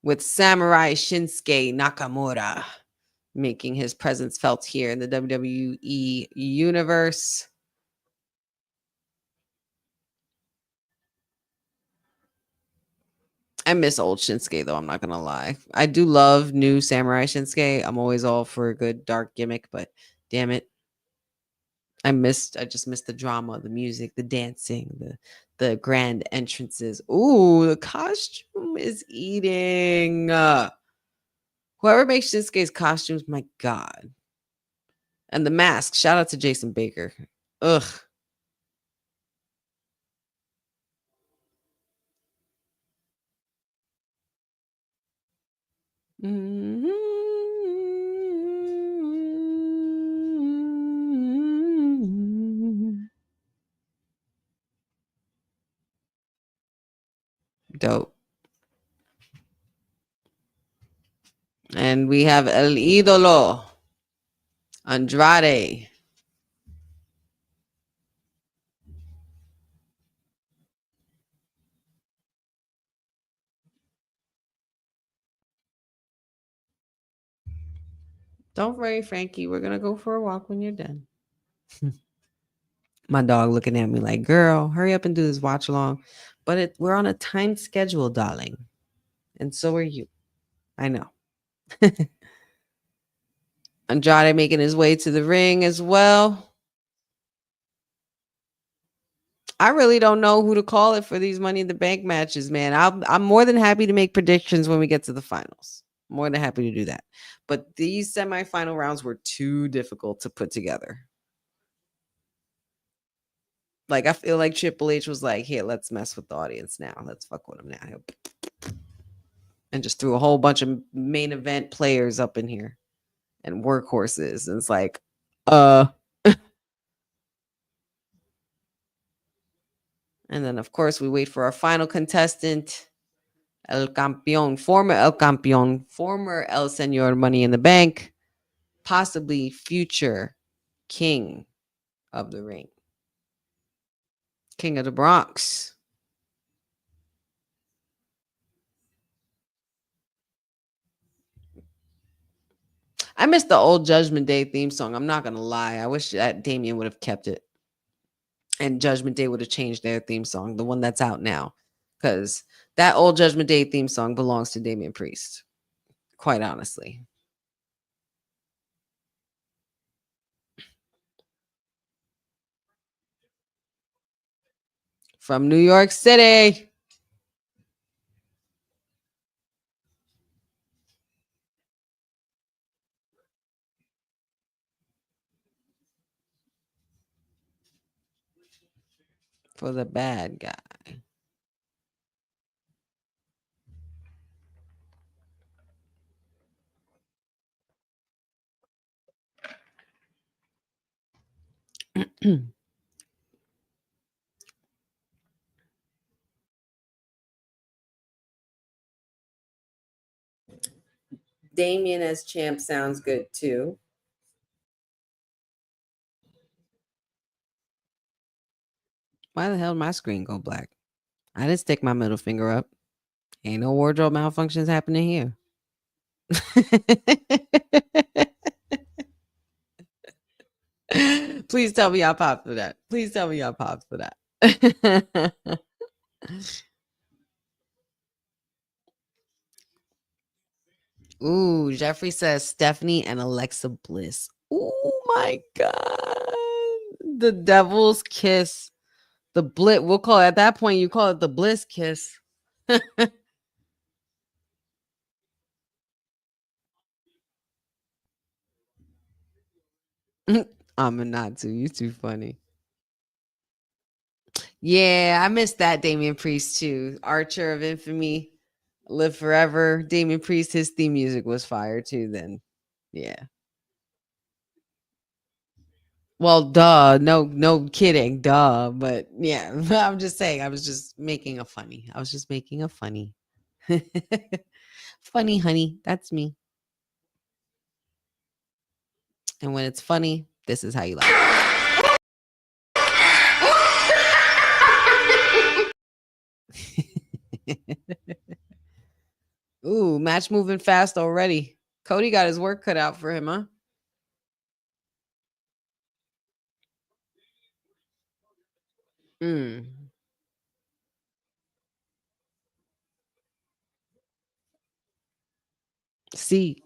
with Samurai Shinsuke Nakamura making his presence felt here in the WWE universe. I miss old Shinsuke, though. I'm not going to lie. I do love new Samurai Shinsuke. I'm always all for a good dark gimmick, but damn it. I just missed the drama, the music, the dancing, the grand entrances. Ooh, the costume is eating. Whoever makes Shinsuke's costumes, my God. And the mask. Shout out to Jason Baker. Ugh. Dope. And we have El Ídolo, Andrade. Don't worry, Frankie. We're going to go for a walk when you're done. My dog looking at me like, girl, hurry up and do this watch along. But we're on a timed schedule, darling. And so are you. I know. Andrade making his way to the ring as well. I really don't know who to call it for these Money in the Bank matches, man. I'm more than happy to make predictions when we get to the finals. More than happy to do that. But these semifinal rounds were too difficult to put together. Like, I feel like Triple H was like, here, let's mess with the audience now. Let's fuck with them now. And just threw a whole bunch of main event players up in here and workhorses. And it's like, And then, of course, we wait for our final contestant, El Campeón, former El Campeón, former El Señor Money in the Bank, possibly future King of the Ring. King of the Bronx. I missed the old Judgment Day theme song. I'm not gonna lie. I wish that Damien would have kept it, and Judgment Day would have changed their theme song, the one that's out now, because that old Judgment Day theme song belongs to Damian Priest. Quite honestly. From New York City. For the bad guy. Damien as champ sounds good too. Why the hell did my screen go black? I didn't stick my middle finger up. Ain't no wardrobe malfunctions happening here. Please tell me y'all popped for that. Please tell me y'all popped for that. Ooh, Jeffrey says Stephanie and Alexa Bliss. Oh my God. The devil's kiss. The blit. We'll call it at that point, you call it the Bliss kiss. I'm a not too. You too funny. Yeah, I missed that Damian Priest too. Archer of Infamy, Live Forever. Damian Priest, his theme music was fire too. Then, yeah. Well, duh. No kidding. Duh. But yeah, I'm just saying. I was just making a funny. I was just making a funny. Funny, honey. That's me. And when it's funny, this is how you like it. Ooh, match moving fast already. Cody got his work cut out for him, huh? Mm. See.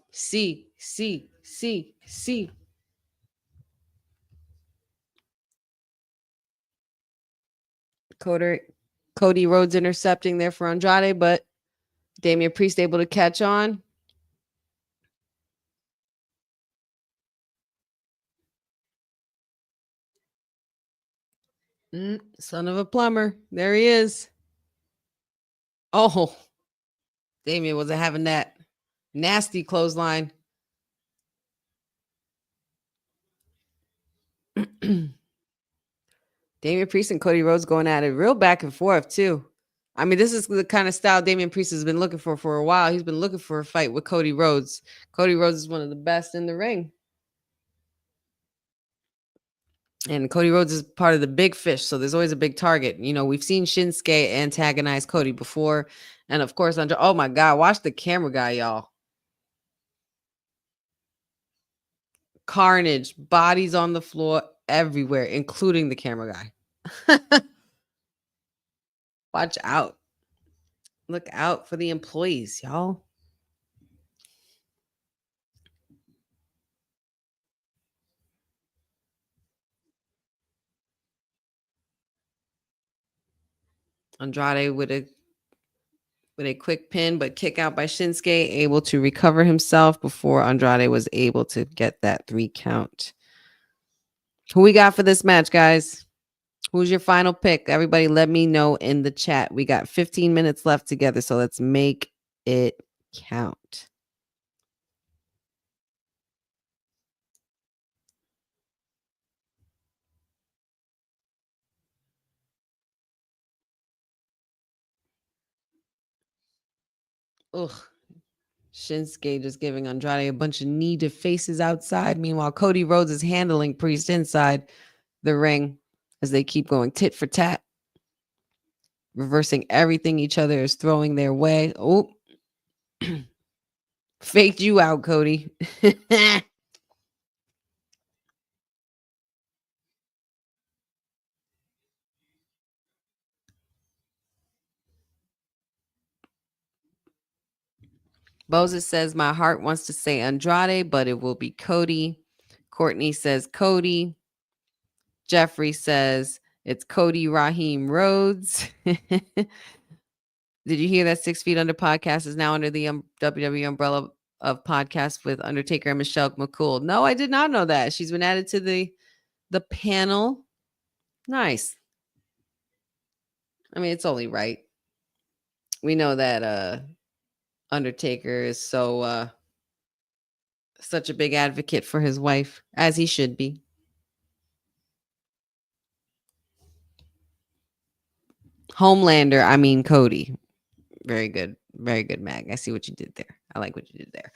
Cody Rhodes intercepting there for Andrade, but Damian Priest able to catch on. Son of a plumber. There he is. Oh, Damian wasn't having that nasty clothesline. Damian Priest and Cody Rhodes going at it real back and forth too. I mean, this is the kind of style Damian Priest has been looking for a while. He's been looking for a fight with Cody Rhodes. Cody Rhodes is one of the best in the ring. And Cody Rhodes is part of the big fish, so there's always a big target. You know, we've seen Shinsuke antagonize Cody before. And of course, oh my God, watch the camera guy, y'all. Carnage, bodies on the floor everywhere, including the camera guy. Watch out. Look out for the employees, y'all. Andrade with a quick pin, but kick out by Shinsuke, able to recover himself before Andrade was able to get that 3 count. Who we got for this match, guys? Who's your final pick? Everybody let me know in the chat. We got 15 minutes left together, so let's make it count. Ugh. Shinsuke just giving Andrade a bunch of knee to faces outside. Meanwhile, Cody Rhodes is handling Priest inside the ring as they keep going tit for tat, reversing everything each other is throwing their way. Oh, Faked you out, Cody. Moses says, my heart wants to say Andrade, but it will be Cody. Courtney says Cody. Jeffrey says it's Cody Raheem Rhodes. Did you hear that 6 Feet Under podcast is now under the WWE umbrella of podcasts with Undertaker and Michelle McCool? No, I did not know that. She's been added to the panel. Nice. I mean, it's only right. We know that Undertaker is such a big advocate for his wife, as he should be. Homelander, I mean Cody. Very good. Very good, Mag. I see what you did there. I like what you did there.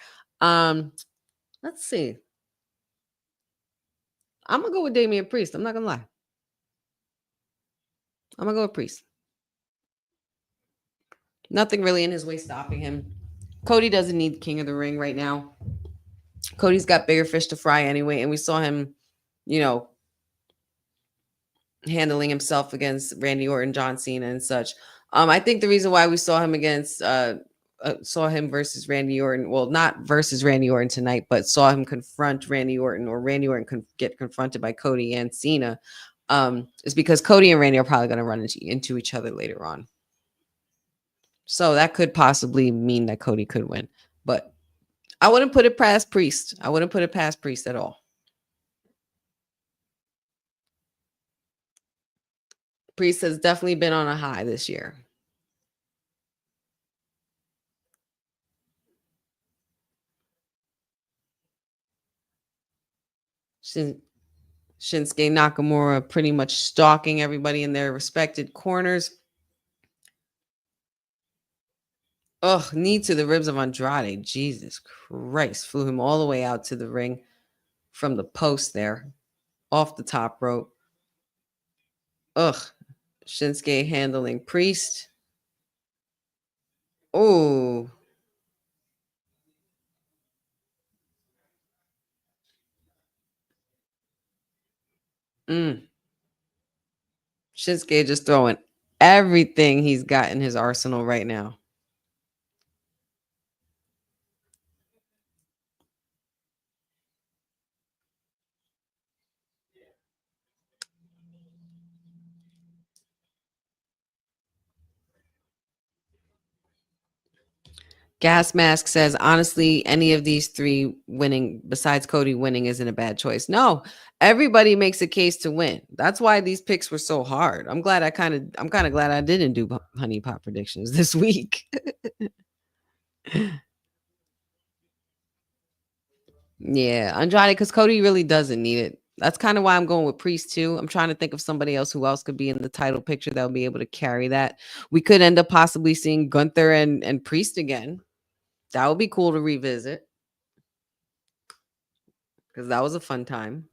Let's see. I'm gonna go with Damian Priest. I'm not gonna lie. I'm gonna go with Priest. Nothing really in his way stopping him. Cody doesn't need King of the Ring right now. Cody's got bigger fish to fry anyway, and we saw him, handling himself against Randy Orton, John Cena, and such. I think the reason why we saw him versus Randy Orton, well, not versus Randy Orton tonight, but saw him confront Randy Orton, or Randy Orton get confronted by Cody and Cena, is because Cody and Randy are probably going to run into each other later on. So that could possibly mean that Cody could win, but I wouldn't put it past Priest. I wouldn't put it past Priest at all. Priest has definitely been on a high this year. Shinsuke Nakamura pretty much stalking everybody in their respected corners. Ugh, knee to the ribs of Andrade. Jesus Christ. Flew him all the way out to the ring from the post there. Off the top rope. Ugh. Shinsuke handling Priest. Oh. Shinsuke just throwing everything he's got in his arsenal right now. Gas Mask says, honestly, any of these three winning, besides Cody winning, isn't a bad choice. No, everybody makes a case to win. That's why these picks were so hard. I'm kind of glad I didn't do honey pot predictions this week. Yeah, Andrade, because Cody really doesn't need it. That's kind of why I'm going with Priest too. I'm trying to think of somebody else who else could be in the title picture that would be able to carry that. We could end up possibly seeing Gunther and Priest again. That would be cool to revisit, because that was a fun time.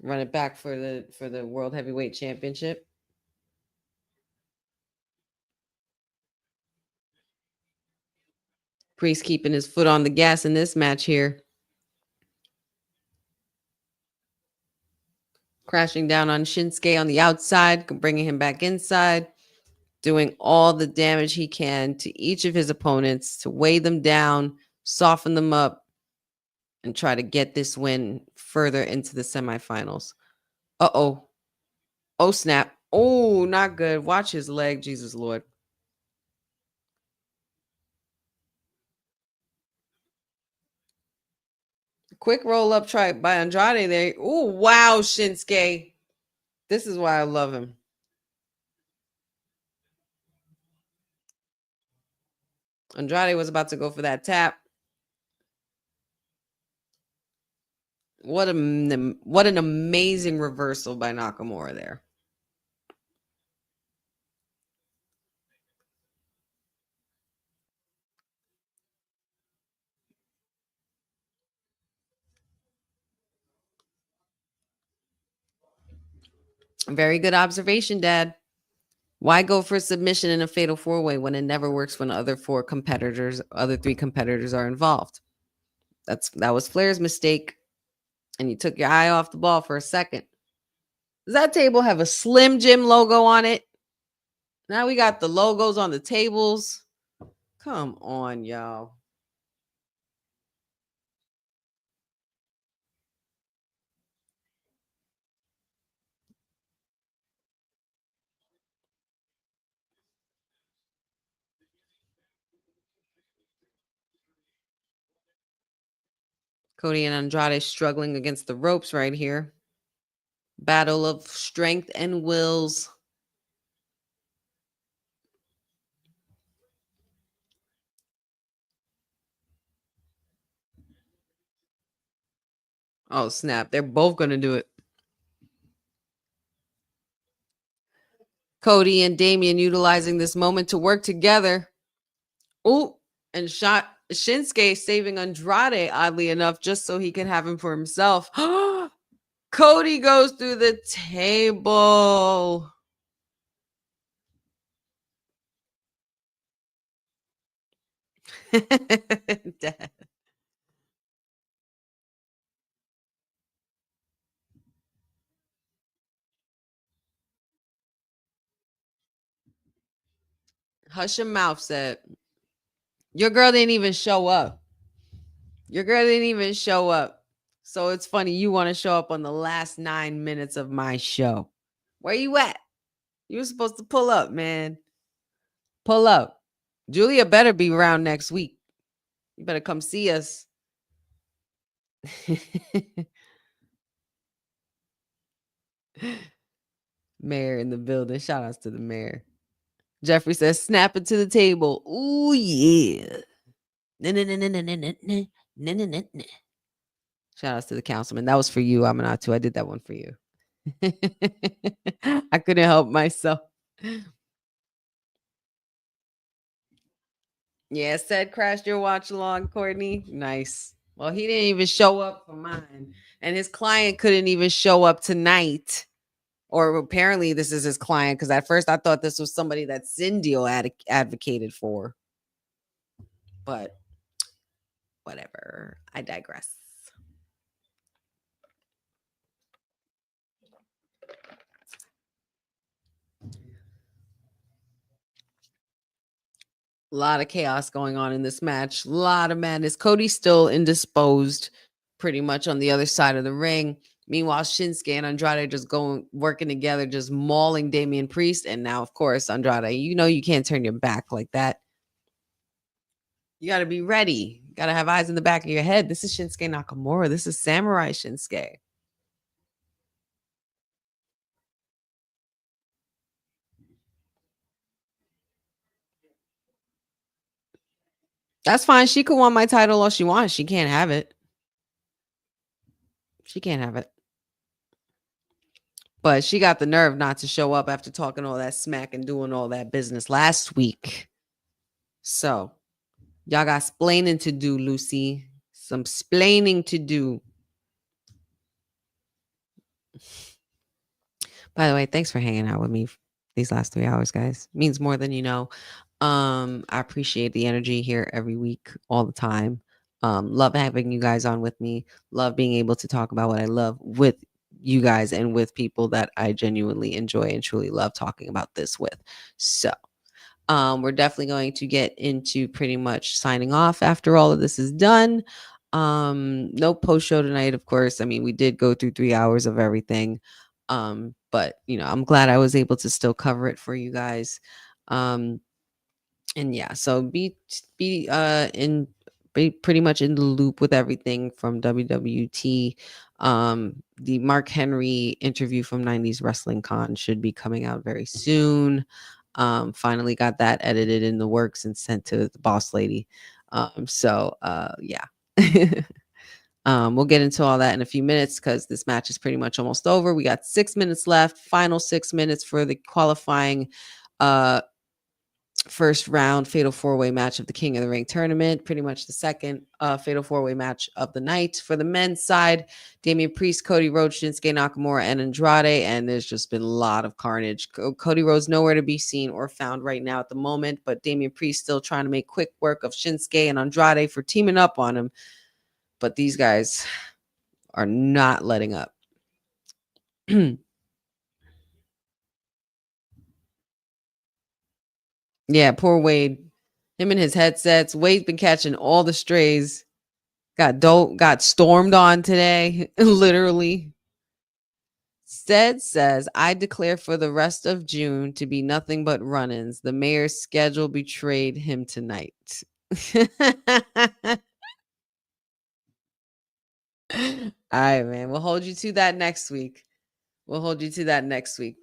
Run it back for the World Heavyweight Championship. Priest keeping his foot on the gas in this match here. Crashing down on Shinsuke on the outside, bringing him back inside, doing all the damage he can to each of his opponents to weigh them down, soften them up, and try to get this win further into the semifinals. Uh-oh. Oh, snap. Oh, not good. Watch his leg, Jesus Lord. Quick roll up try by Andrade there. Oh, wow, Shinsuke. This is why I love him. Andrade was about to go for that tap. What an amazing reversal by Nakamura there. Very good observation, Dad. Why go for submission in a fatal four-way when it never works when other three competitors are involved? That was Flair's mistake, and you took your eye off the ball for a second. Does that table have a Slim Jim logo on it? Now we got the logos on the tables. Come on, y'all. Cody and Andrade struggling against the ropes right here. Battle of strength and wills. Oh, snap. They're both going to do it. Cody and Damian utilizing this moment to work together. Ooh, and Shinsuke saving Andrade, oddly enough, just so he can have him for himself. Cody goes through the table. Dead. Hush your mouth, said. Your girl didn't even show up. So it's funny you want to show up on the last 9 minutes of my show. Where you at? You were supposed to pull up, man. Pull up. Julia better be around next week. You better come see us. Mayor in the building. Shout outs to the mayor. Jeffrey says, snap it to the table. Ooh, yeah. Shout outs to the councilman. That was for you, Aminatu. I did that one for you. I couldn't help myself. Yeah, said crashed your watch along, Courtney. Nice. Well, he didn't even show up for mine. And his client couldn't even show up tonight. Or apparently this is his client, because at first I thought this was somebody that Cindy advocated for. But whatever. I digress. A lot of chaos going on in this match. A lot of madness. Cody's still indisposed, pretty much on the other side of the ring. Meanwhile, Shinsuke and Andrade just working together, just mauling Damian Priest. And now, of course, Andrade, you know you can't turn your back like that. You got to be ready. You got to have eyes in the back of your head. This is Shinsuke Nakamura. This is Samurai Shinsuke. That's fine. She could want my title all she wants. She can't have it. She can't have it. But she got the nerve not to show up after talking all that smack and doing all that business last week. So, y'all got splaining to do, Lucy. Some splaining to do. By the way, thanks for hanging out with me these last 3 hours, guys. Means more than you know. I appreciate the energy here every week, all the time. Love having you guys on with me. Love being able to talk about what I love with you guys and with people that I genuinely enjoy and truly love talking about this with. So we're definitely going to get into pretty much signing off after all of this is done. No post show tonight, of course. I mean, we did go through 3 hours of everything. But you know, I'm glad I was able to still cover it for you guys. And yeah, so be pretty much in the loop with everything from WWT. The Mark Henry interview from 90s Wrestling Con should be coming out very soon. Finally got that edited in the works and sent to the boss lady. Yeah. We'll get into all that in a few minutes because this match is pretty much almost over. We got 6 minutes left, final 6 minutes for the qualifying first round fatal 4-way match of the King of the Ring tournament, pretty much the second fatal 4-way match of the night. For the men's side, Damian Priest, Cody Rhodes, Shinsuke Nakamura, and Andrade, and there's just been a lot of carnage. Cody Rhodes nowhere to be seen or found right now at the moment, but Damian Priest still trying to make quick work of Shinsuke and Andrade for teaming up on him, but these guys are not letting up. Yeah, poor Wade. Him and his headsets. Wade's been catching all the strays. Got stormed on today, literally. Stead says, I declare for the rest of June to be nothing but run-ins. The mayor's schedule betrayed him tonight. All right, man. We'll hold you to that next week.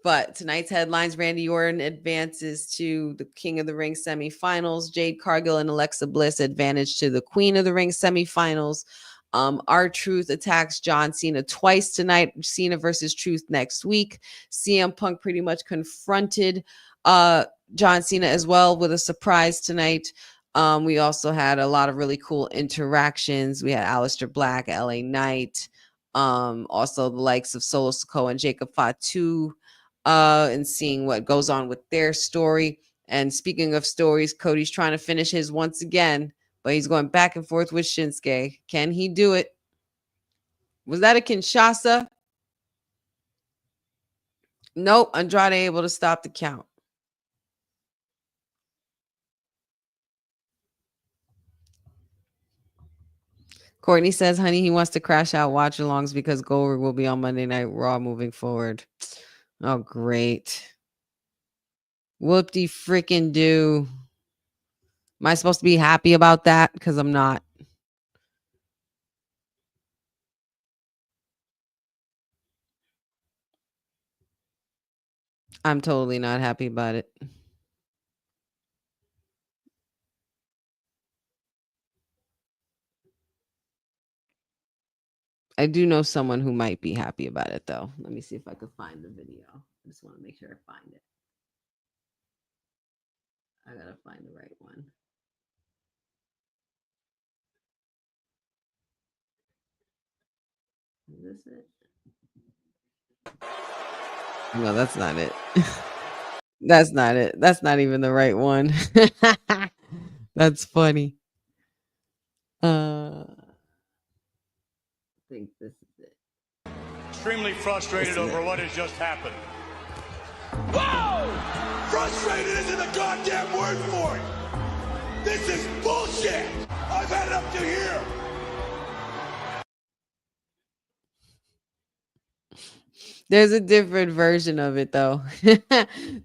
But tonight's headlines: Randy Orton advances to the King of the Ring semifinals. Jade Cargill and Alexa Bliss advantage to the Queen of the Ring semifinals. R-Truth attacks John Cena twice tonight. Cena versus Truth next week. CM Punk pretty much confronted John Cena as well with a surprise tonight. We also had a lot of really cool interactions. We had Aleister Black, LA Knight, also the likes of Solo Sikoa and Jacob Fatu, and seeing what goes on with their story. And speaking of stories, Cody's trying to finish his once again, but he's going back and forth with Shinsuke. Can he do it? Was that a Kinshasa? Nope. Andrade able to stop the count. Courtney says, honey, he wants to crash out watch-alongs because Goldberg will be on Monday Night Raw moving forward. Oh, great. Whoop-de-freaking-do. Am I supposed to be happy about that? Because I'm not. I'm totally not happy about it. I do know someone who might be happy about it, though. Let me see if I can find the video. I just want to make sure I find it. I gotta find the right one. Is this it? No, that's not it. That's not it. That's not even the right one. That's funny. I think this is it. Extremely frustrated over what has just happened. Whoa! Frustrated isn't a goddamn word for it. This is bullshit. I've had it up to here. There's a different version of it though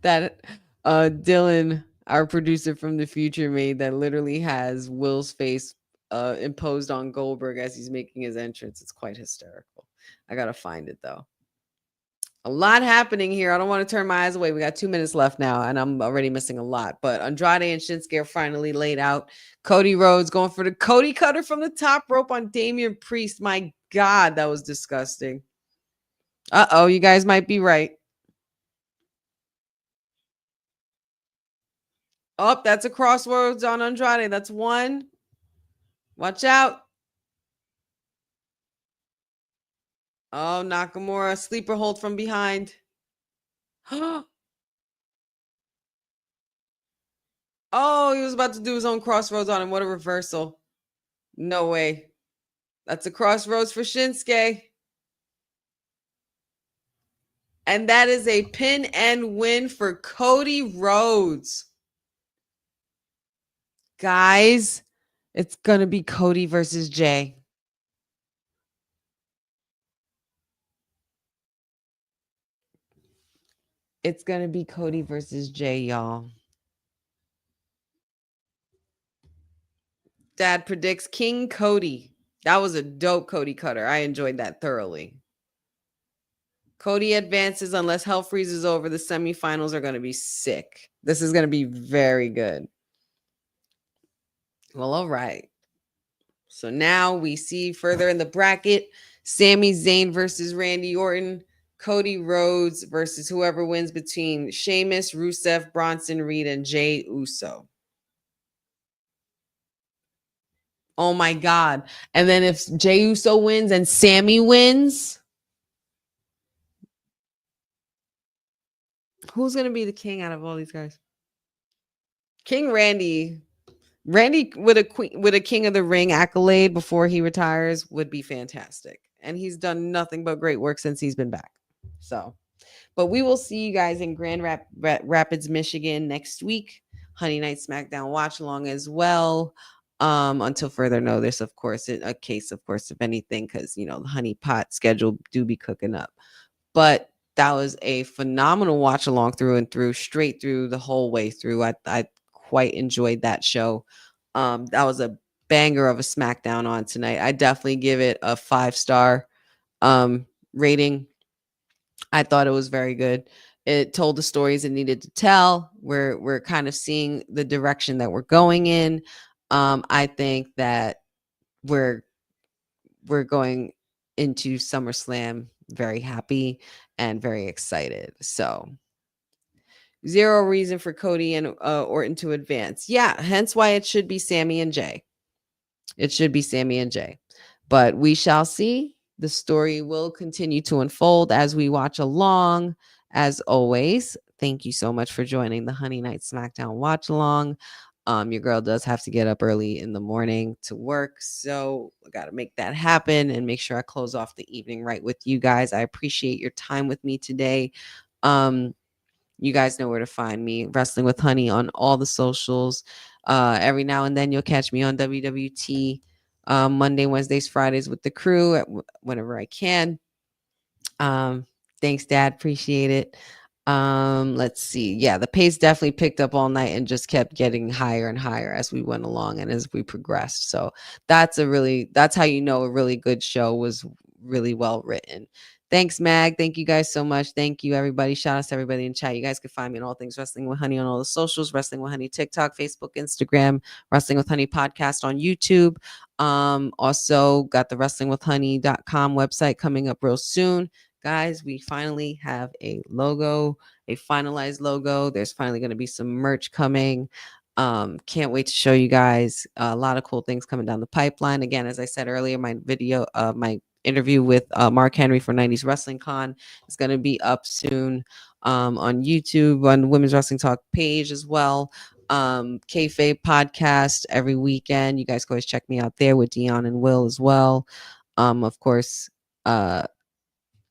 that Dylan, our producer from the future, made that literally has Will's face imposed on Goldberg as he's making his entrance. It's quite hysterical. I gotta find it though. A lot happening here. I don't want to turn my eyes away. We got 2 minutes left now, and I'm already missing a lot. But Andrade and Shinsuke are finally laid out. Cody Rhodes going for the Cody Cutter from the top rope on Damian Priest. My God, that was disgusting. Uh-oh, you guys might be right. Oh, that's a crossroads on Andrade. That's one. Watch out. Oh, Nakamura, sleeper hold from behind. Oh, he was about to do his own crossroads on him. What a reversal. No way. That's a crossroads for Shinsuke. And that is a pin and win for Cody Rhodes. Guys, it's going to be Cody versus Jay. It's going to be Cody versus Jay, y'all. Dad predicts King Cody. That was a dope Cody Cutter. I enjoyed that thoroughly. Cody advances unless hell freezes over. The semifinals are going to be sick. This is going to be very good. Well, all right. So now we see further in the bracket, Sami Zayn versus Randy Orton. Cody Rhodes versus whoever wins between Sheamus, Rusev, Bronson Reed, and Jey Uso. Oh my God. And then if Jey Uso wins and Sammy wins, who's going to be the king out of all these guys? King Randy. Randy with a King of the Ring accolade before he retires would be fantastic. And he's done nothing but great work since he's been back. So, but we will see you guys in Grand Rapids, Michigan next week. Honey Night SmackDown watch along as well. Until further notice, of course, in a case, of course, of anything, because the honey pot schedule do be cooking up. But that was a phenomenal watch along through and through, straight through the whole way through. I quite enjoyed that show. That was a banger of a SmackDown on tonight. I definitely give it a 5-star rating. I thought it was very good. It told the stories it needed to tell. We're kind of seeing the direction that we're going in. I think that we're going into SummerSlam very happy and very excited. So zero reason for Cody and Orton to advance. Yeah, hence why it should be Sammy and Jay. It should be Sammy and Jay. But we shall see. The story will continue to unfold as we watch along. As always, thank you so much for joining the Honey Night SmackDown watch along. Your girl does have to get up early in the morning to work, so I got to make that happen and make sure I close off the evening right with you guys. I appreciate your time with me today. You guys know where to find me, Wrestling with Honey, on all the socials. Every now and then you'll catch me on WWT. Monday, Wednesdays, Fridays with the crew whenever I can. Thanks, Dad. Appreciate it. Let's see. Yeah, the pace definitely picked up all night and just kept getting higher and higher as we went along and as we progressed. So that's how you know a really good show was really well written. Thanks, Mag. Thank you guys so much. Thank you, everybody. Shout out to everybody in chat. You guys can find me on all things Wrestling with Honey on all the socials, Wrestling with Honey, TikTok, Facebook, Instagram, Wrestling with Honey podcast on YouTube. Also got the wrestlingwithhoney.com website coming up real soon. Guys, we finally have a logo, a finalized logo. There's finally going to be some merch coming. Can't wait to show you guys a lot of cool things coming down the pipeline. Again, as I said earlier, my interview with Mark Henry for 90s Wrestling Con is going to be up soon on YouTube, on the Women's Wrestling Talk page as well. Kayfabe podcast every weekend. You guys can always check me out there with Dion and Will as well. Of course,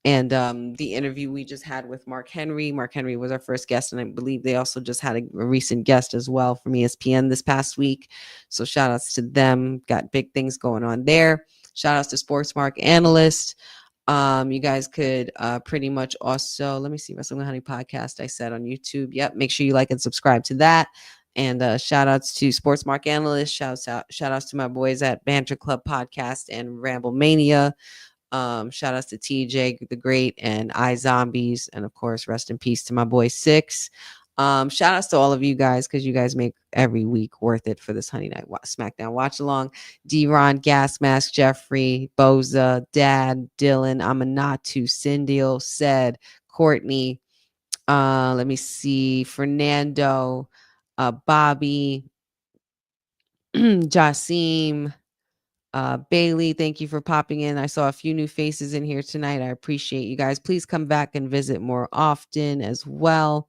and the interview we just had with Mark Henry. Mark Henry was our first guest, and I believe they also just had a recent guest as well from ESPN this past week. So shout outs to them. Got big things going on there. Shout outs to Sportsmark Analyst. You guys could pretty much also, let me see, Wrestling with Honey podcast I said on YouTube. Yep, make sure you like and subscribe to that. And shout outs to Sportsmark Analyst. Shout outs to my boys at Banter Club Podcast and Ramble Mania. Shout outs to TJ the Great and iZombies, and of course, rest in peace to my boy Six. Shout outs to all of you guys, because you guys make every week worth it for this Honey Night SmackDown watch along. D-Ron, Gas Mask, Jeffrey, Boza, Dad, Dylan, Amanatu, Cindy, Said, Courtney, let me see, Fernando, Bobby, Jasim, Bailey, thank you for popping in. I saw a few new faces in here tonight. I appreciate you guys. Please come back and visit more often as well.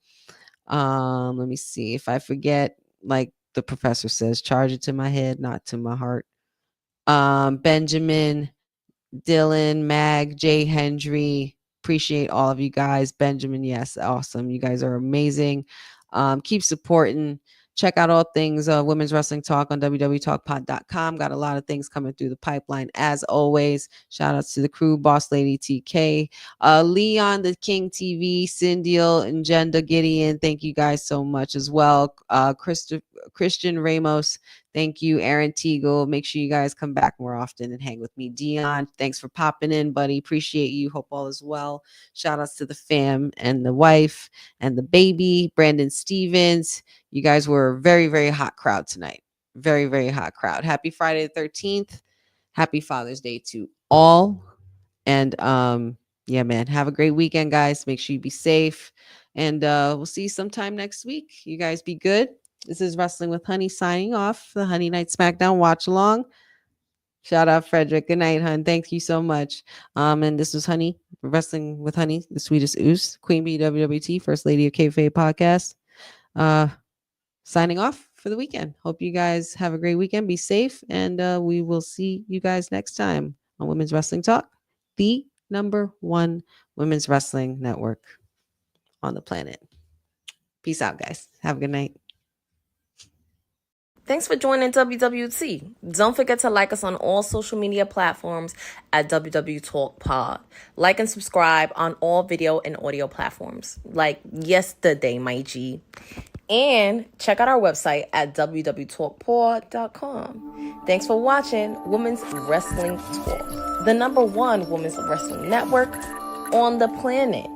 Let me see if I forget, like the professor says, charge it to my head, not to my heart. Benjamin, Dylan, Mag, Jay Hendry, appreciate all of you guys. Benjamin, yes, awesome. You guys are amazing. Keep supporting. Check out all things Women's Wrestling Talk on wwtalkpod.com. Got a lot of things coming through the pipeline as always. Shout outs to the crew, Boss Lady TK, Leon, the King TV, Cindy, and Jenda Gideon. Thank you guys so much as well. Christian Ramos, thank you. Aaron Teagle, make sure you guys come back more often and hang with me. Dion, thanks for popping in, buddy. Appreciate you. Hope all is well. Shout outs to the fam and the wife and the baby, Brandon Stevens. You guys were a very, very hot crowd tonight. Very, very hot crowd. Happy Friday the 13th. Happy Father's Day to all. And Yeah, man. Have a great weekend, guys. Make sure you be safe. And we'll see you sometime next week. You guys be good. This is Wrestling with Honey signing off. The Honey Night SmackDown watch along. Shout out Frederick. Good night, hun. Thank you so much. And this was Honey, Wrestling with Honey, the sweetest ooze, Queen Bee WWT, First Lady of Kayfabe Podcast. Signing off for the weekend. Hope you guys have a great weekend. Be safe, and we will see you guys next time on Women's Wrestling Talk, the #1 women's wrestling network on the planet. Peace out, guys. Have a good night. Thanks for joining WWT. Don't forget to like us on all social media platforms at WWTalkpod. Like and subscribe on all video and audio platforms, like yesterday, my G. And check out our website at www talkpod.com. Thanks for watching Women's Wrestling Talk, the #1 women's wrestling network on the planet.